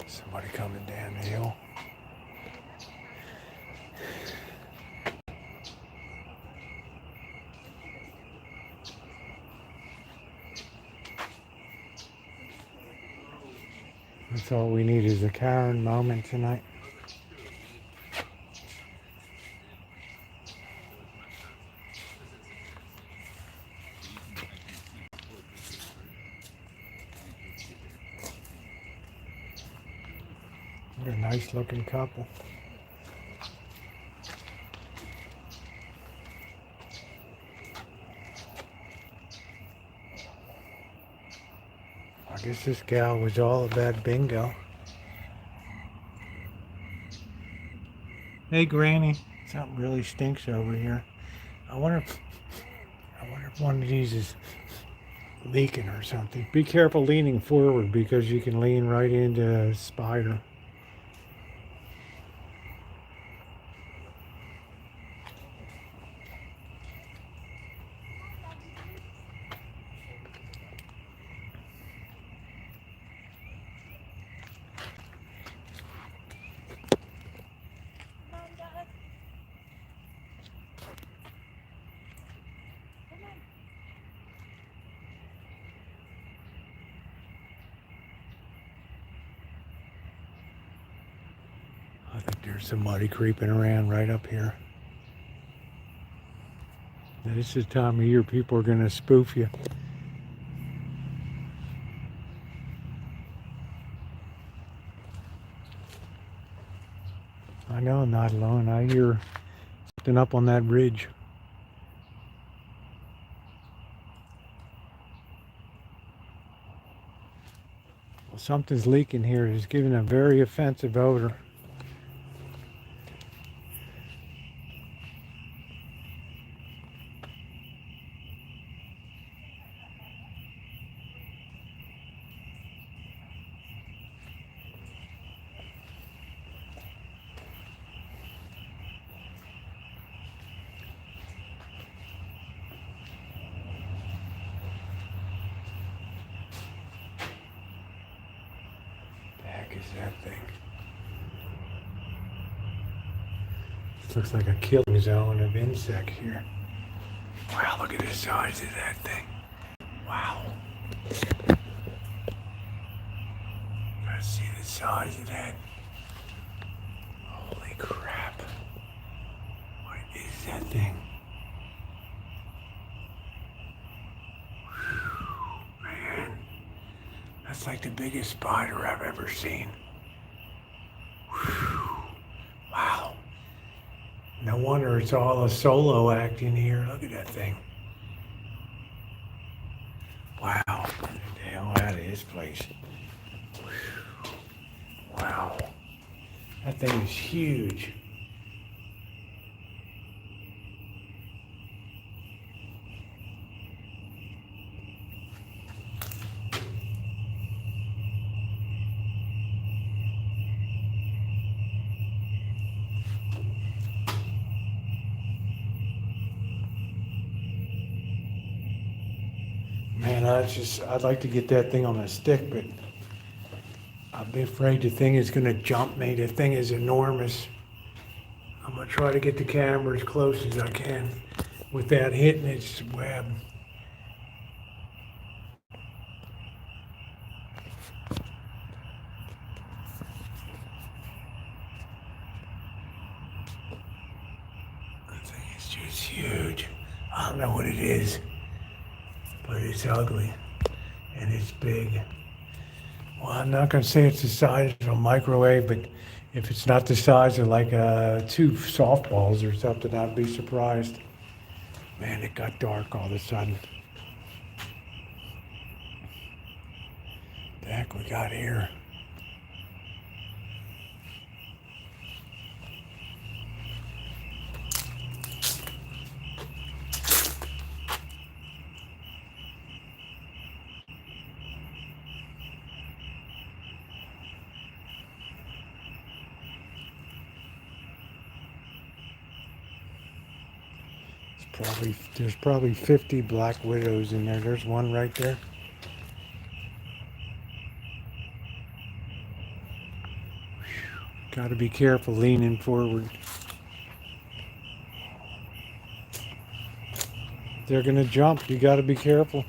Somebody coming down the hill. That's all we need is a Karen moment tonight. What a nice looking couple. I guess this gal was all about bingo. Hey Granny, something really stinks over here. I wonder if one of these is leaking or something. Be careful leaning forward because you can lean right into a spider. I think there's somebody creeping around right up here. Now, this is the time of year people are going to spoof you. I know I'm not alone. I hear something up on that ridge. Well, something's leaking here. It's giving a very offensive odor. Is that thing? This looks like a killing zone of insects here. Wow, look at the size of that thing. Wow. Let's see the size of that. Holy crap. What is that thing? Whew, man. That's like the biggest spider I've ever seen. Whew. Wow. No wonder it's all a solo act in here. Look at that thing. Wow. Get the hell out of this place. Whew. Wow. That thing is huge. Man, I'd like to get that thing on a stick, but I'd be afraid the thing is gonna jump me. The thing is enormous. I'm gonna try to get the camera as close as I can without hitting its web. That thing is just huge. I don't know what it is, but it's ugly and it's big. Well, I'm not gonna say it's the size of a microwave, but if it's not the size of like two softballs or something, I'd be surprised. Man, it got dark all of a sudden. The heck we got here? There's probably 50 black widows in there. There's one right there. Got to be careful leaning forward. They're gonna jump. You got to be careful.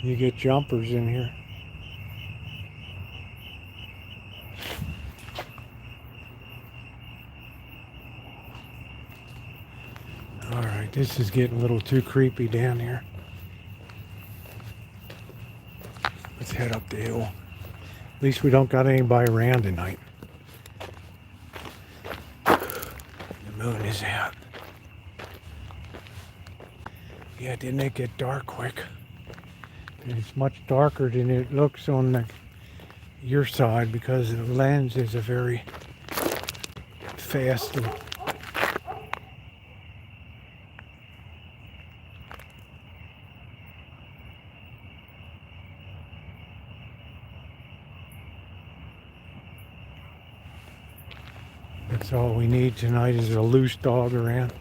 You get jumpers in here. All right, this is getting a little too creepy down here. Let's head up the hill. At least we don't got anybody around tonight. The moon is out. Yeah, didn't it get dark quick? And it's much darker than it looks on your side because the lens is a very fast. That's all we need tonight is a loose dog around.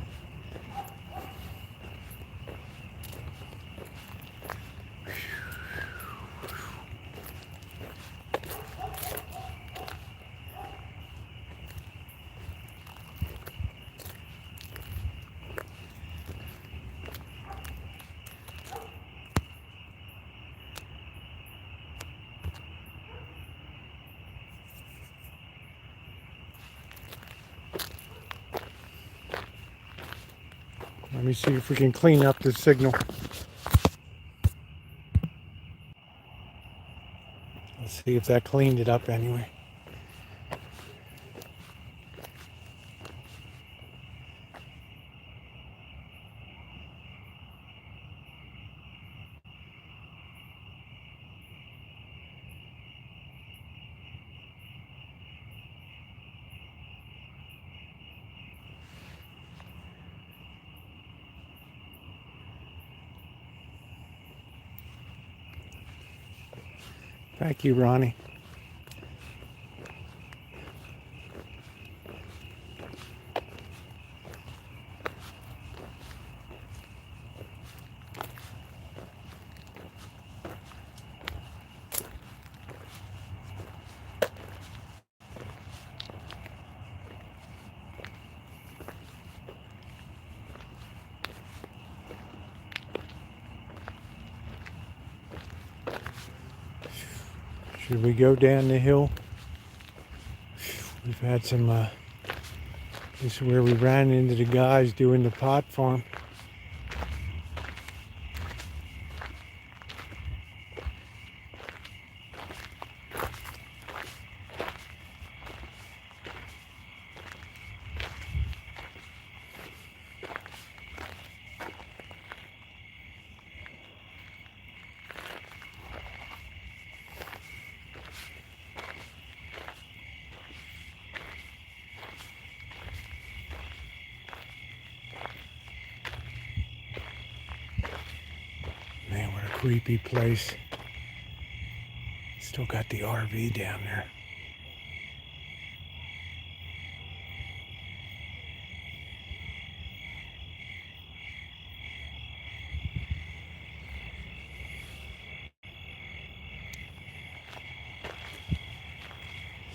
Let me see if we can clean up the signal. Let's see if that cleaned it up anyway. Thank you, Ronnie. Should we go down the hill? We've had some, this is where we ran into the guys doing the pot farm. Man, what a creepy place. Still got the RV down there.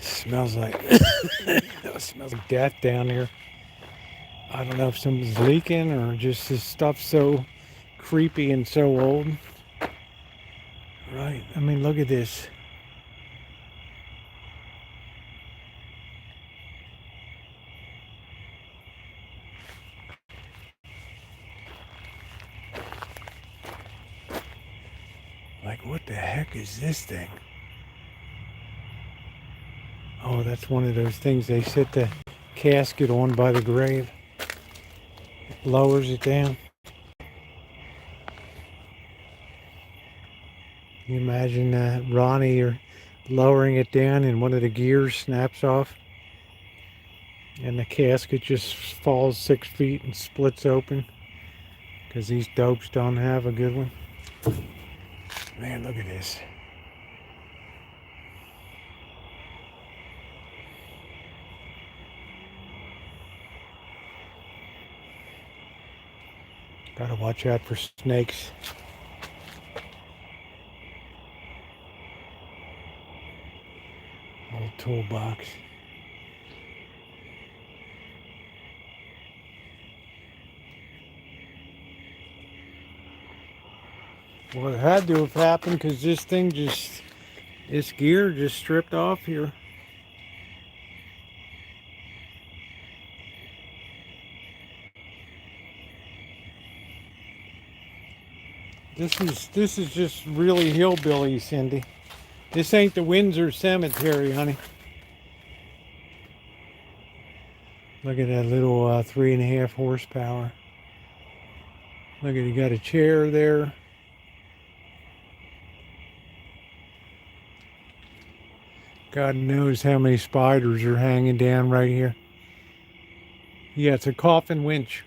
Smells like it smells like death down here. I don't know if something's leaking or just this stuff's so creepy and so old. Right? I mean, look at this. Like, what the heck is this thing? Oh, that's one of those things they set the casket on by the grave. It lowers it down. Can you imagine Ronnie or lowering it down and one of the gears snaps off and the casket just falls 6 feet and splits open because these dopes don't have a good one. Man, look at this. Gotta watch out for snakes. Old toolbox. Well, it had to have happened because this gear just stripped off here. This is just really hillbilly, Cindy. This ain't the Windsor Cemetery, honey. Look at that little 3.5 horsepower. Look at, you got a chair there. God knows how many spiders are hanging down right here. Yeah, it's a coffin winch.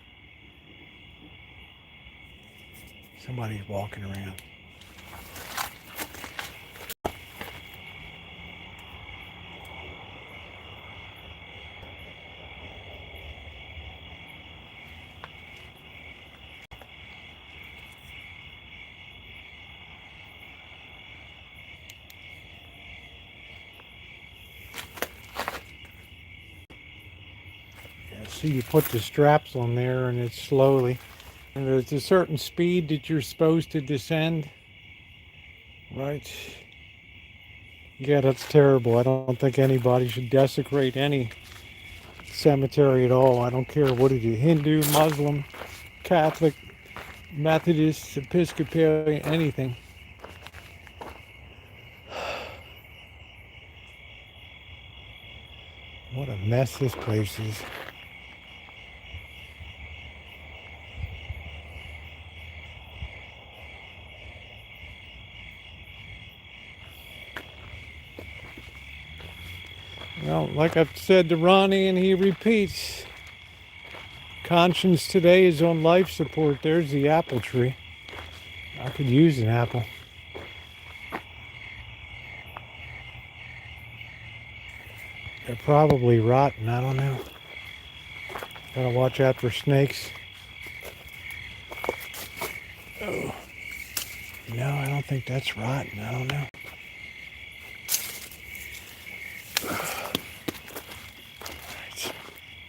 Somebody's walking around. Yeah, see, you put the straps on there and it's slowly. And there's a certain speed that you're supposed to descend. Right? Yeah, that's terrible. I don't think anybody should desecrate any cemetery at all. I don't care what it is, Hindu, Muslim, Catholic, Methodist, Episcopalian, anything. What a mess this place is. Well, like I've said to Ronnie and he repeats, conscience today is on life support. There's the apple tree. I could use an apple. They're probably rotten, I don't know. Gotta watch out for snakes. Oh. No, I don't think that's rotten, I don't know.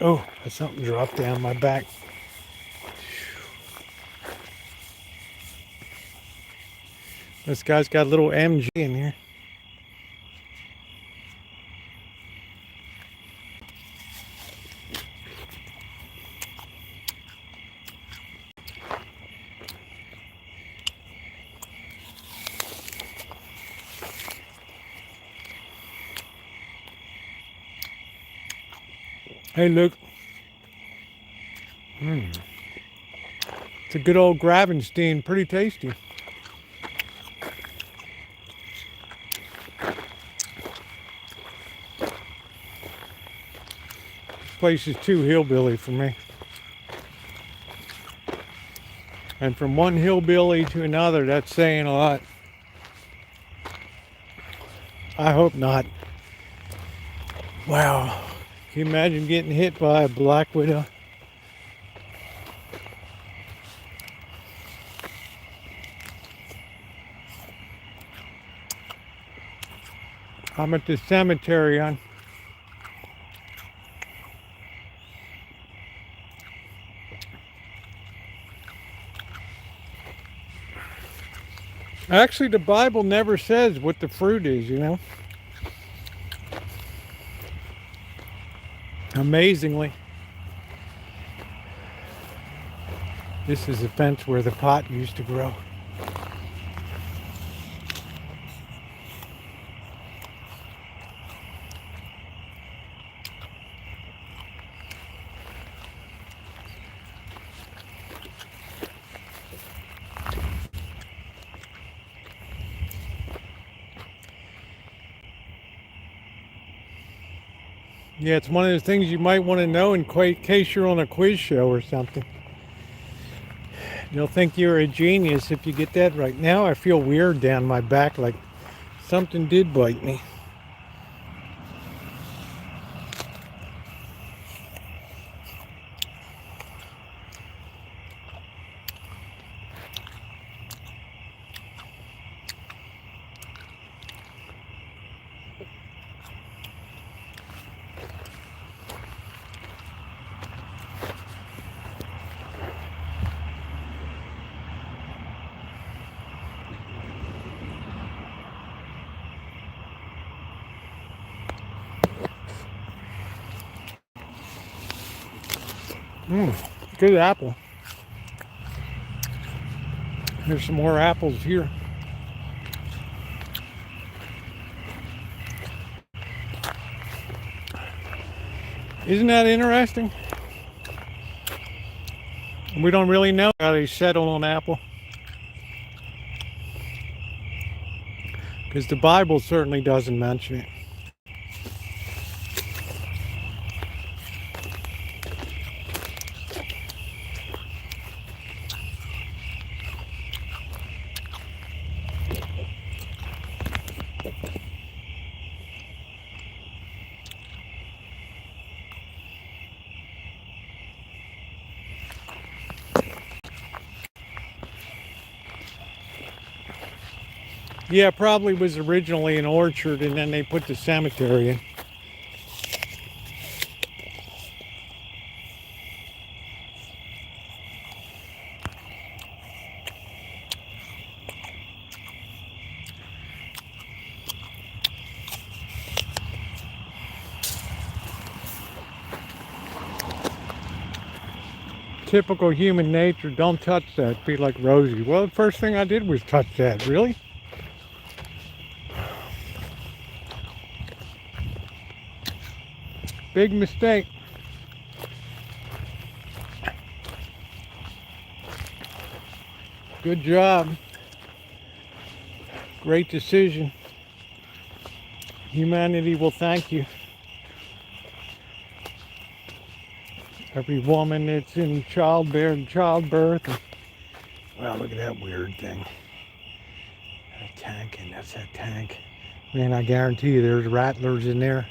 Oh, something dropped down my back. This guy's got a little MG in here. Hey, look. It's a good old Gravenstein, pretty tasty. This place is too hillbilly for me. And from one hillbilly to another, that's saying a lot. I hope not. Wow. Can you imagine getting hit by a black widow? I'm at the cemetery. Actually, the Bible never says what the fruit is, you know. Amazingly. This is a fence where the pot used to grow. Yeah, it's one of those things you might want to know in case you're on a quiz show or something. You'll think you're a genius if you get that right. Now I feel weird down my back, like something did bite me. Good apple. There's some more apples here. Isn't that interesting? We don't really know how they settle on apple, because the Bible certainly doesn't mention it. Yeah, it probably was originally an orchard and then they put the cemetery in. Typical human nature, don't touch that, be like Rosie. Well, the first thing I did was touch that. Really? Big mistake. Good job. Great decision. Humanity will thank you. Every woman that's in childbirth. Wow, look at that weird thing. A tank, and that's that tank. Man, I guarantee you there's rattlers in there.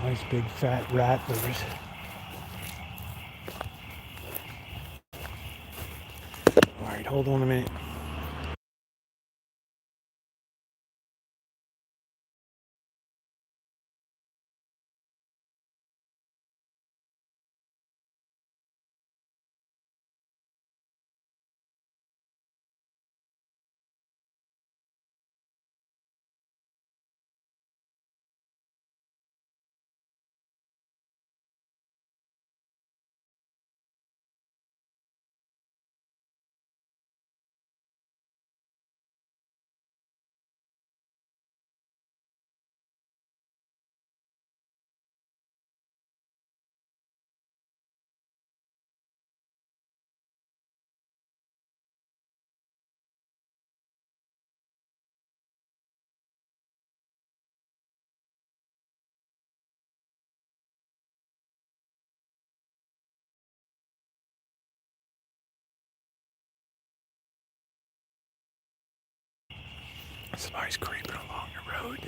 Nice big fat rattlers. Alright, hold on a minute. Somebody's creeping along the road.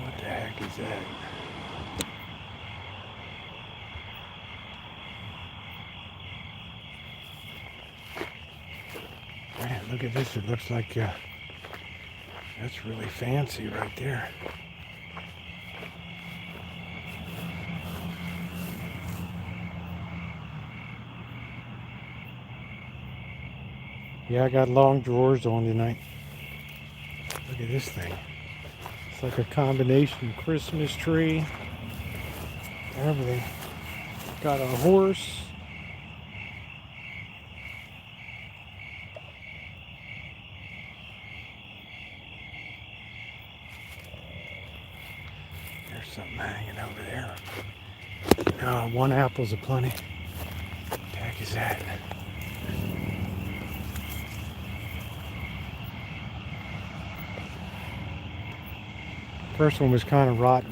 What the heck is that? Man, look at this. It looks like that's really fancy right there. Yeah, I got long drawers on tonight. Look at this thing. It's like a combination Christmas tree, everything. Got a horse. There's something hanging over there. No, one apple's aplenty. What the heck is that? First one was kind of rotten.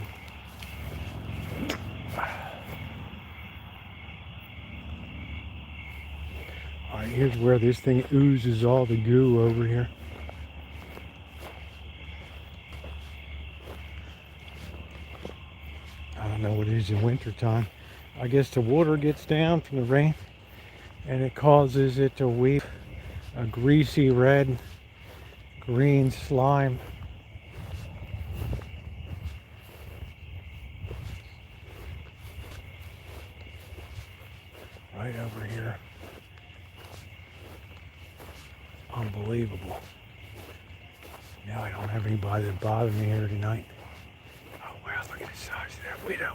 Alright, here's where this thing oozes all the goo over here. I don't know what it is in winter time. I guess the water gets down from the rain and it causes it to weep a greasy red green slime. Right over here. Unbelievable. Now I don't have anybody to bother me here tonight. Oh wow, look at the size of that widow.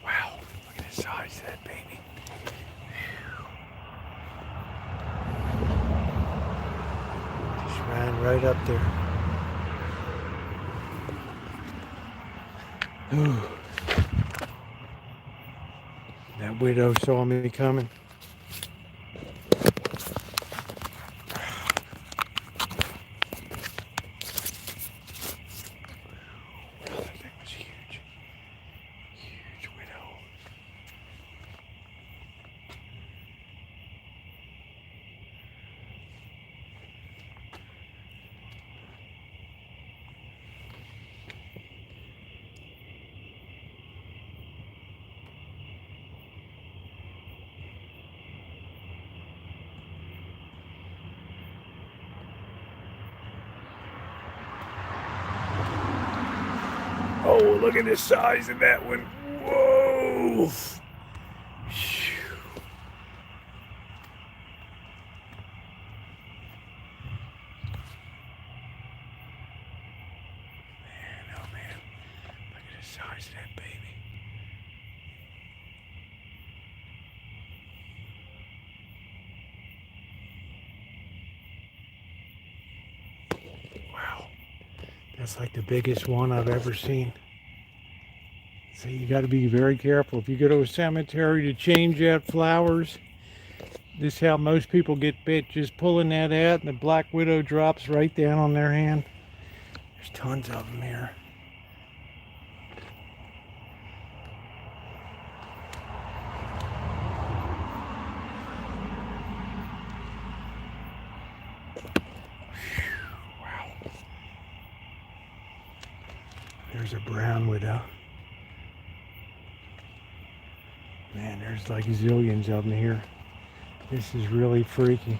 Wow, look at the size of that baby. Just ran right up there. Ooh. That widow saw me coming. Oh, look at the size of that one. Whoa. Man, oh man. Look at the size of that baby. Wow. That's like the biggest one I've ever seen. So you got to be very careful. If you go to a cemetery to change out flowers, this is how most people get bit. Just pulling that out and the black widow drops right down on their hand. There's tons of them here. Wow. There's a brown widow. Man, there's like zillions of them here. This is really freaky.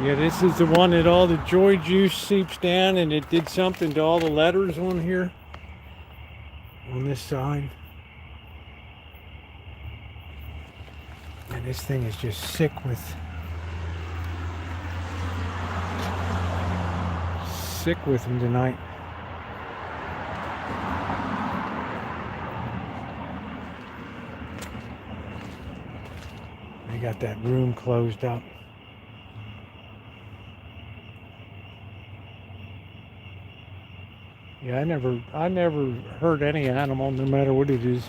Yeah, this is the one that all the joy juice seeps down and it did something to all the letters on here. On this side. And this thing is just sick with them tonight. They got that room closed up. Yeah, I never hurt any animal, no matter what it is.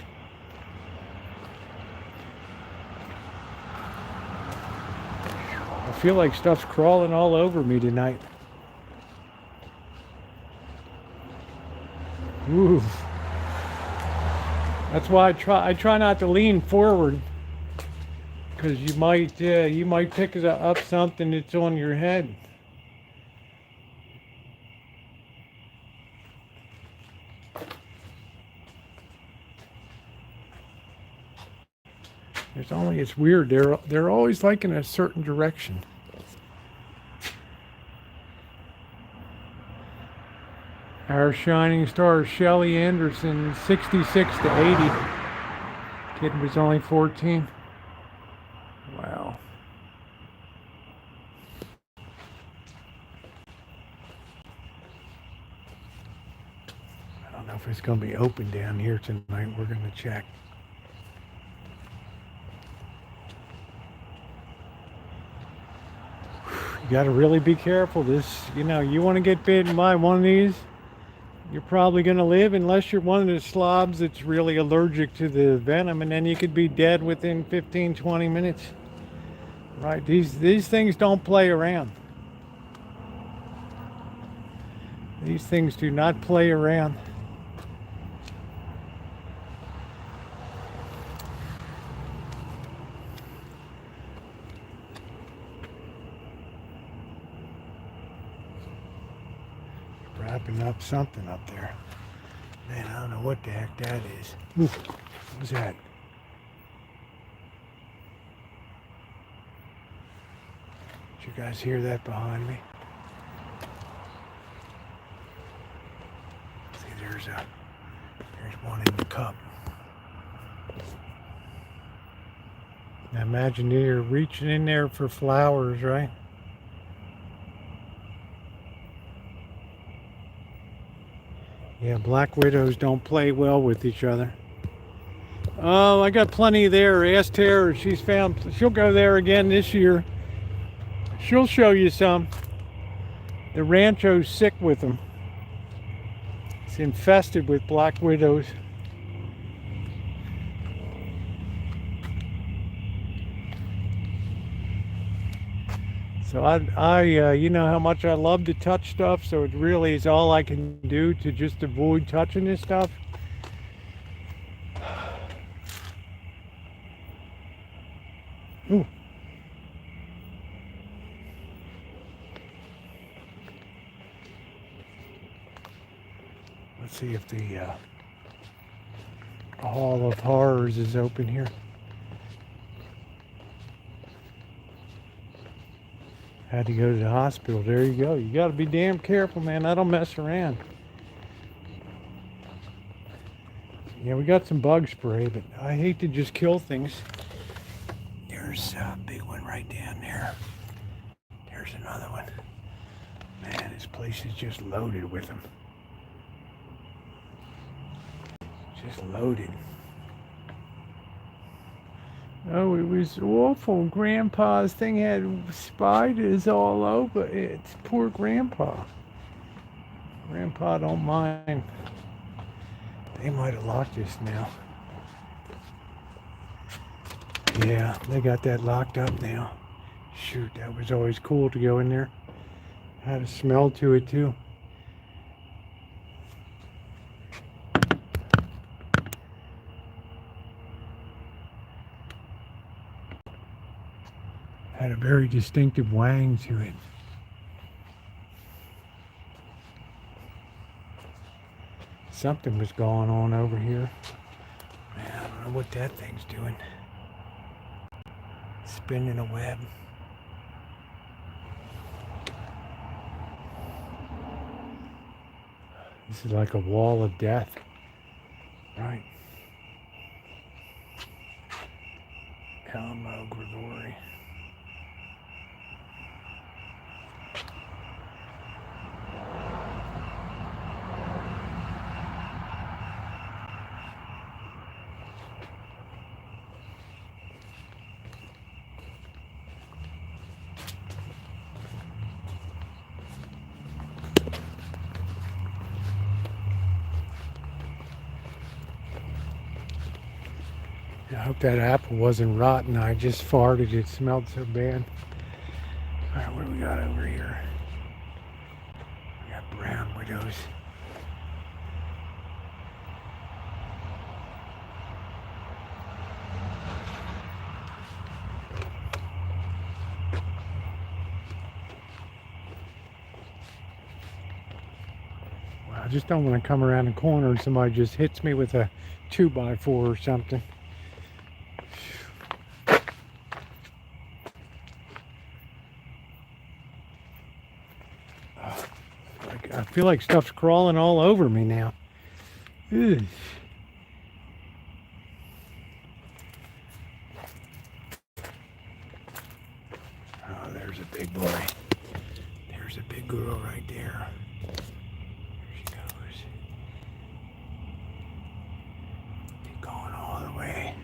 I feel like stuff's crawling all over me tonight. Ooh. That's why I try not to lean forward, because you might pick up something that's on your head. It's weird. They're always like in a certain direction. Our shining star, Shelly Anderson, 66 to 80. Kid was only 14. Wow. I don't know if it's going to be open down here tonight. We're going to check. You got to really be careful. You want to get bitten by one of these, you're probably going to live, unless you're one of the slobs that's really allergic to the venom, and then you could be dead within 15-20 minutes. Right? These things don't play around. These things do not play around. Wrapping up something up there. Man, I don't know what the heck that is. Ooh, what was that? Did you guys hear that behind me? See, there's one in the cup. Now imagine you're reaching in there for flowers, right? Yeah, black widows don't play well with each other. Oh, I got plenty there. Ask Tara. She'll go there again this year. She'll show you some. The Rancho's sick with them. It's infested with black widows. So you know how much I love to touch stuff, so it really is all I can do to just avoid touching this stuff. Ooh. Let's see if the Hall of Horrors is open here. Had to go to the hospital. There you go. You got to be damn careful, man. I don't mess around. Yeah, we got some bug spray, but I hate to just kill things. There's a big one right down there. There's another one. Man, this place is just loaded with them. Just loaded. Oh, it was awful. Grandpa's thing had spiders all over it. Poor Grandpa. Grandpa don't mind. They might have locked this now. Yeah, they got that locked up now. Shoot, that was always cool to go in there. Had a smell to it too. Had a very distinctive wang to it. Something was going on over here. Man, I don't know what that thing's doing. Spinning a web. This is like a wall of death. Right. Elmo Grigori. I hope that apple wasn't rotten. I just farted. It smelled so bad. All right, what do we got over here? We got brown widows. Well, I just don't want to come around the corner and somebody just hits me with a 2x4 or something. I feel like stuff's crawling all over me now. Ugh. Oh, there's a big boy. There's a big girl right there. There she goes. Keep going all the way.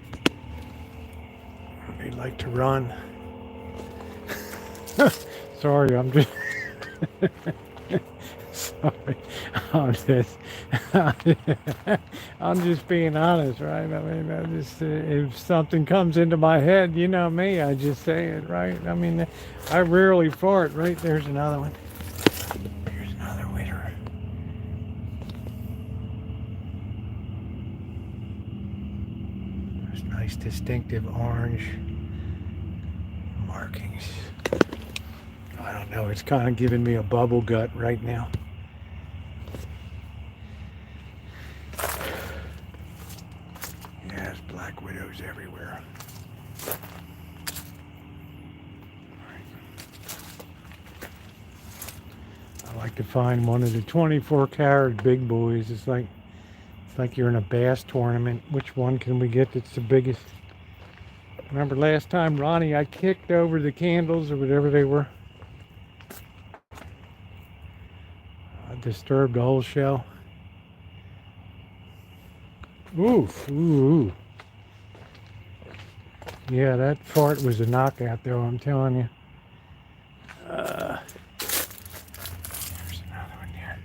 They like to run. Sorry, I'm just sorry. I'm just being honest, right? I mean, if something comes into my head, you know me, I just say it, right? I mean, I rarely fart, right? There's another one. There's another winner. There's nice distinctive orange markings. I don't know, it's kind of giving me a bubble gut right now. Yeah, there's black widows everywhere. I like to find one of the 24 karat big boys. It's like you're in a bass tournament. Which one can we get that's the biggest? Remember last time, Ronnie, I kicked over the candles or whatever they were. Disturbed the whole shell. Oof. Ooh. Yeah, that fart was a knockout though, I'm telling you. There's another one there.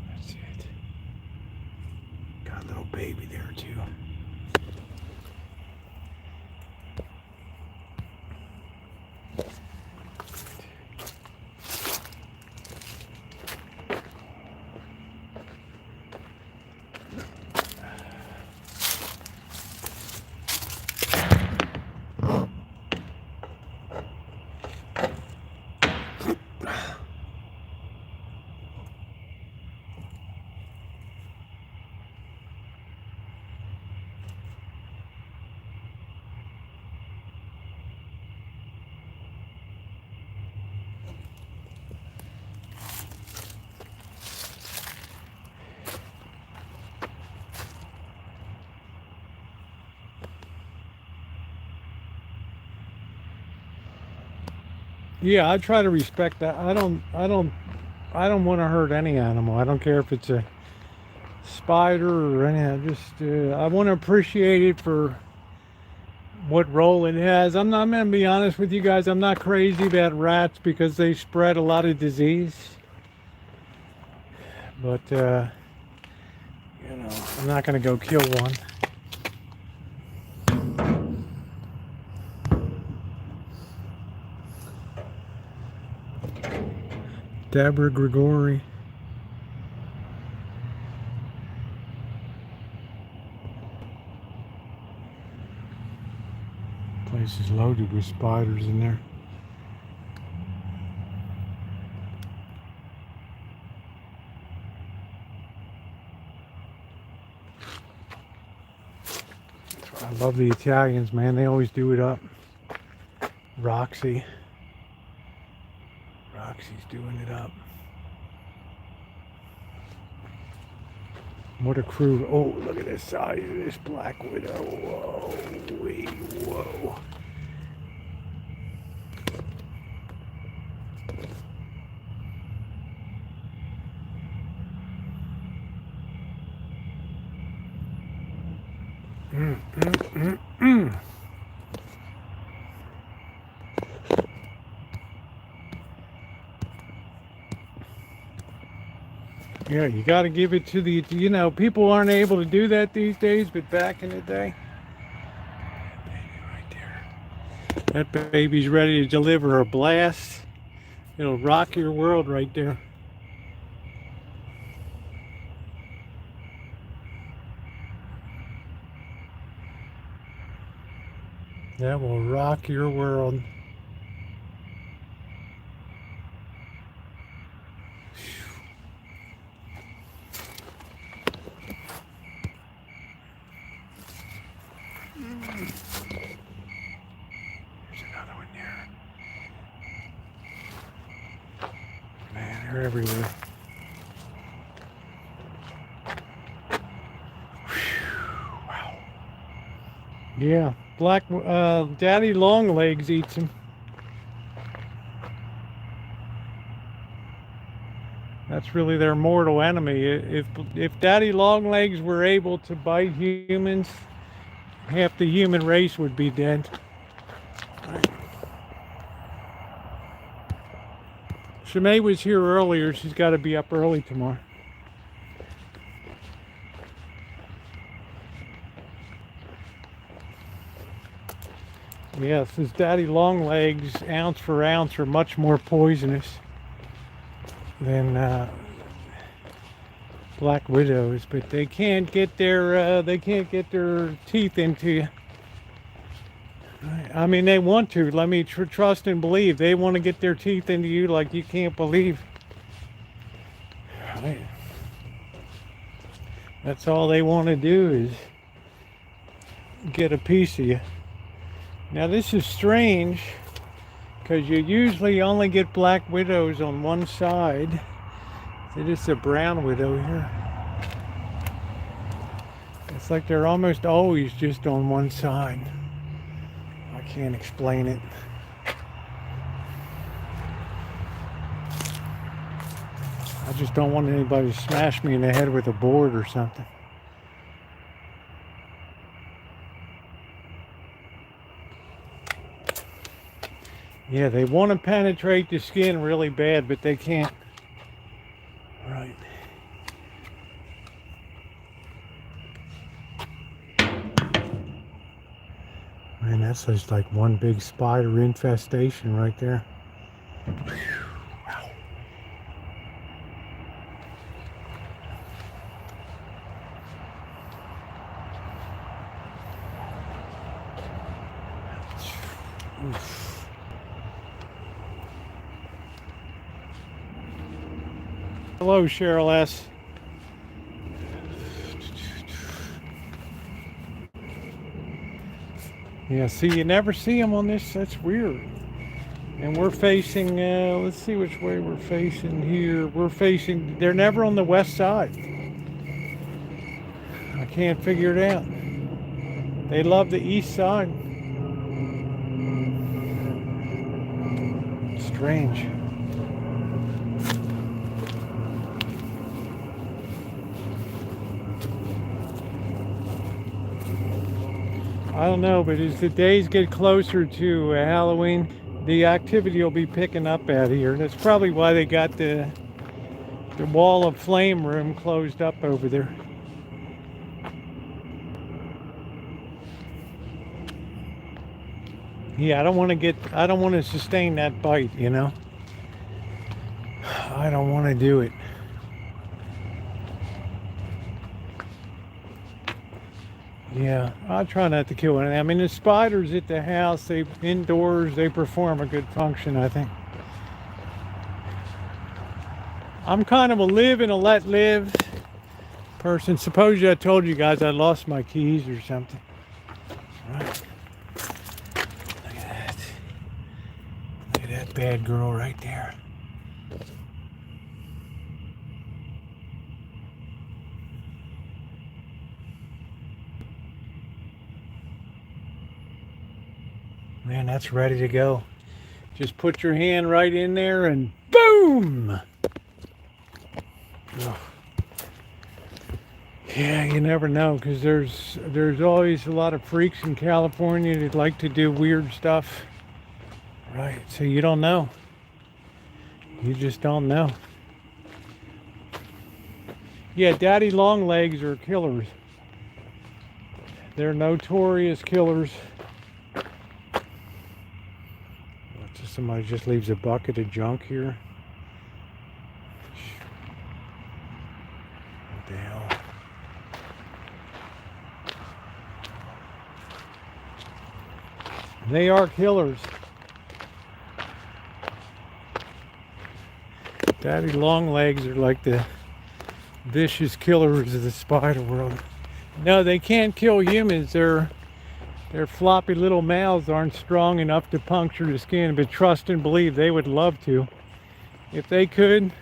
That's it. Got a little baby there too. Yeah, I try to respect that. I don't want to hurt any animal. I don't care if it's a spider or anything. I want to appreciate it for what role it has. I'm going to be honest with you guys. I'm not crazy about rats because they spread a lot of disease. But, you know, I'm not going to go kill one. Deborah Grigori. Place is loaded with spiders in there. I love the Italians, man. They always do it up. Roxy's doing it up. What a crew. Oh, look at the size of this black widow. Whoa, whoa. Yeah, you got to give it to the, you know, people aren't able to do that these days, but back in the day, that baby right there. That baby's ready to deliver a blast. It'll rock your world right there. That will rock your world. There's another one there. Man, they're everywhere. Wow. Yeah, daddy longlegs eats them. That's really their mortal enemy. If daddy longlegs were able to bite humans, half the human race would be dead. Shimei was here earlier. She's got to be up early tomorrow. Yes, his daddy longlegs, ounce for ounce, are much more poisonous than black widows, but they can't get their teeth into you. I mean, they want to. Let me trust and believe. They want to get their teeth into you like you can't believe. Right. That's all they want to do is get a piece of you. Now this is strange because you usually only get black widows on one side. It is a brown widow here. It's like they're almost always just on one side. I can't explain it. I just don't want anybody to smash me in the head with a board or something. Yeah, they want to penetrate the skin really bad, but they can't. Right. Man, that's just like one big spider infestation right there. Wow. Oof. Hello, Cheryl S. Yeah, see, you never see them on this. That's weird. And we're facing, let's see which way we're facing here. We're facing, they're never on the west side. I can't figure it out. They love the east side. Strange. I don't know, but as the days get closer to Halloween, the activity will be picking up out here. That's probably why they got the wall of flame room closed up over there. Yeah, I don't want to sustain that bite, you know. I don't want to do it. Yeah, I try not to kill anything. I mean, the spiders at the house, indoors, they perform a good function, I think. I'm kind of a live and a let live person. Suppose I told you guys I lost my keys or something. Right. Look at that. Look at that bad girl right there. Man, that's ready to go. Just put your hand right in there and boom! Oh. Yeah, you never know, because there's always a lot of freaks in California that like to do weird stuff. Right, so you don't know. You just don't know. Yeah, daddy longlegs are killers. They're notorious killers. Somebody just leaves a bucket of junk here. What the hell? They are killers. Daddy longlegs are like the vicious killers of the spider world. No, they can't kill humans. Their floppy little mouths aren't strong enough to puncture the skin, but trust and believe they would love to. If they could.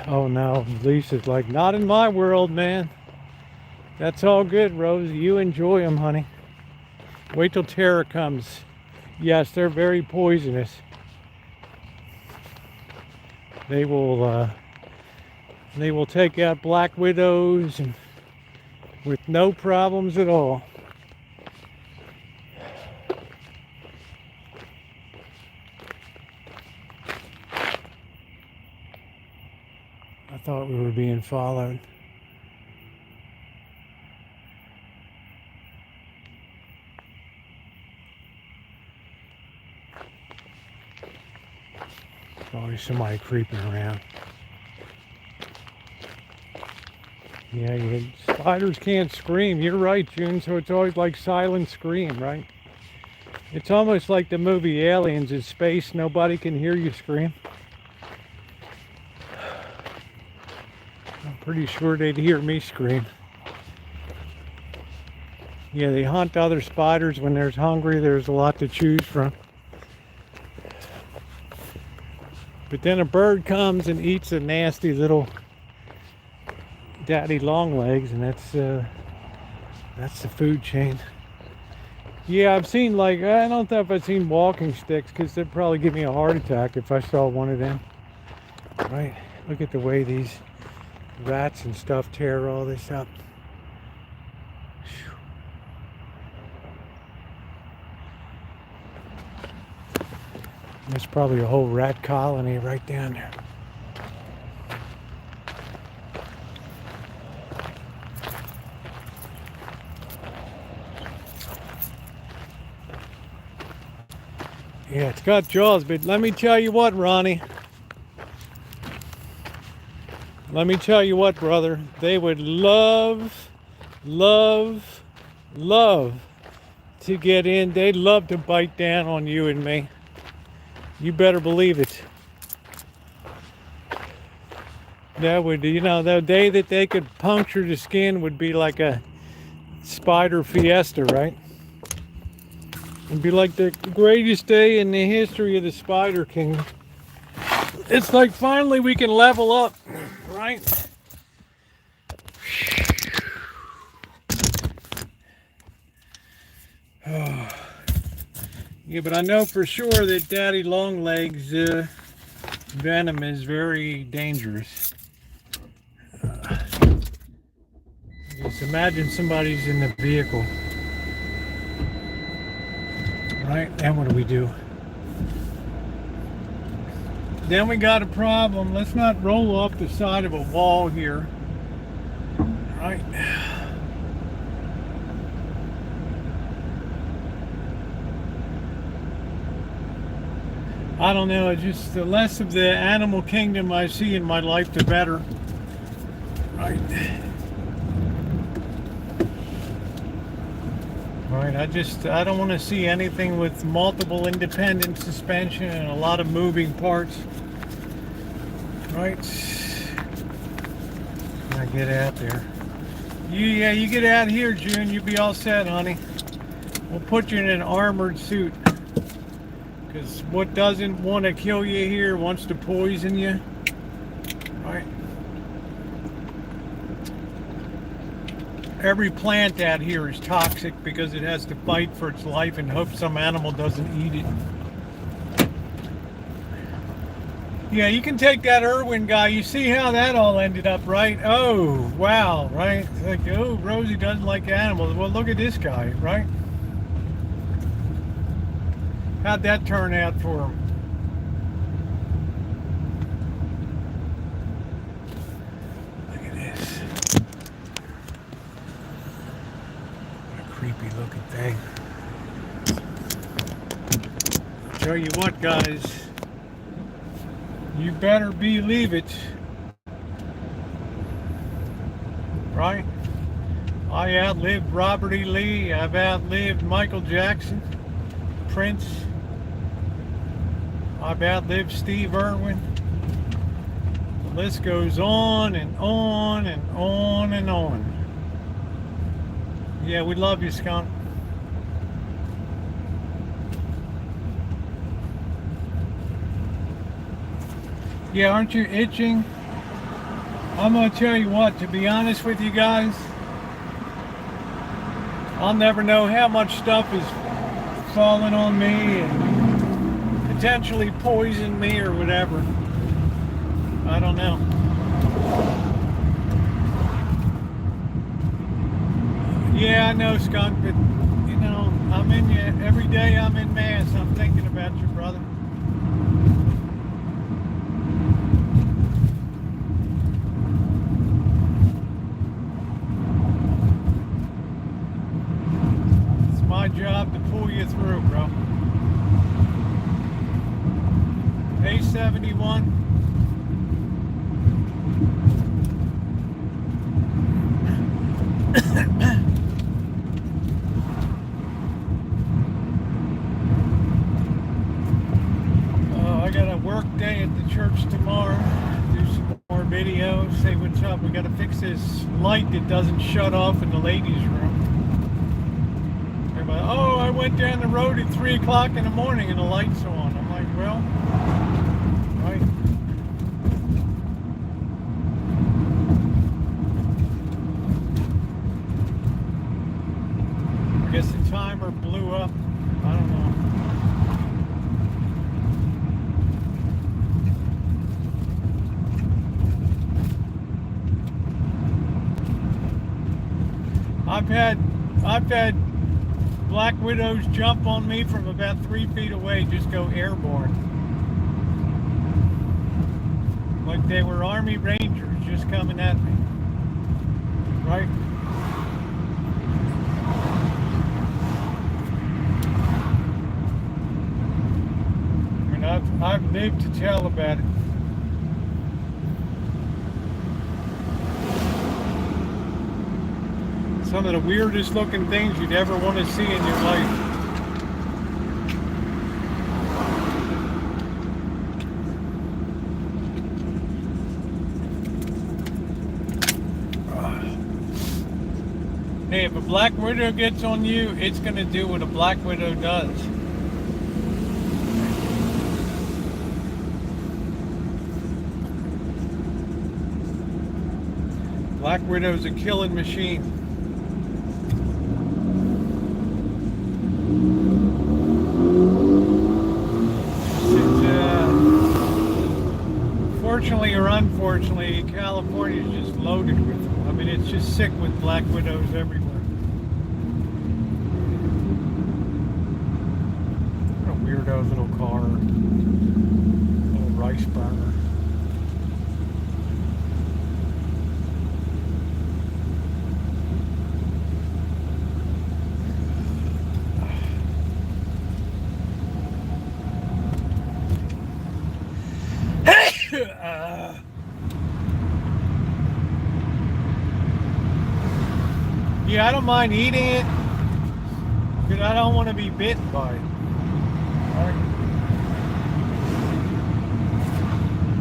Oh no, Lisa's like, not in my world, man. That's all good, Rosie. You enjoy them, honey. Wait till Tara comes. Yes, they're very poisonous. They will take out black widows and with no problems at all. I thought we were being followed. Always somebody creeping around. Yeah, spiders can't scream. You're right, June. So it's always like silent scream, right? It's almost like the movie Aliens in space. Nobody can hear you scream. I'm pretty sure they'd hear me scream. Yeah, they hunt other spiders when they're hungry. There's a lot to choose from. But then a bird comes and eats a nasty little daddy long legs, and that's the food chain. Yeah, I've seen, like, I don't know if I've seen walking sticks, because they'd probably give me a heart attack if I saw one of them. Right? Look at the way these rats and stuff tear all this up. There's probably a whole rat colony right down there. Yeah, it's got jaws, but let me tell you what, Ronnie. Let me tell you what, brother. They would love, love, love to get in. They'd love to bite down on you and me. You better believe it. That would, you know, the day that they could puncture the skin would be like a spider fiesta, right? It'd be like the greatest day in the history of the Spider Kingdom. It's like finally we can level up, right? Oh. Yeah, but I know for sure that Daddy Longlegs' venom is very dangerous. Just imagine somebody's in the vehicle. Right, then what do? Then we got a problem. Let's not roll off the side of a wall here. Right. I don't know, it's just the less of the animal kingdom I see in my life, the better. Right. Right, I don't want to see anything with multiple independent suspension and a lot of moving parts. Right. I get out there. You get out here, June, you'll be all set, honey. We'll put you in an armored suit. Because what doesn't want to kill you here wants to poison you. Right. Every plant out here is toxic because it has to fight for its life and hope some animal doesn't eat it. Yeah, you can take that Irwin guy. You see how that all ended up, right? Oh, wow, right? It's like, oh, Rosie doesn't like animals. Well, look at this guy, right? How'd that turn out for him? Look at this. What a creepy looking thing. I'll tell you what, guys. You better believe it. Right? I outlived Robert E. Lee. I've outlived Michael Jackson, Prince. I've outlived Steve Irwin. The list goes on and on and on and on. Yeah, we love you, skunk. Yeah, aren't you itching? I'm gonna tell you what, to be honest with you guys, I'll never know how much stuff is falling on me and potentially poison me or whatever. I don't know. Yeah, I know, skunk, but you know, I'm in you every day. I'm in mass. I'm thinking about you, brother. It's my job to pull you through, bro. A71. I got a work day at the church tomorrow. Do some more videos. Say what's up. We got to fix this light that doesn't shut off in the ladies' room. Everybody, oh, I went down the road at 3 o'clock in the morning and the light's on. I'm like, well, right. I guess the timer blew up. I don't know. I've had black widows jump on me from about 3 feet away, just go airborne. Like they were Army Rangers just coming at me. Right? I mean, I've lived to tell about it. Some of the weirdest looking things you'd ever want to see in your life. Hey, if a black widow gets on you, it's going to do what a black widow does. Black widow's a killing machine. Fortunately or unfortunately, California is just loaded with them. I mean, it's just sick with black widows everywhere. What a weirdo little car. Little rice burner. Yeah, I don't mind eating it, but I don't want to be bitten by it.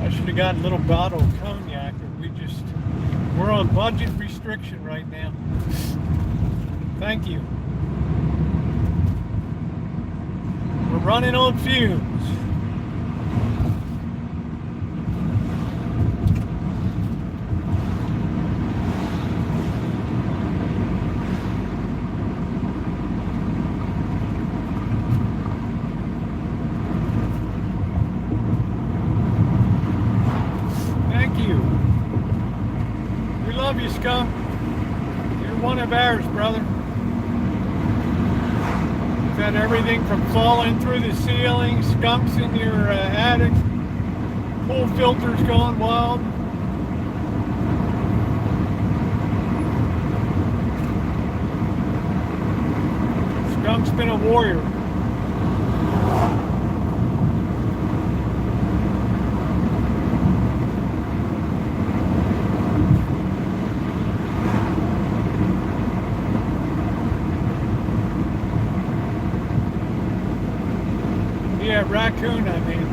I should have gotten a little bottle of cognac, but we're on budget restriction right now. Thank you. We're running on fumes. Skunk, you're one of ours, brother. We've had everything from falling through the ceiling, skunks in your attic, pool filters going wild. Skunk's been a warrior. Yeah, raccoon, I mean.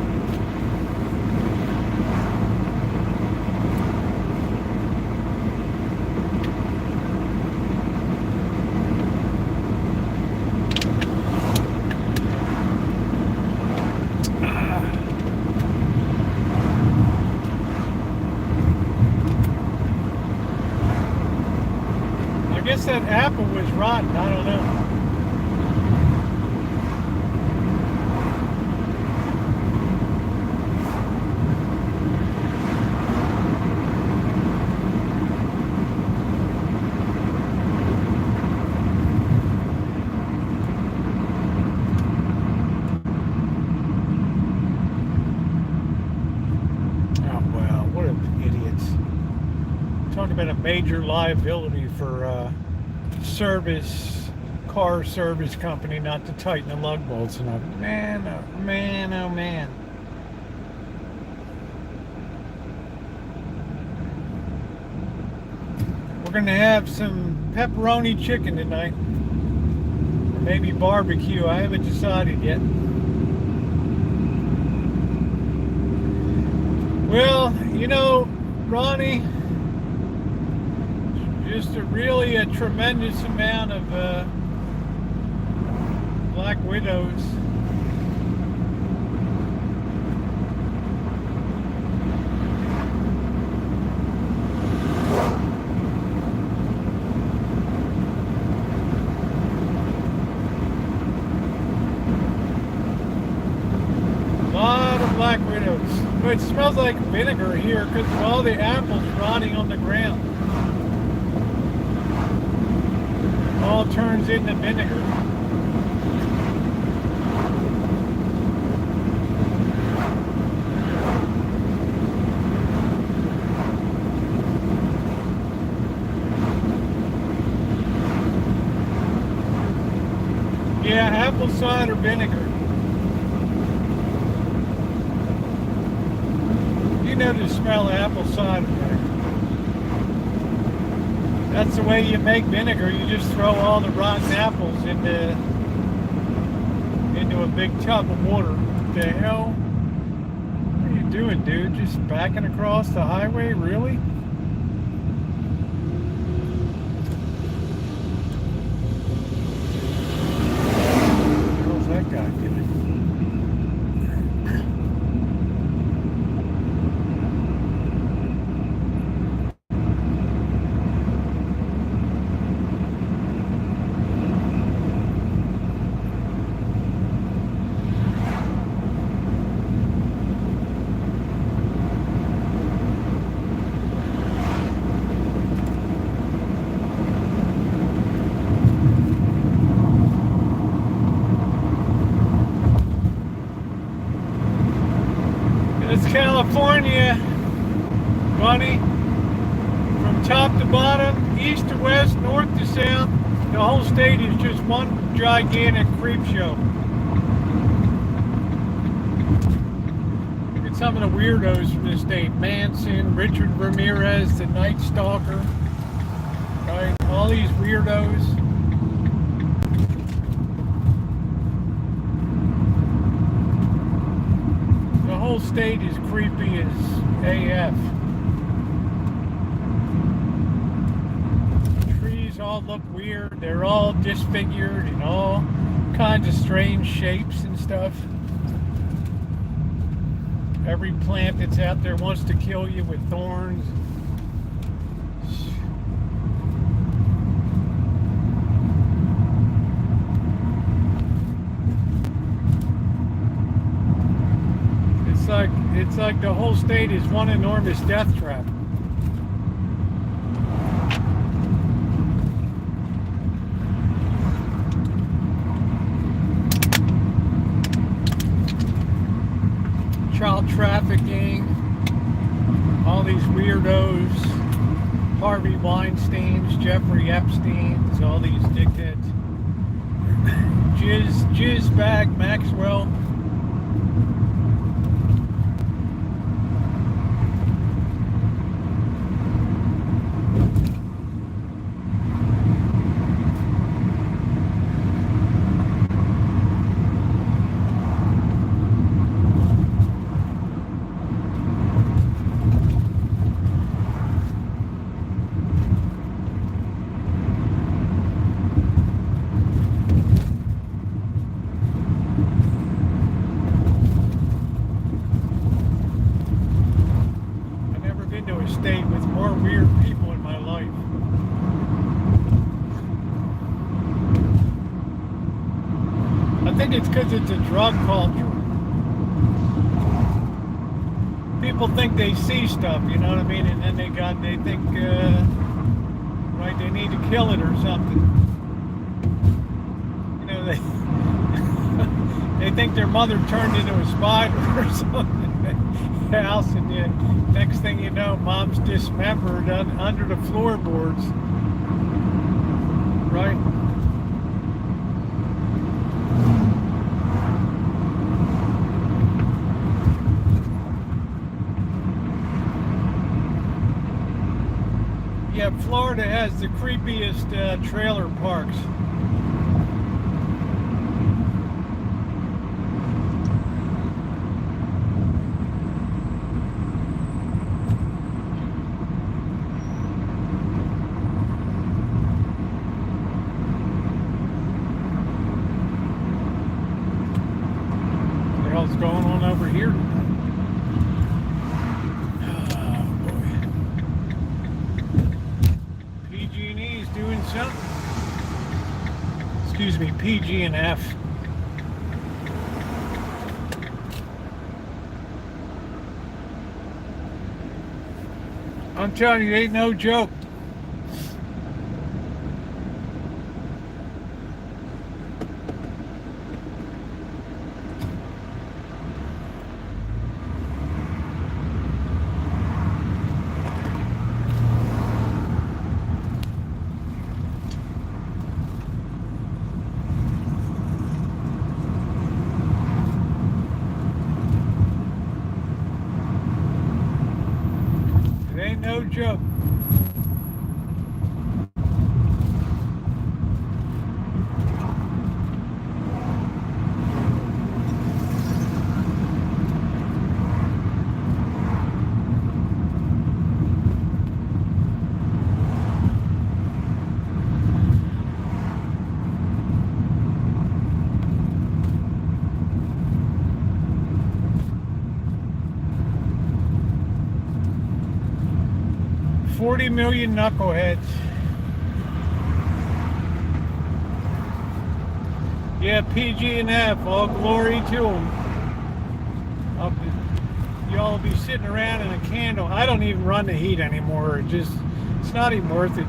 guess that apple was rotten. I don't know. Major liability for car service company not to tighten the lug bolts enough. Man, oh man, oh man. We're gonna have some pepperoni chicken tonight, or maybe barbecue. I haven't decided yet. Well, you know, Ronnie, just a tremendous amount of black widows. A lot of black widows. But it smells like vinegar here because of all the apples rotting on the ground. All turns into vinegar. Yeah, apple cider vinegar. You know the smell of apple cider vinegar. That's the way you make vinegar. You just throw all the rotten apples into a big tub of water. What the hell? What are you doing, dude? Just backing across the highway? Really? What's that guy doing? California, Bunny, from top to bottom, east to west, north to south, the whole state is just one gigantic creep show. Look at some of the weirdos from this state. Manson, Richard Ramirez, the Night Stalker, right? All these weirdos. The whole state is creepy as AF. Trees all look weird. They're all disfigured in all kinds of strange shapes and stuff. Every plant that's out there wants to kill you with thorns. It's like the whole state is one enormous death trap. Child trafficking, all these weirdos, Harvey Weinsteins, Jeffrey Epsteins, all these dickheads, jizz bag Maxwell. think it's because it's a drug culture. People think they see stuff, you know what I mean? And then they think, right, they need to kill it or something. You know, they think their mother turned into a spider or something in the house, and then next thing you know, mom's dismembered under the floorboards. Right? Yeah, Florida has the creepiest trailer parks. What the hell's going on over here? Doing something. Excuse me, PG and F. I'm telling you, it ain't no joke. No joke. $40 million knuckleheads. Yeah, PG and F, all glory to them. Y'all will be sitting around in a candle. I don't even run the heat anymore. It's not even worth it.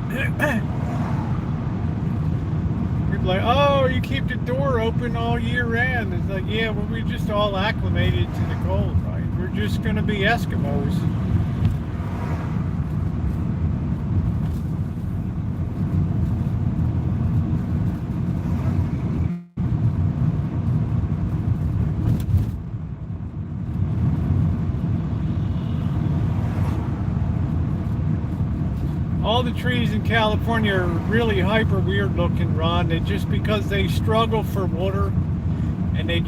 People are like, oh, you keep the door open all year round. It's like, yeah, well, we're just all acclimated to the cold, right? We're just going to be Eskimos. All the trees in California are really hyper weird looking, Ron. Just because they struggle for water, and they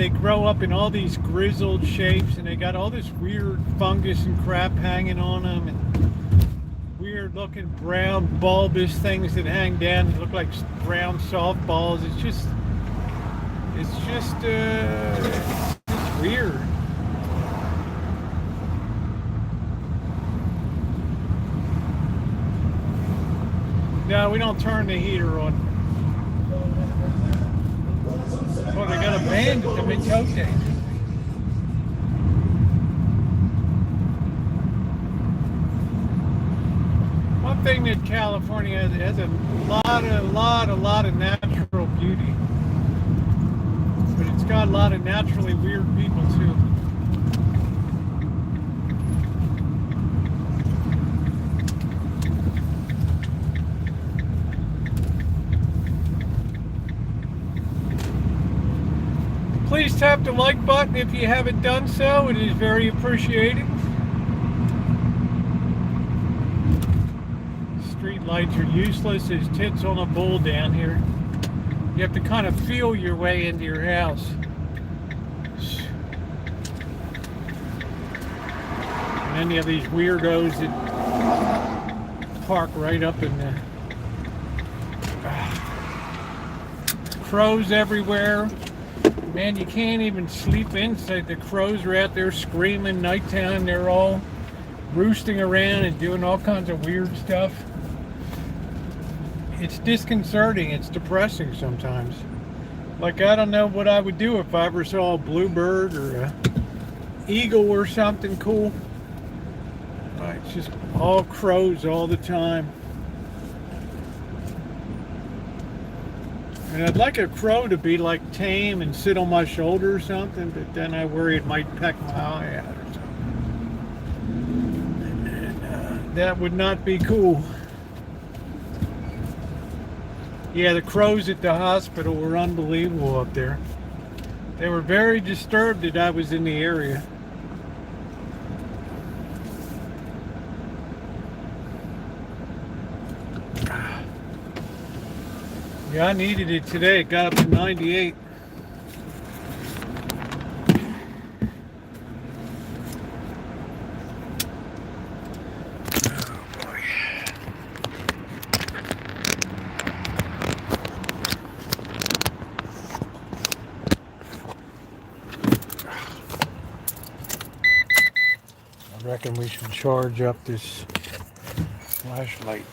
grow up in all these grizzled shapes, and they got all this weird fungus and crap hanging on them, and weird looking brown bulbous things that hang down that look like brown softballs. It's just weird. No, we don't turn the heater on. Well, they got abandoned them in Tote. One thing that California has a lot of natural beauty, but it's got a lot of naturally weird people too. Please tap the like button if you haven't done so. It is very appreciated. Street lights are useless as tits on a bull down here. You have to kind of feel your way into your house. And then you have these weirdos that park right up in the crows everywhere. Man, you can't even sleep inside. The crows are out there screaming nighttime. They're all roosting around and doing all kinds of weird stuff. It's disconcerting. It's depressing sometimes. Like, I don't know what I would do if I ever saw a bluebird or a eagle or something cool. It's just all crows all the time. And I'd like a crow to be like tame and sit on my shoulder or something, but then I worry it might peck my eye out or something. And that would not be cool. Yeah, the crows at the hospital were unbelievable up there. They were very disturbed that I was in the area. Yeah, I needed it today. It got up to 98. Oh boy. I reckon we should charge up this flashlight.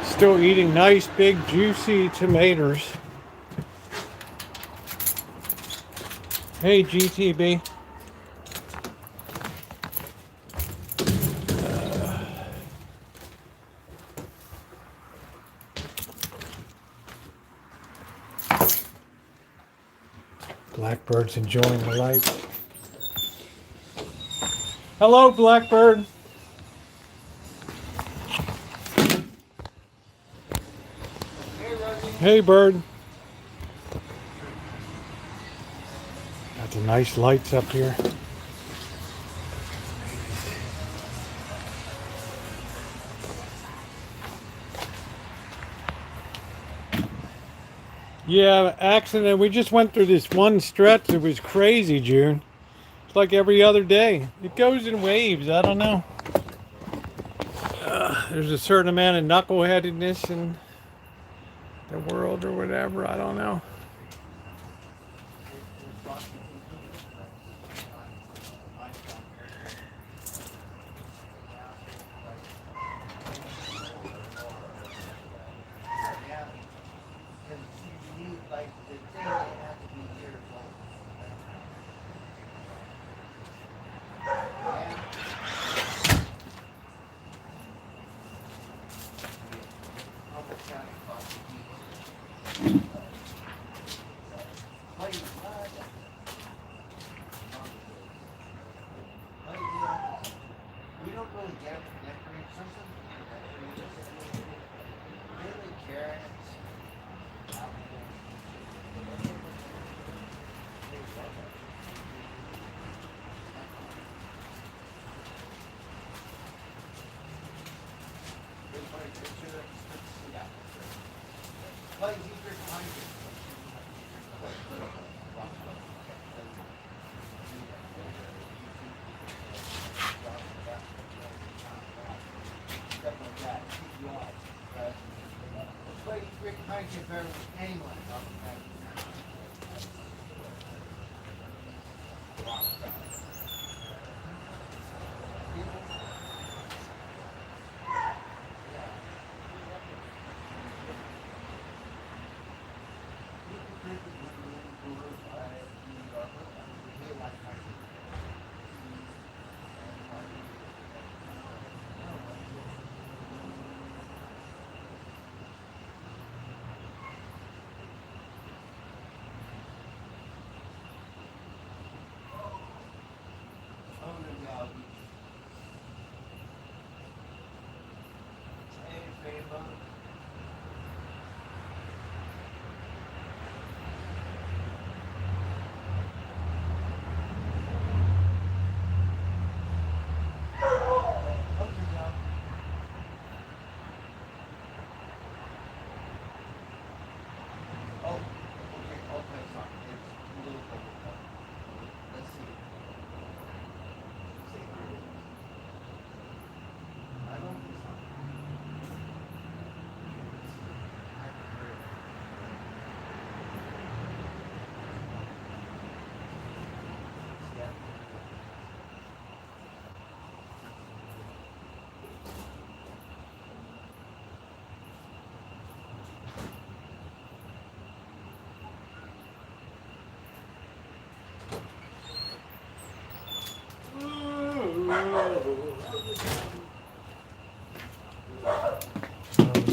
Still eating nice big juicy tomatoes. Hey GTB. Blackbird's enjoying the light. Hello, Blackbird. Hey, Rosie. Hey, bird. Got the nice lights up here. Yeah, accident. We just went through this one stretch. It was crazy, June. It's like every other day. It goes in waves. I don't know. There's a certain amount of knuckleheadedness in the world or whatever. I don't know.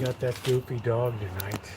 got that goofy dog tonight.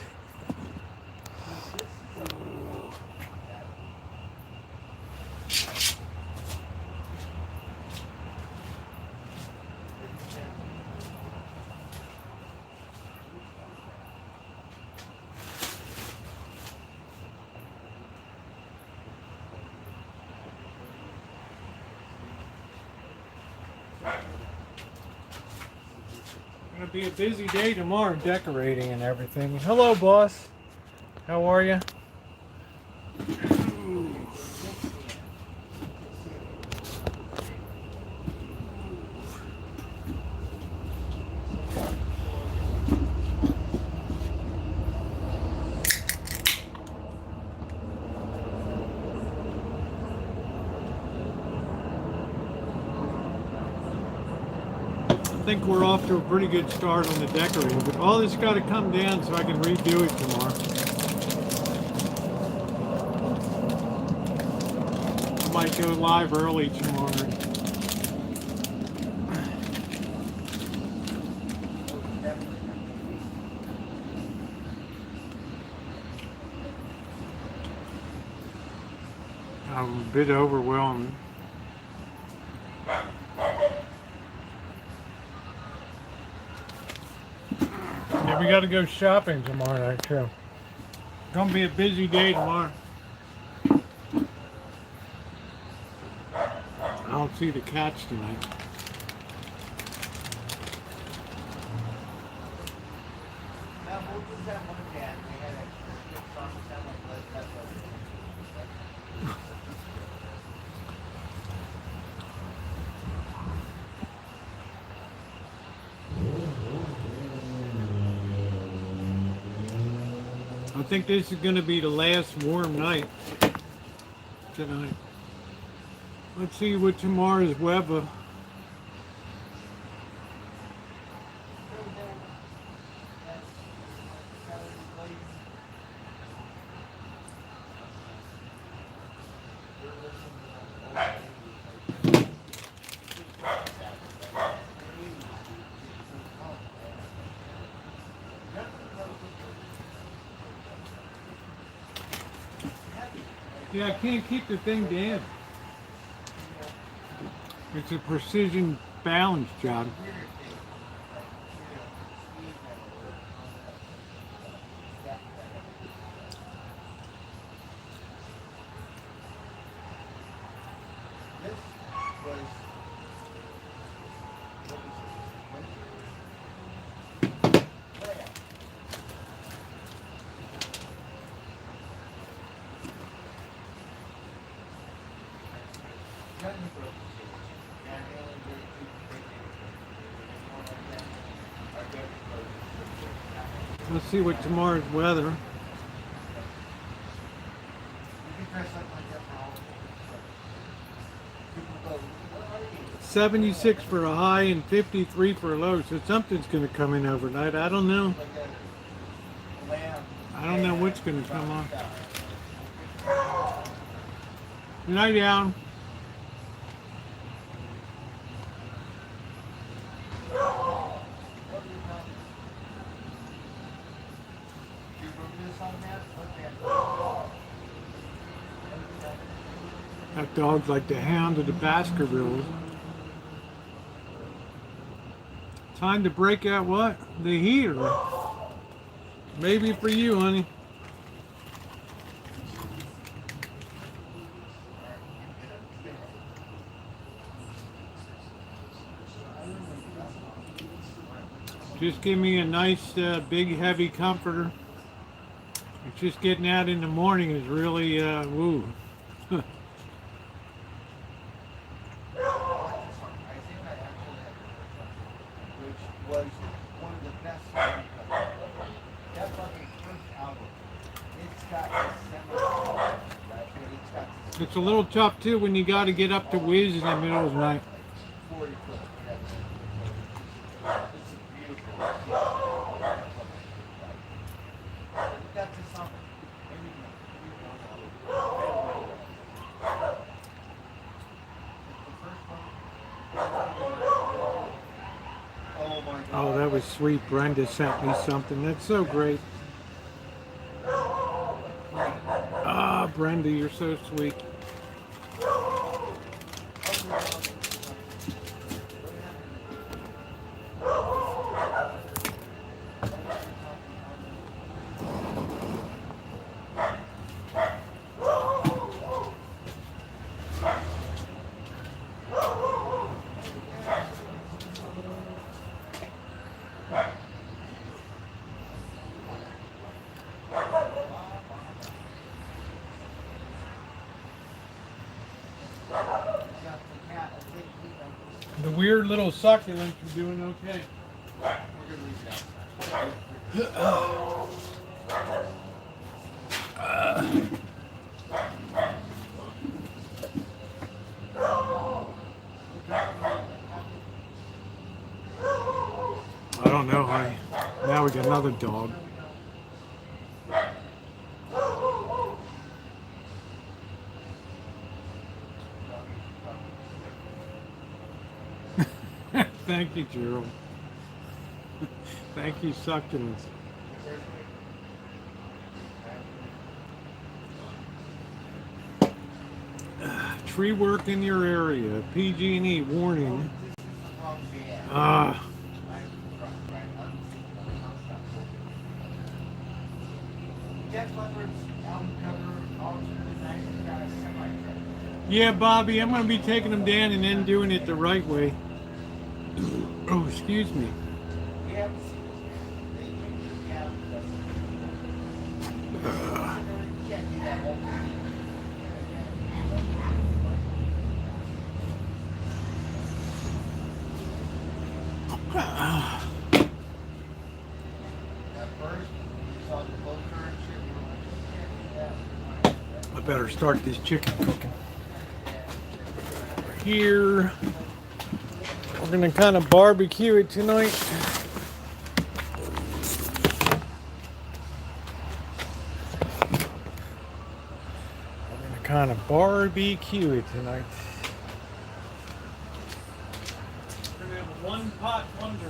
Gonna be a busy day tomorrow, decorating and everything. Hello, boss. How are you? I think we're off to a pretty good start on the decorating, but all this got to come down so I can redo it tomorrow. I might go live early tomorrow. I'm a bit overwhelmed. Yeah, we got to go shopping tomorrow night too. Gonna be a busy day tomorrow. I don't see the cats tonight. I think this is going to be the last warm night tonight. Let's see what tomorrow's weather. Yeah, I can't keep the thing down. It's a precision balance job. Let's see what tomorrow's weather. 76 for a high and 53 for a low, so something's going to come in overnight. I don't know. I don't know what's going to come on. Good night, Alan. That dog's like the hound of the Baskervilles. Time to break out what? The heater. Maybe for you, honey. Just give me a nice big heavy comforter. It's just getting out in the morning is really woo. It's a little tough too when you got to get up to whiz in the middle of the night. Oh, that was sweet. Brenda sent me something. That's so great. Ah, Brenda, you're so sweet. The weird little succulents are doing okay. I don't know, honey. Now we got another dog. Thank you, Gerald. Thank you, succulents. Tree work in your area. PG&E warning. Yeah, Bobby, I'm going to be taking them down and then doing it the right way. Oh, excuse me. I better start this chicken cooking. Here, we're gonna kind of barbecue it tonight. We're gonna kind of barbecue it tonight. We're gonna have a one-pot wonder.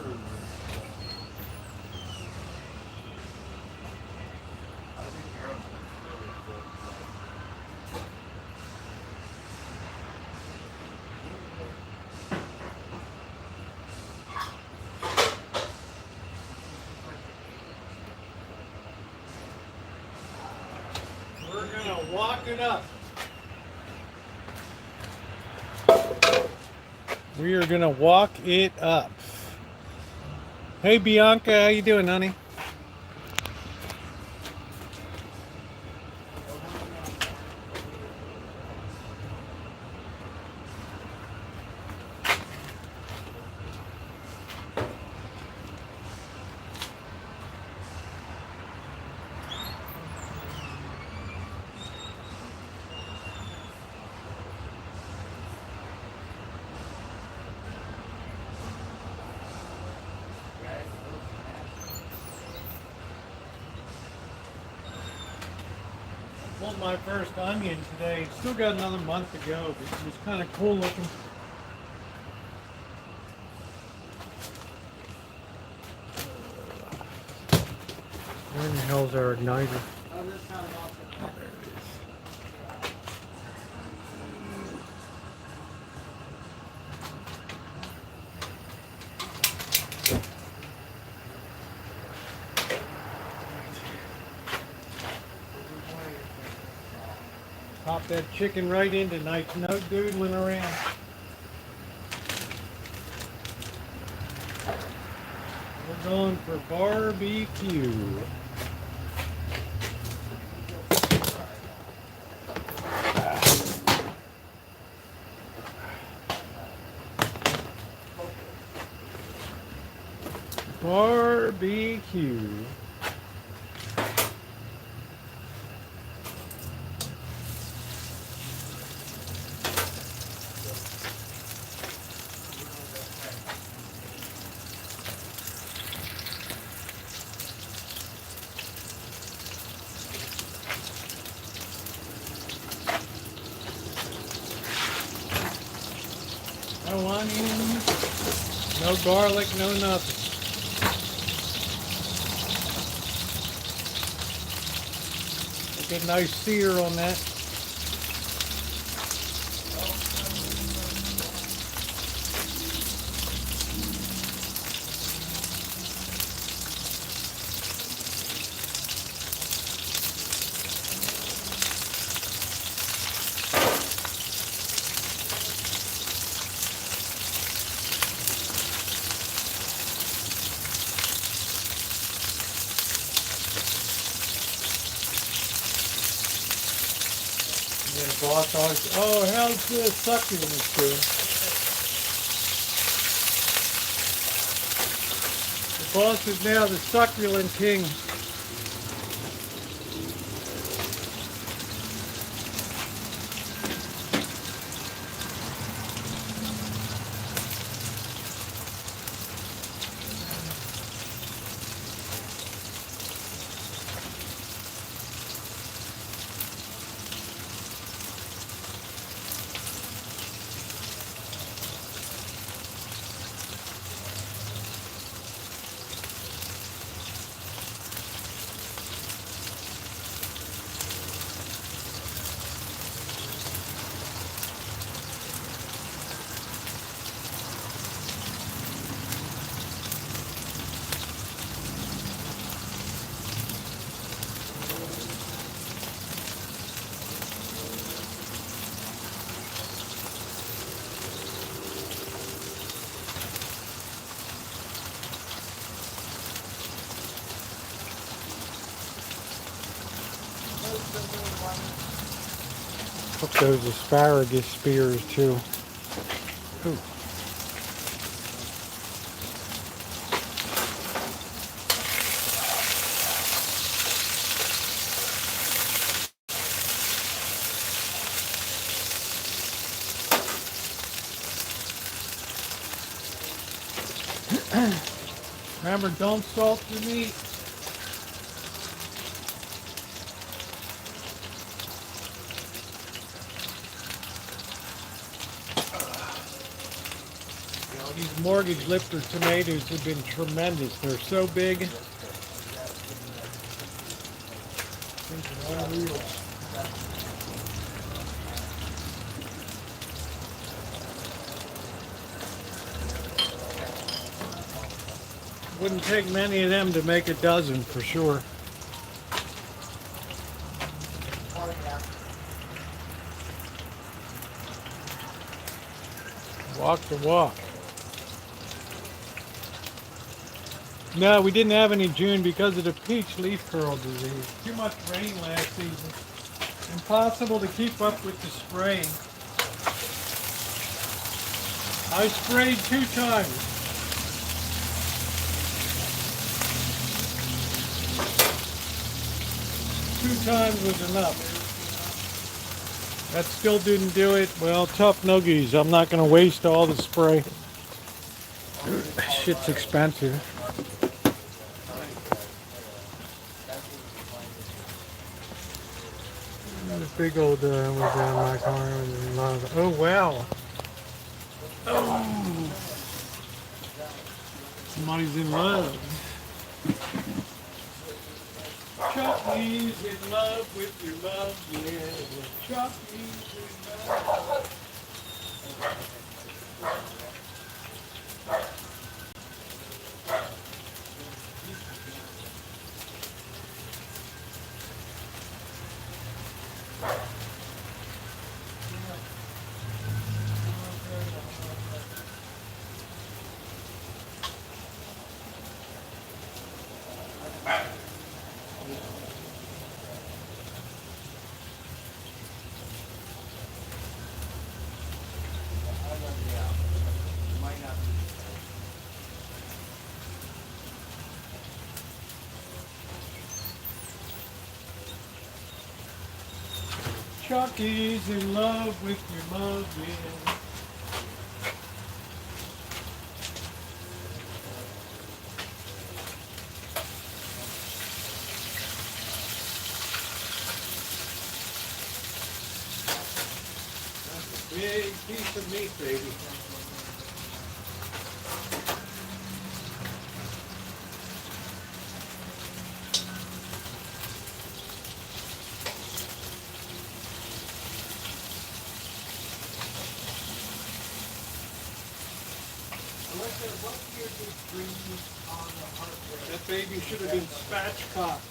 Walk it up. We are gonna walk it up. Hey Bianca, how you doing, honey? Pulled my first onion today. Still got another month to go, but it was kind of cool looking. Where in the hell's our igniter? Oh, there it is. Pop that chicken right in tonight, no doodling around. We're going for barbecue. Barbecue. No onions, no garlic, no nothing. Get a nice sear on that. The boss always, oh, how's the succulents doing? The boss is now the succulent king. Hook those asparagus spears too. Ooh. Remember, don't salt the meat. These mortgage lifter tomatoes have been tremendous. They're so big. Wouldn't take many of them to make a dozen for sure. Walk the walk. No, we didn't have any June because of the peach leaf curl disease. Too much rain last season. Impossible to keep up with the spraying. I sprayed 2 times. Two times was enough. That still didn't do it. Well, tough noogies. I'm not going to waste all the spray. Shit's expensive. Big old was in my car. Oh wow! Oh, somebody's in love. Chucky's in love with your love, yeah. Chucky's in love. Chucky's in love with your mother. That's a big piece of meat, baby. what year did Green on the heartbreak? That baby should have been spatchcocked.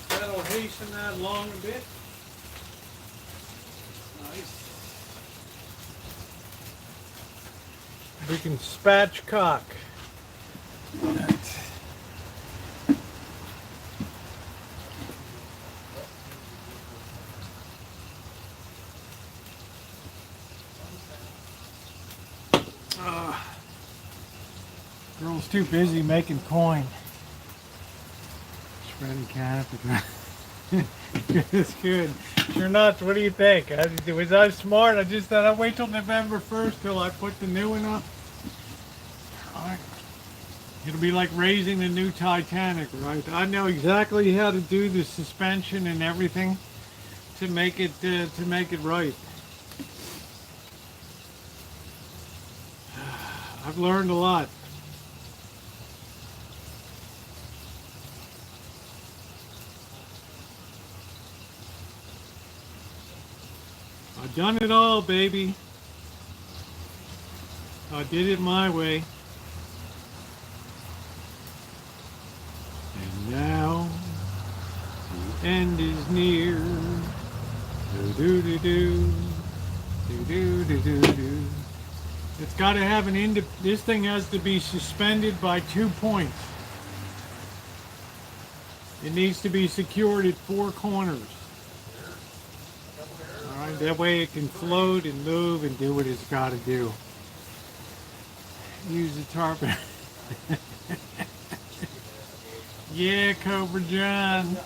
That'll hasten that along a bit. Nice. We can spatchcock. Girl's too busy making coin. Shredded canopy. It's good. Sure not. What do you think? Was I smart? I just thought I'd wait till November 1st till I put the new one up. Alright. It'll be like raising the new Titanic, right? I know exactly how to do the suspension and everything to make it right. I've learned a lot. I've done it all, baby. I did it my way. And now the end is near. Do do do do. Do do do do do. It's got to have an end. This thing has to be suspended by 2 points. It needs to be secured at 4 corners. Alright, that way it can float and move and do what it's got to do. Use the tarp. Yeah, Cobra John.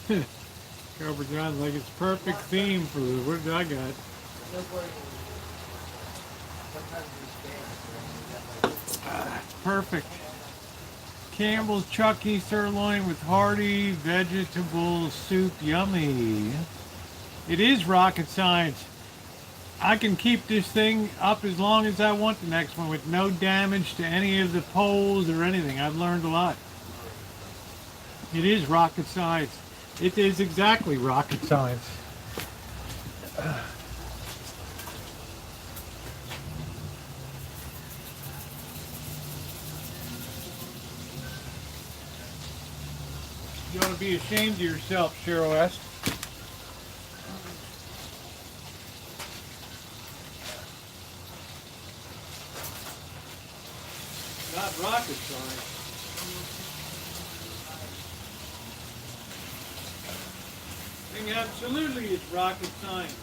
Cobra John's like, it's perfect theme for the, what did I got? Perfect. Campbell's Chucky sirloin with hearty vegetable soup. Yummy. It is rocket science. I can keep this thing up as long as I want the next one with no damage to any of the poles or anything. I've learned a lot. It is rocket science. It is exactly rocket science. You ought to be ashamed of yourself, Cheryl S. Not rocket science. Thing absolutely is rocket science.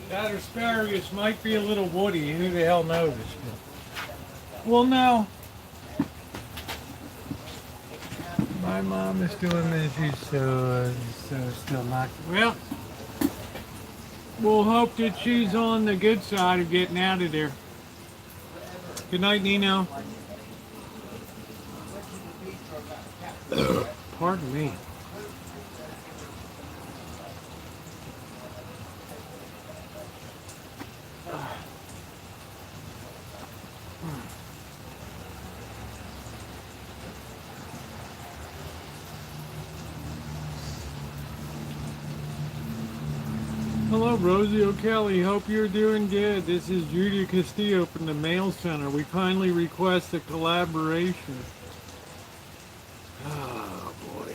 That asparagus might be a little woody. Who the hell knows? Well, no. My mom is doing this. She's so still not. Well, we'll hope that she's on the good side of getting out of there. Good night, Nino. Pardon me. Hello, Rosieokelly. Hope you're doing good. This is Judy Castillo from the Mail Center. We kindly request a collaboration. Oh, boy.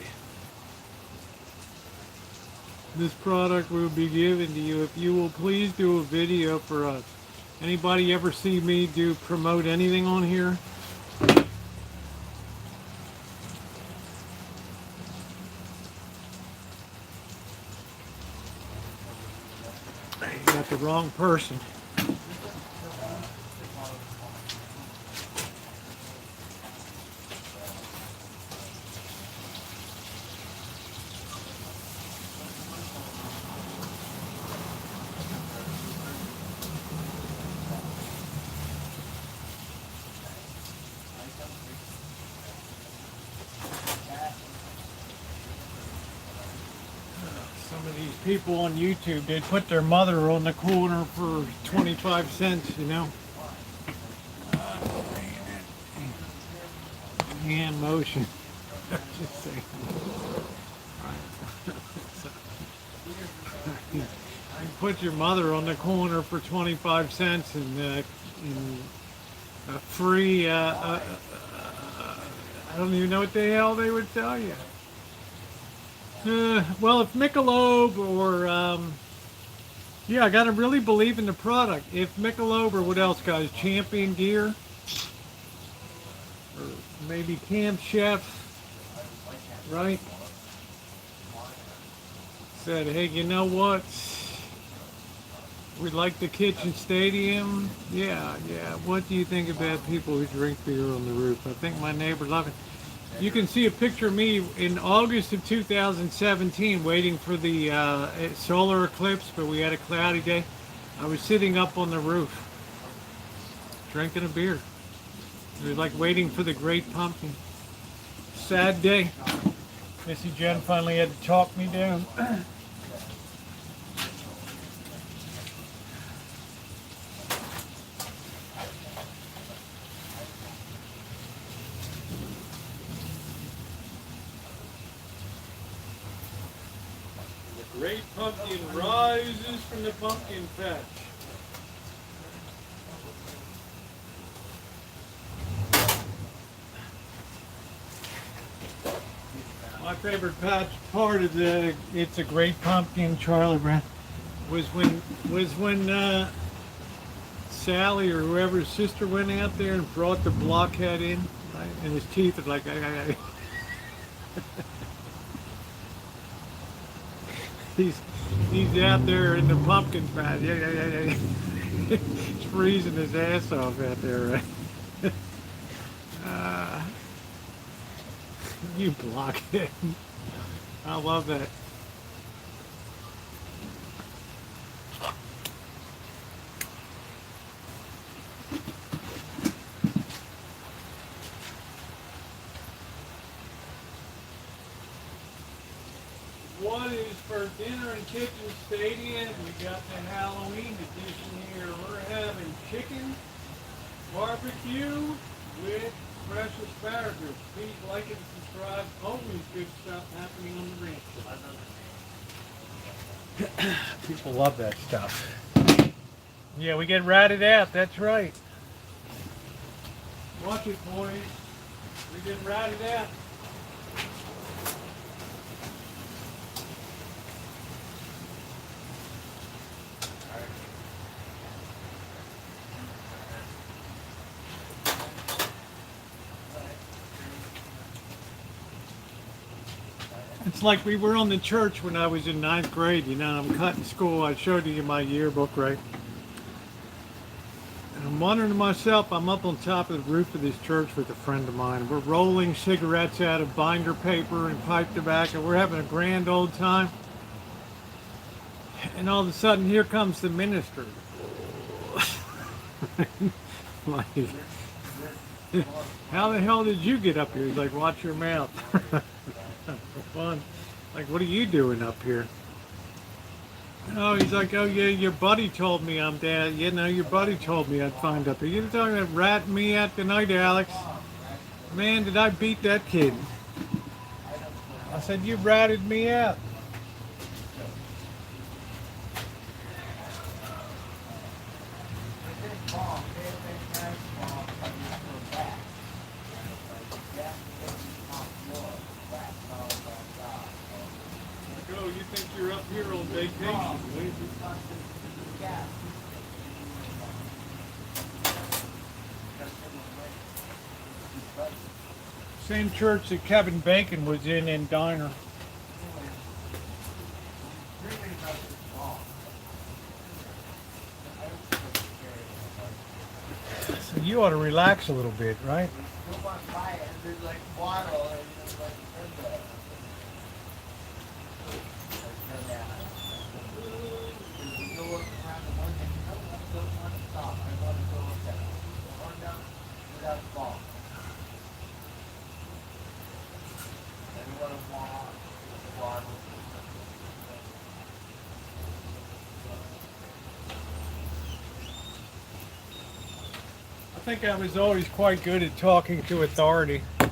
This product will be given to you if you will please do a video for us. Anybody ever see me promote anything on here? wrong person. Some of these people on YouTube, they put their mother on the corner for 25 cents, you know. Hand motion. Just saying. You put your mother on the corner for 25 cents and a free, I don't even know what the hell they would tell you. Well, if Michelob or, yeah, I gotta really believe in the product. If Michelob or what else, guys? Champion Gear? Or maybe Camp Chef, right? Said, hey, you know what? We like the kitchen stadium. Yeah. What do you think about people who drink beer on the roof? I think my neighbor loved it. You can see a picture of me in August of 2017 waiting for the solar eclipse, but we had a cloudy day. I was sitting up on the roof drinking a beer. It was like waiting for the great pumpkin. Sad day. Missy Jen finally had to talk me down. Great pumpkin rises from the pumpkin patch. My favorite part of the It's a Great Pumpkin Charlie Brown was when Sally or whoever's sister went out there and brought the blockhead in, right? And his teeth are like He's out there in the pumpkin patch. Yeah. He's freezing his ass off out there, right? You blockhead. I love that. What is for dinner in Kitchen Stadium? We got the Halloween edition here. We're having chicken barbecue with fresh asparagus. Please like and subscribe. Always good stuff happening on the ranch. People love that stuff. Yeah, we get ratted out. That's right. Watch it, boys. We get ratted out. It's like we were on the church when I was in 9th grade, you know, I'm cutting school. I showed you my yearbook, right? And I'm wondering to myself, I'm up on top of the roof of this church with a friend of mine. We're rolling cigarettes out of binder paper and pipe tobacco. We're having a grand old time. And all of a sudden, here comes the minister. Like, how the hell did you get up here? He's like, watch your mouth. Fun. Like, what are you doing up here? Oh, he's like, oh yeah, your buddy told me I'm dead. You know, your buddy told me I'd find up here. You're talking about ratting me out tonight, Alex. Man, did I beat that kid. I said, you ratted me out. You think you're up here on vacation? Same church that Kevin Bacon was in Diner. You ought to relax a little bit, right? Go on by it, and there's like water, and there's like turn that. You go around the one thing, I don't want to stop. I want to go up that. Run down without fall. And you want to walk, walk. I think I was always quite good at talking to authority. Right.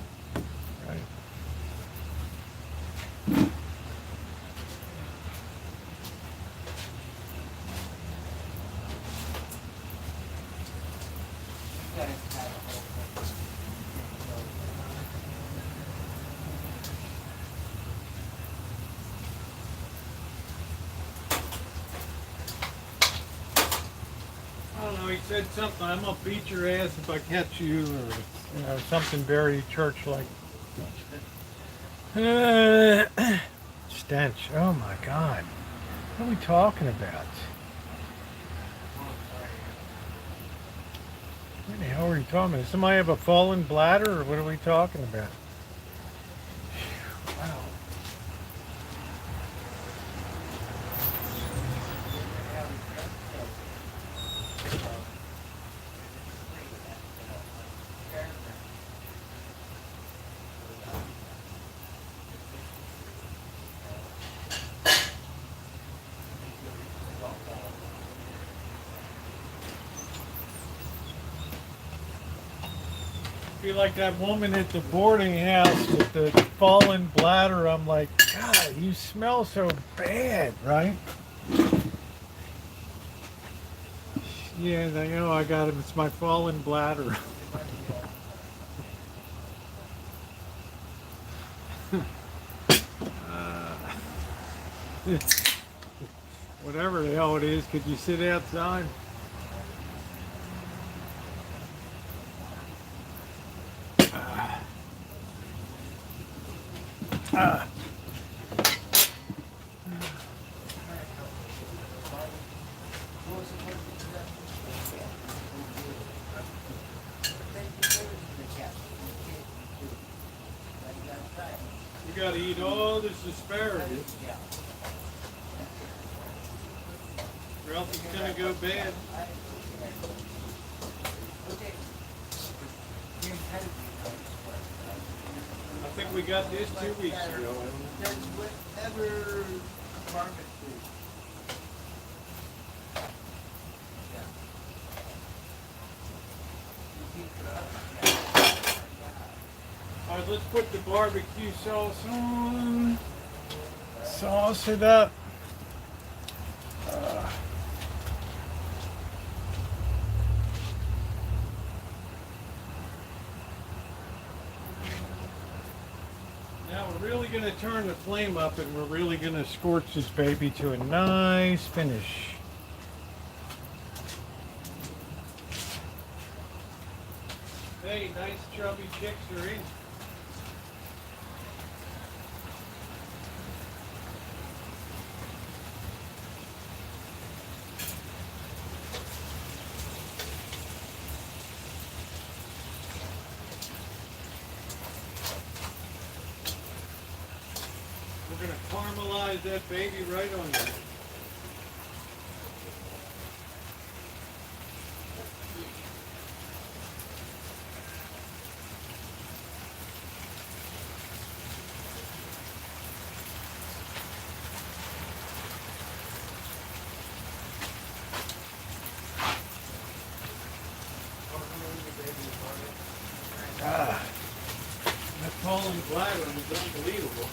I don't know, he said something, I'm gonna beat your ass if I catch you, or something very church-like. Stench, oh my God. What are we talking about? What the hell are we talking about? Does somebody have a fallen bladder, or what are we talking about? Wow. Be like that woman at the boarding house with the fallen bladder. I'm like, God, you smell so bad, right? Yeah, you know, I got it. It's my fallen bladder. Whatever the hell it is, could you sit outside? We gotta eat all this asparagus, or else it's gonna go bad. I think we got this 2 weeks ago. There's whatever apartment food. All right, let's put the barbecue sauce on. Sauce it up. Now we're really going to turn the flame up, and we're really going to scorch this baby to a nice finish. Hey, nice chubby chicks are in. We're going to caramelize that baby right on there. That fallen bladder was unbelievable.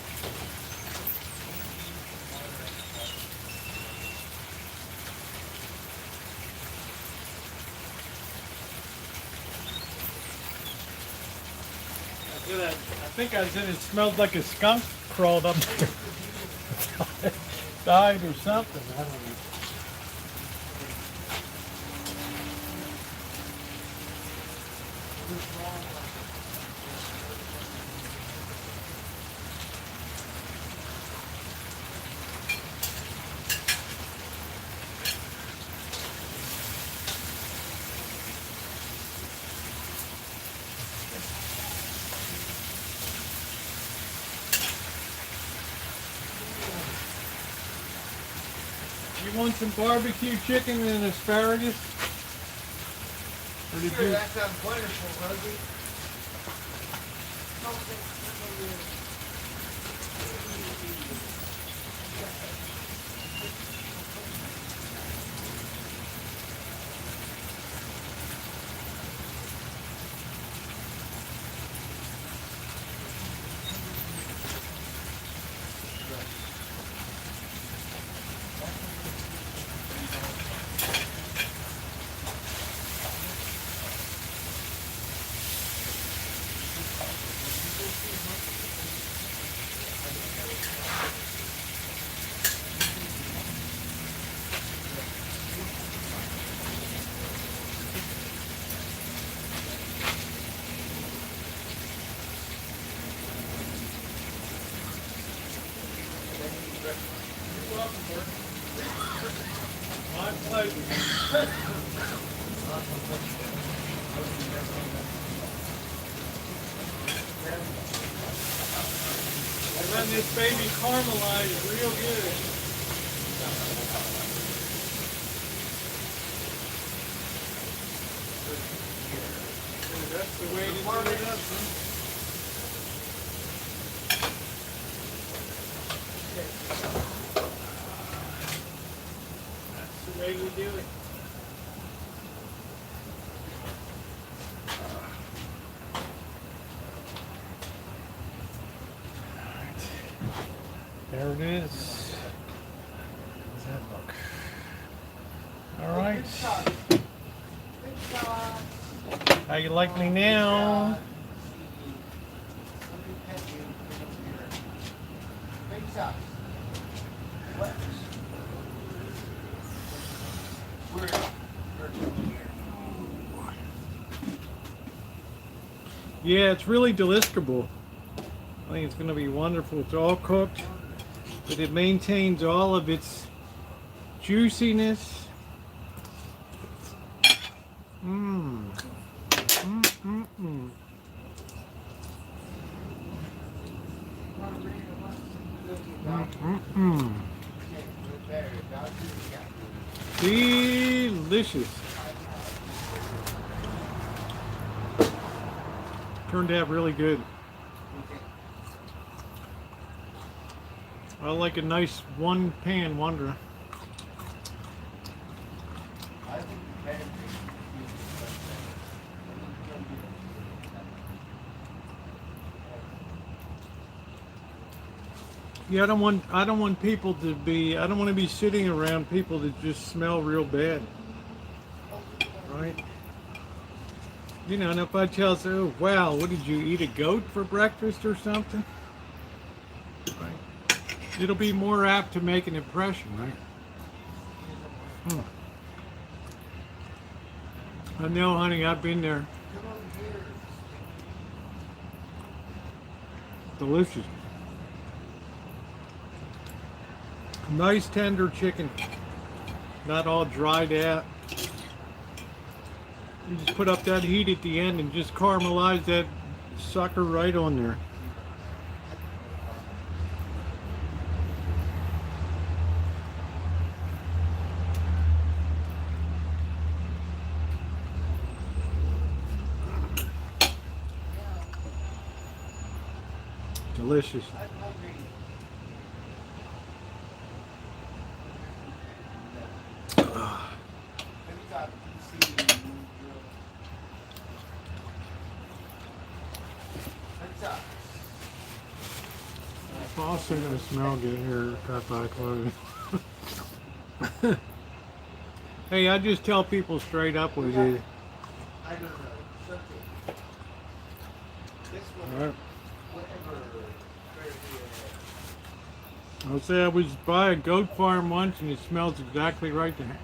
I think I said it smelled like a skunk crawled up there. Died or something. I don't know. want some barbecue chicken and asparagus? Or did Sure, you? that sounds wonderful, Rosie. My pleasure. I run this baby caramelize real good. That's the way to warm it up, huh? That's the way you do it. There it is. How does that look? All right. How you like me now? Yeah, it's really delicable. I think it's going to be wonderful. It's all cooked, but it maintains all of its juiciness. Mmm. Delicious. Turned out really good. I like a nice one pan wonder. Yeah, I don't want people to be, I don't want to be sitting around people that just smell real bad. Right? You know, and if I tell you, oh, wow, what did you eat, a goat for breakfast or something? Right. It'll be more apt to make an impression, right? I know, honey, I've been there. Delicious. Nice tender chicken, not all dried out. You just put up that heat at the end and just caramelize that sucker right on there. Delicious. I'm also going to smell good here at my clothing. Hey, I just tell people straight up with you. Alright. I'll say I was by a goat farm once and it smells exactly right there.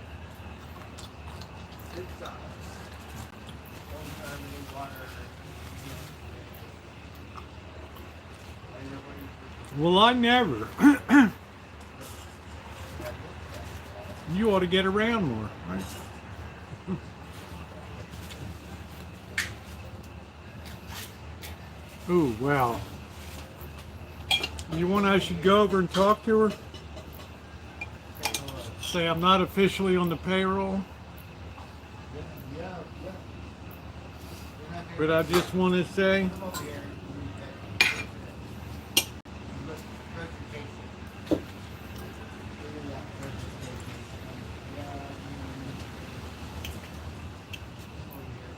Well, I never. You ought to get around more, right? Ooh, wow. You want I should go over and talk to her? say I'm not officially on the payroll, Yeah, yeah. You're not but gonna I just want to say come over here and read that. Presentation. Give me that presentation. Yeah, come over here.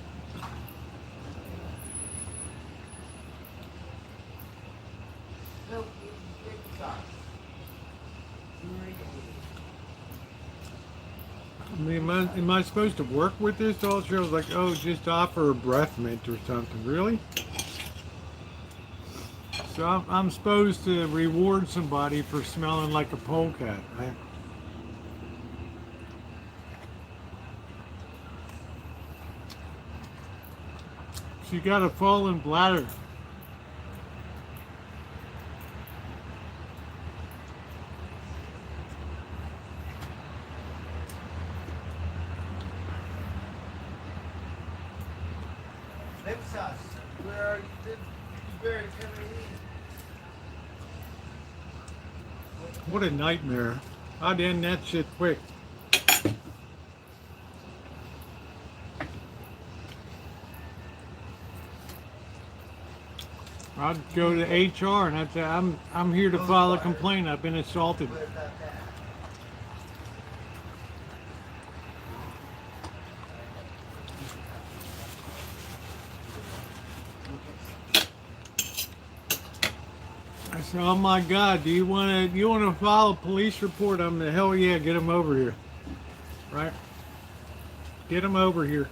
Nope, it's socks. I mean, am I supposed to work with this also? I was like, oh, just offer a breath mint or something. Really? So I'm supposed to reward somebody for smelling like a polecat, right? She got a fallen bladder. Lips us. Where are you? You buried coming in. What a nightmare. I'd end that shit quick. I'd go to HR and I'd say, I'm here to file a complaint. I've been assaulted. What about that? I said, oh my God, do you want to file a police report? I'm the hell yeah, get him over here. Right? Get him over here.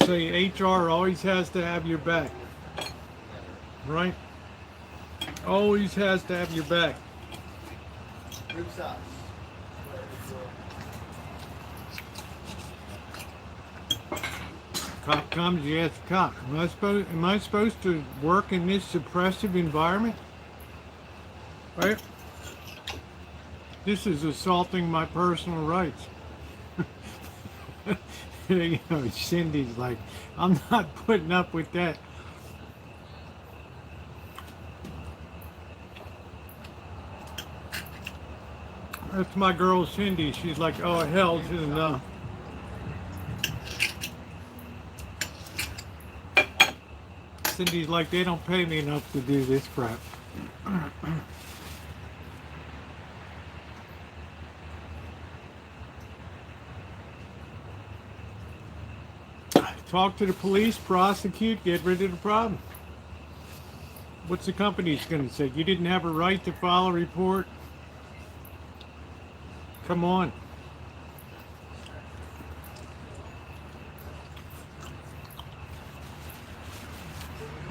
Say HR always has to have your back. Right? Always has to have your back. Lips us. Cop comes, you ask the cop, am I supposed to work in this suppressive environment? Right? This is assaulting my personal rights. You know, Cindy's like, I'm not putting up with that. That's my girl Cindy. She's like, oh hell to the no. Cindy's like, they don't pay me enough to do this crap. Talk to the police, prosecute, get rid of the problem. What's the company's going to say? You didn't have a right to file a report? Come on.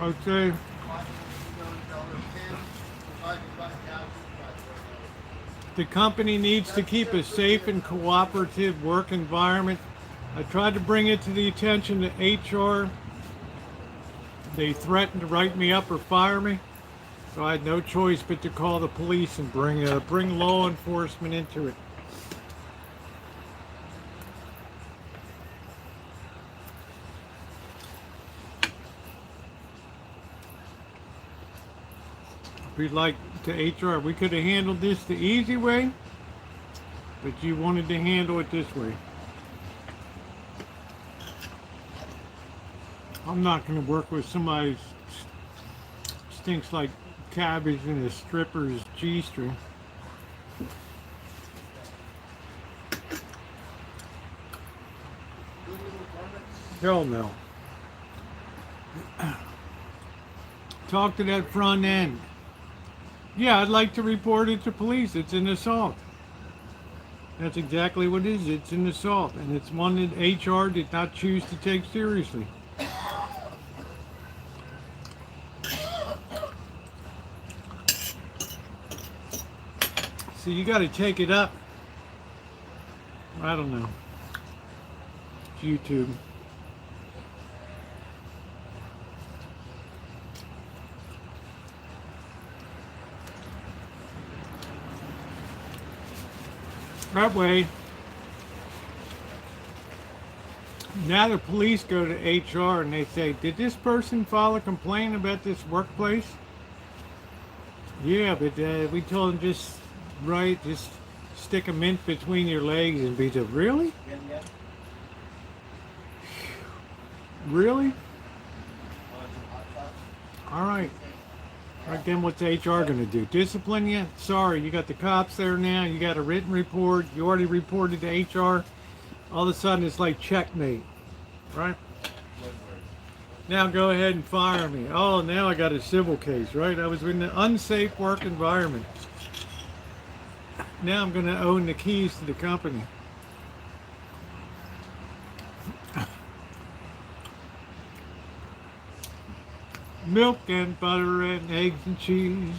Okay. The company needs to keep a safe and cooperative work environment. I tried to bring it to the attention of HR. They threatened to write me up or fire me. So I had no choice but to call the police and bring law enforcement into it. We'd like to HR, we could have handled this the easy way, but you wanted to handle it this way. I'm not going to work with somebody who stinks like cabbage in a stripper's G-string. Hell no. Talk to that front end. Yeah, I'd like to report it to police. It's an assault. That's exactly what it is. It's an assault. And it's one that HR did not choose to take seriously. So you got to take it up. I don't know. It's YouTube. That way, now the police go to HR and they say, did this person file a complaint about this workplace? Yeah, but we told him just just stick a mint between your legs and be just really, Yeah, yeah. really. Want some hot sauce? All right. Right then, what's HR going to do? Discipline you? Sorry, you got the cops there now. You got a written report. You already reported to HR. All of a sudden, it's like checkmate, right? Now go ahead and fire me. Oh, now I got a civil case, right? I was in an unsafe work environment. Now I'm going to own the keys to the company. Milk and butter and eggs and cheese.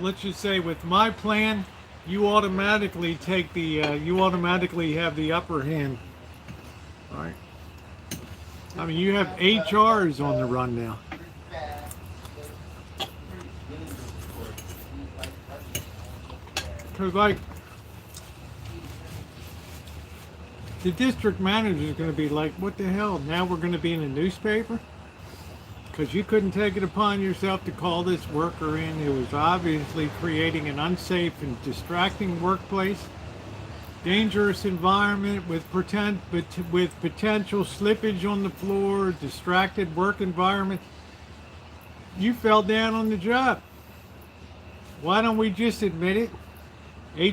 Let's just say with my plan, you automatically take the, you automatically have the upper hand. All right. I mean, you have HRs on the run now. Because, like, the district manager is going to be like, what the hell? Now we're going to be in a newspaper? Because you couldn't take it upon yourself to call this worker in. It was obviously creating an unsafe and distracting workplace. Dangerous environment with potential slippage on the floor, distracted work environment. You fell down on the job. Why don't we just admit it?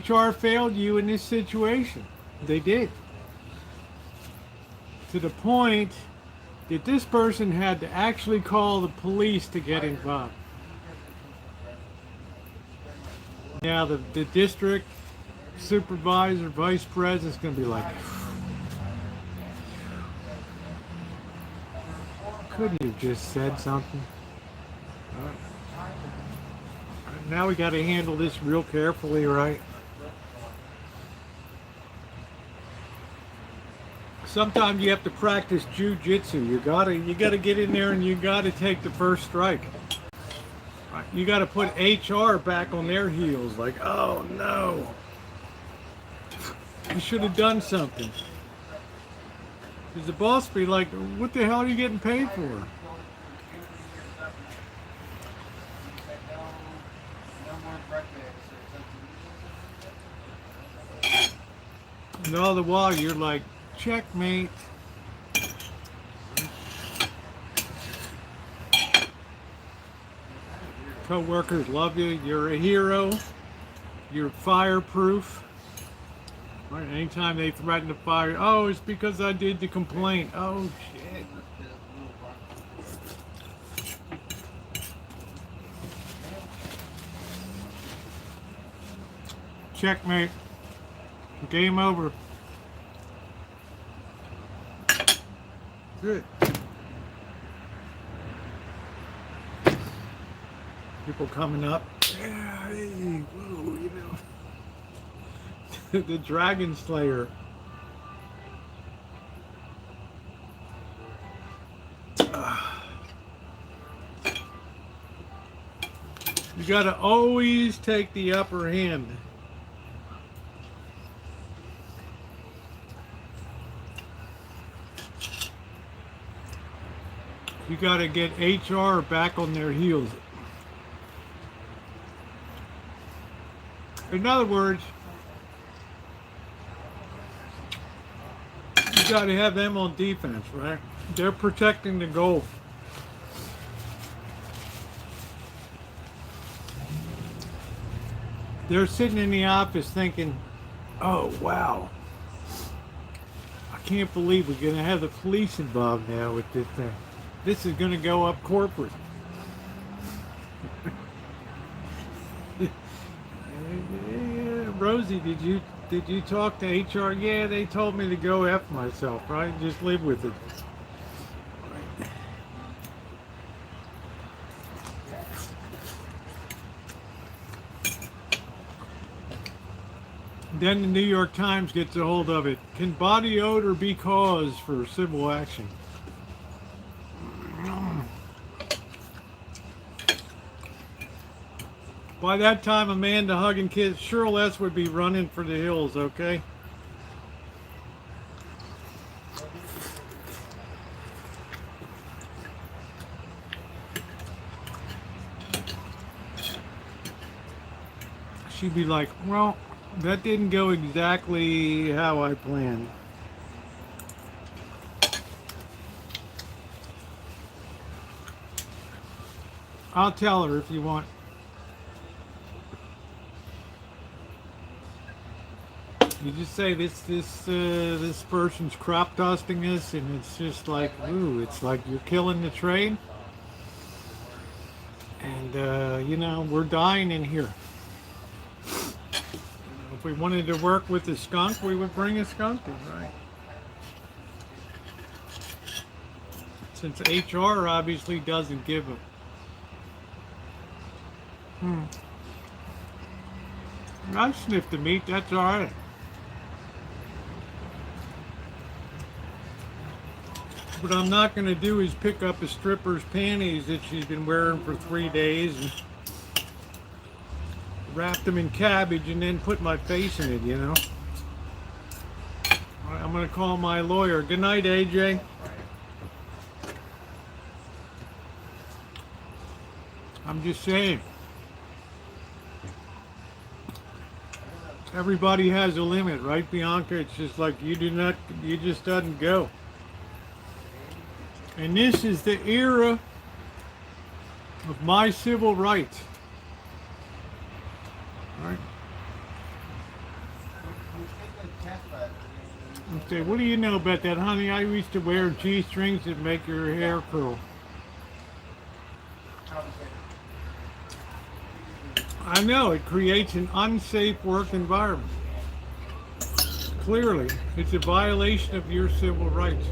HR failed you in this situation. They did. To the point that this person had to actually call the police to get involved. Now the district supervisor, vice president is going to be like, couldn't you just said something? Now we got to handle this real carefully, right? Sometimes you have to practice jujitsu. You gotta get in there and you gotta take the first strike. You gotta put HR back on their heels. Like, oh no, you should have done something. Because the boss be like, what the hell are you getting paid for? And all the while you're like, checkmate. Co-workers love you. You're a hero. You're fireproof. Right? Anytime they threaten to fire, oh, it's because I did the complaint. Oh shit. Checkmate. Game over. Good. People coming up. Yeah, hey, whoa, you know. The Dragon Slayer. You gotta always take the upper hand. You got to get HR back on their heels. In other words, you got to have them on defense, right? They're protecting the goal. They're sitting in the office thinking, oh, wow. I can't believe we're going to have the police involved now with this thing. This is going to go up corporate. Rosie, did you talk to HR? Yeah, they told me to go F myself, right? Just live with it. Then the New York Times gets a hold of it. Can body odor be cause for civil action? By that time, Amanda hugging kids, Cheryl S. would be running for the hills, okay? she'd be like, well, that didn't go exactly how I planned. I'll tell her if you want. You just say this person's crop dusting us, and it's just like, ooh, it's like you're killing the trade, and you know, we're dying in here. If we wanted to work with the skunk, we would bring a skunk in, right? Since HR obviously doesn't give a I sniffed the meat, that's alright. What I'm not going to do is pick up a stripper's panties that she's been wearing for 3 days and wrap them in cabbage and then put my face in it, you know. I'm going to call my lawyer. Good night, AJ. I'm just saying. Everybody has a limit, right, Bianca? It's just like you just doesn't go. And this is the era of my civil rights. All right. Okay, what do you know about that, honey? I used to wear G-strings that make your hair curl. I know, it creates an unsafe work environment. Clearly, it's a violation of your civil rights.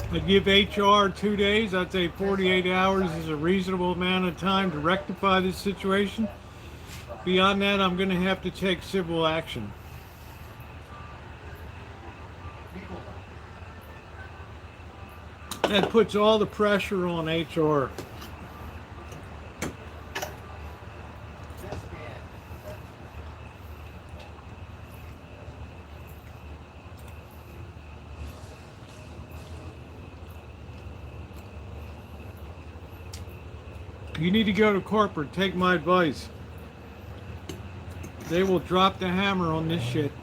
I give HR 2 days. I'd say 48 hours is a reasonable amount of time to rectify this situation. Beyond that, I'm going to have to take civil action. That puts all the pressure on HR. You need to go to corporate. Take my advice. They will drop the hammer on this shit.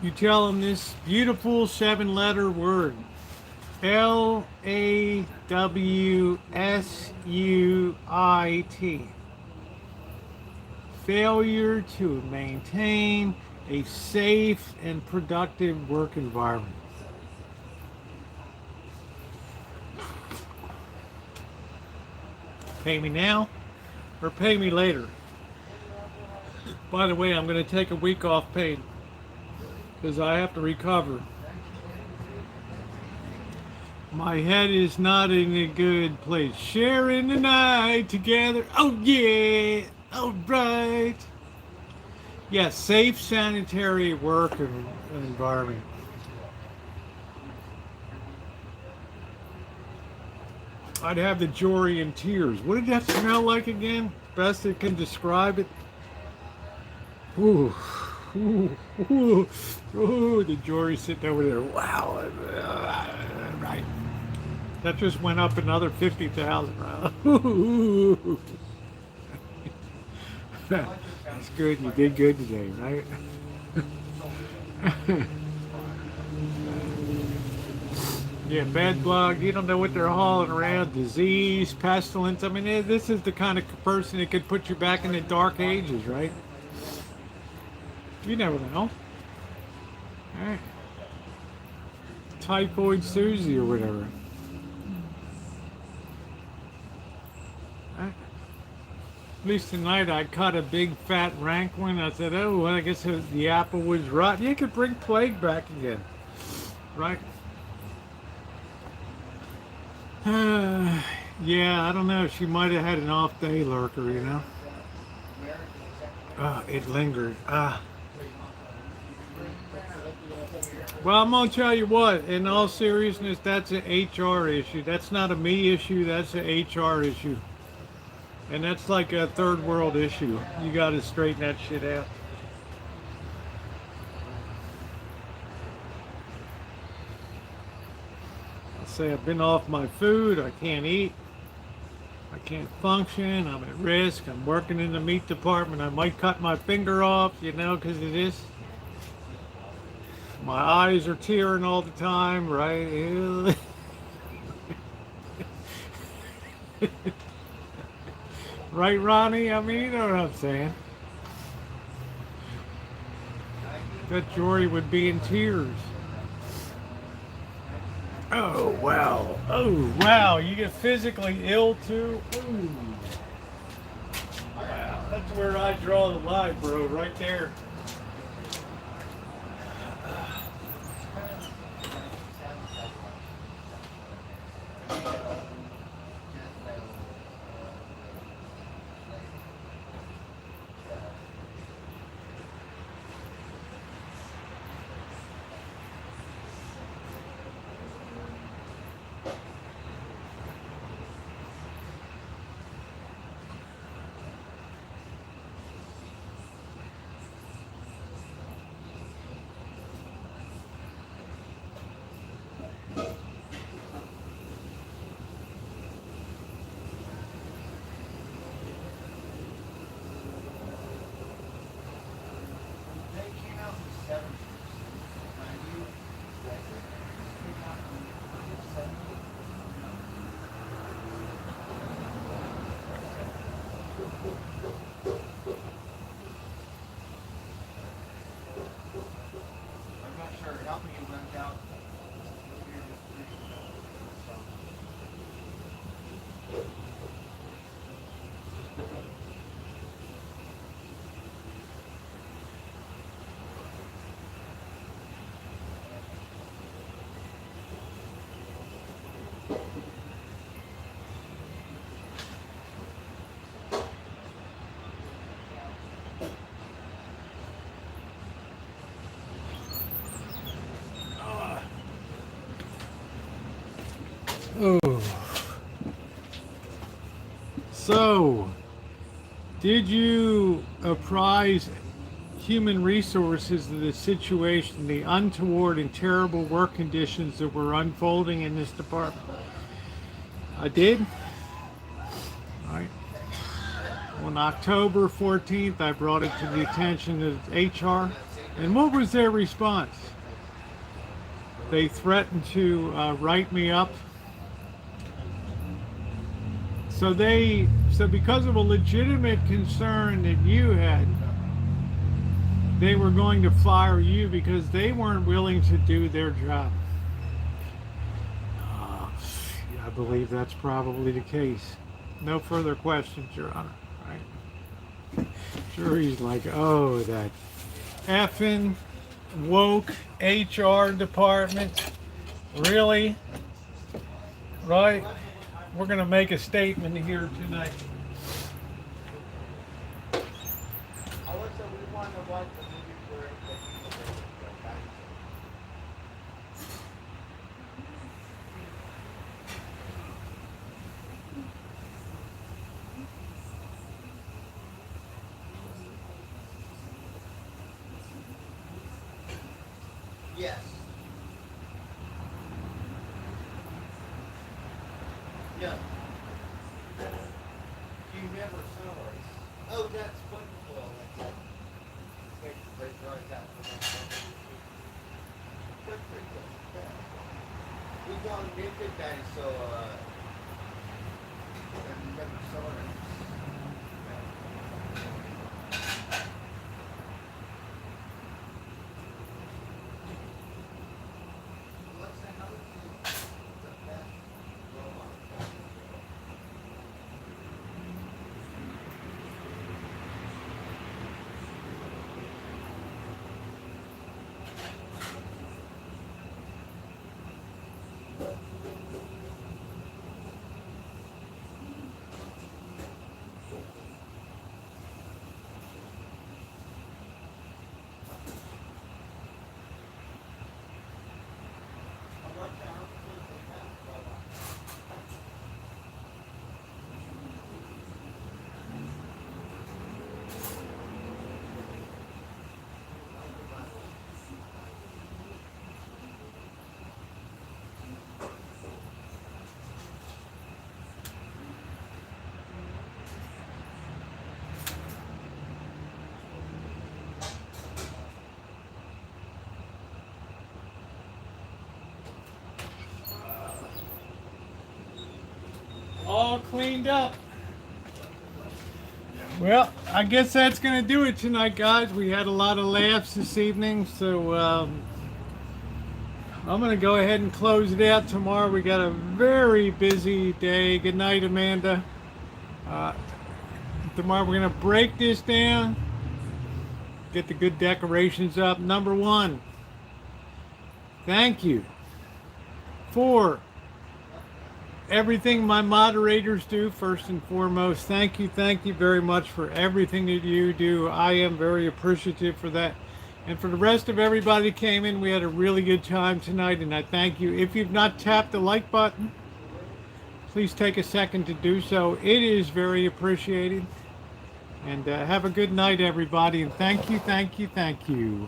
You tell them this beautiful 7-letter word. LAWSUIT. Failure to maintain a safe and productive work environment. Pay me now or pay me later. By the way, I'm going to take a week off paid because I have to recover. My head is not in a good place. Sharing the night together. Oh yeah, all right. Yes, safe, sanitary work environment. I'd have the jury in tears. What did that smell like again? Best it can describe it. Ooh, ooh, ooh, ooh, the jury sitting over there. Wow, right. That just went up another 50,000. Ooh. That's good. You did good today, right? Yeah, bad blog. You don't know what they're hauling around. Disease, pestilence. I mean, this is the kind of person that could put you back in the dark ages, right? You never know. All right. Typhoid Susie or whatever. All right. At least tonight I caught a big fat rank one. I said, oh, well, I guess the apple was rotten. You could bring plague back again, right? Yeah, I don't know. She might have had an off day lurker, you know? It lingered. Well, I'm going to tell you what, in all seriousness, that's an HR issue. That's not a me issue, that's an HR issue. And that's like a third world issue. You got to straighten that shit out. say I've been off my food. I can't eat. I can't function. I'm at risk. I'm working in the meat department. I might cut my finger off, you know, because of this. My eyes are tearing all the time, right? Ew. Right, Ronnie? I mean, you know what I'm saying. Bet Jory would be in tears. Oh, wow. Oh, wow. You get physically ill, too? Ooh. Wow. That's where I draw the line, bro. Right there. Oh. So, did you apprise human resources of the situation, the untoward and terrible work conditions that were unfolding in this department? I did. All right. On October 14th, I brought it to the attention of HR. And what was their response? They threatened to write me up. So because of a legitimate concern that you had, they were going to fire you because they weren't willing to do their job. I believe that's probably the case. No further questions, Your Honor. Right? Jury's like, oh, that effing woke HR department. Really? Right? We're going to make a statement here tonight. Yes. Yeah. Do you remember salaries? Oh, that's wonderful. Wait, right that. That's pretty good. Yeah. We got a naked guy, so I remember salaries. all cleaned up. Well, I guess that's going to do it tonight, guys. We had a lot of laughs this evening, so I'm going to go ahead and close it out. Tomorrow we got a very busy day. Good night, Amanda. Tomorrow we're going to break this down, get the good decorations up. Number one, thank you for everything my moderators do. First and foremost, thank you very much for everything that you do. I am very appreciative for that. And for the rest of everybody that came in, we had a really good time tonight, and I thank you. If you've not tapped the like button, please take a second to do so. It is very appreciated. And have a good night, everybody, and thank you.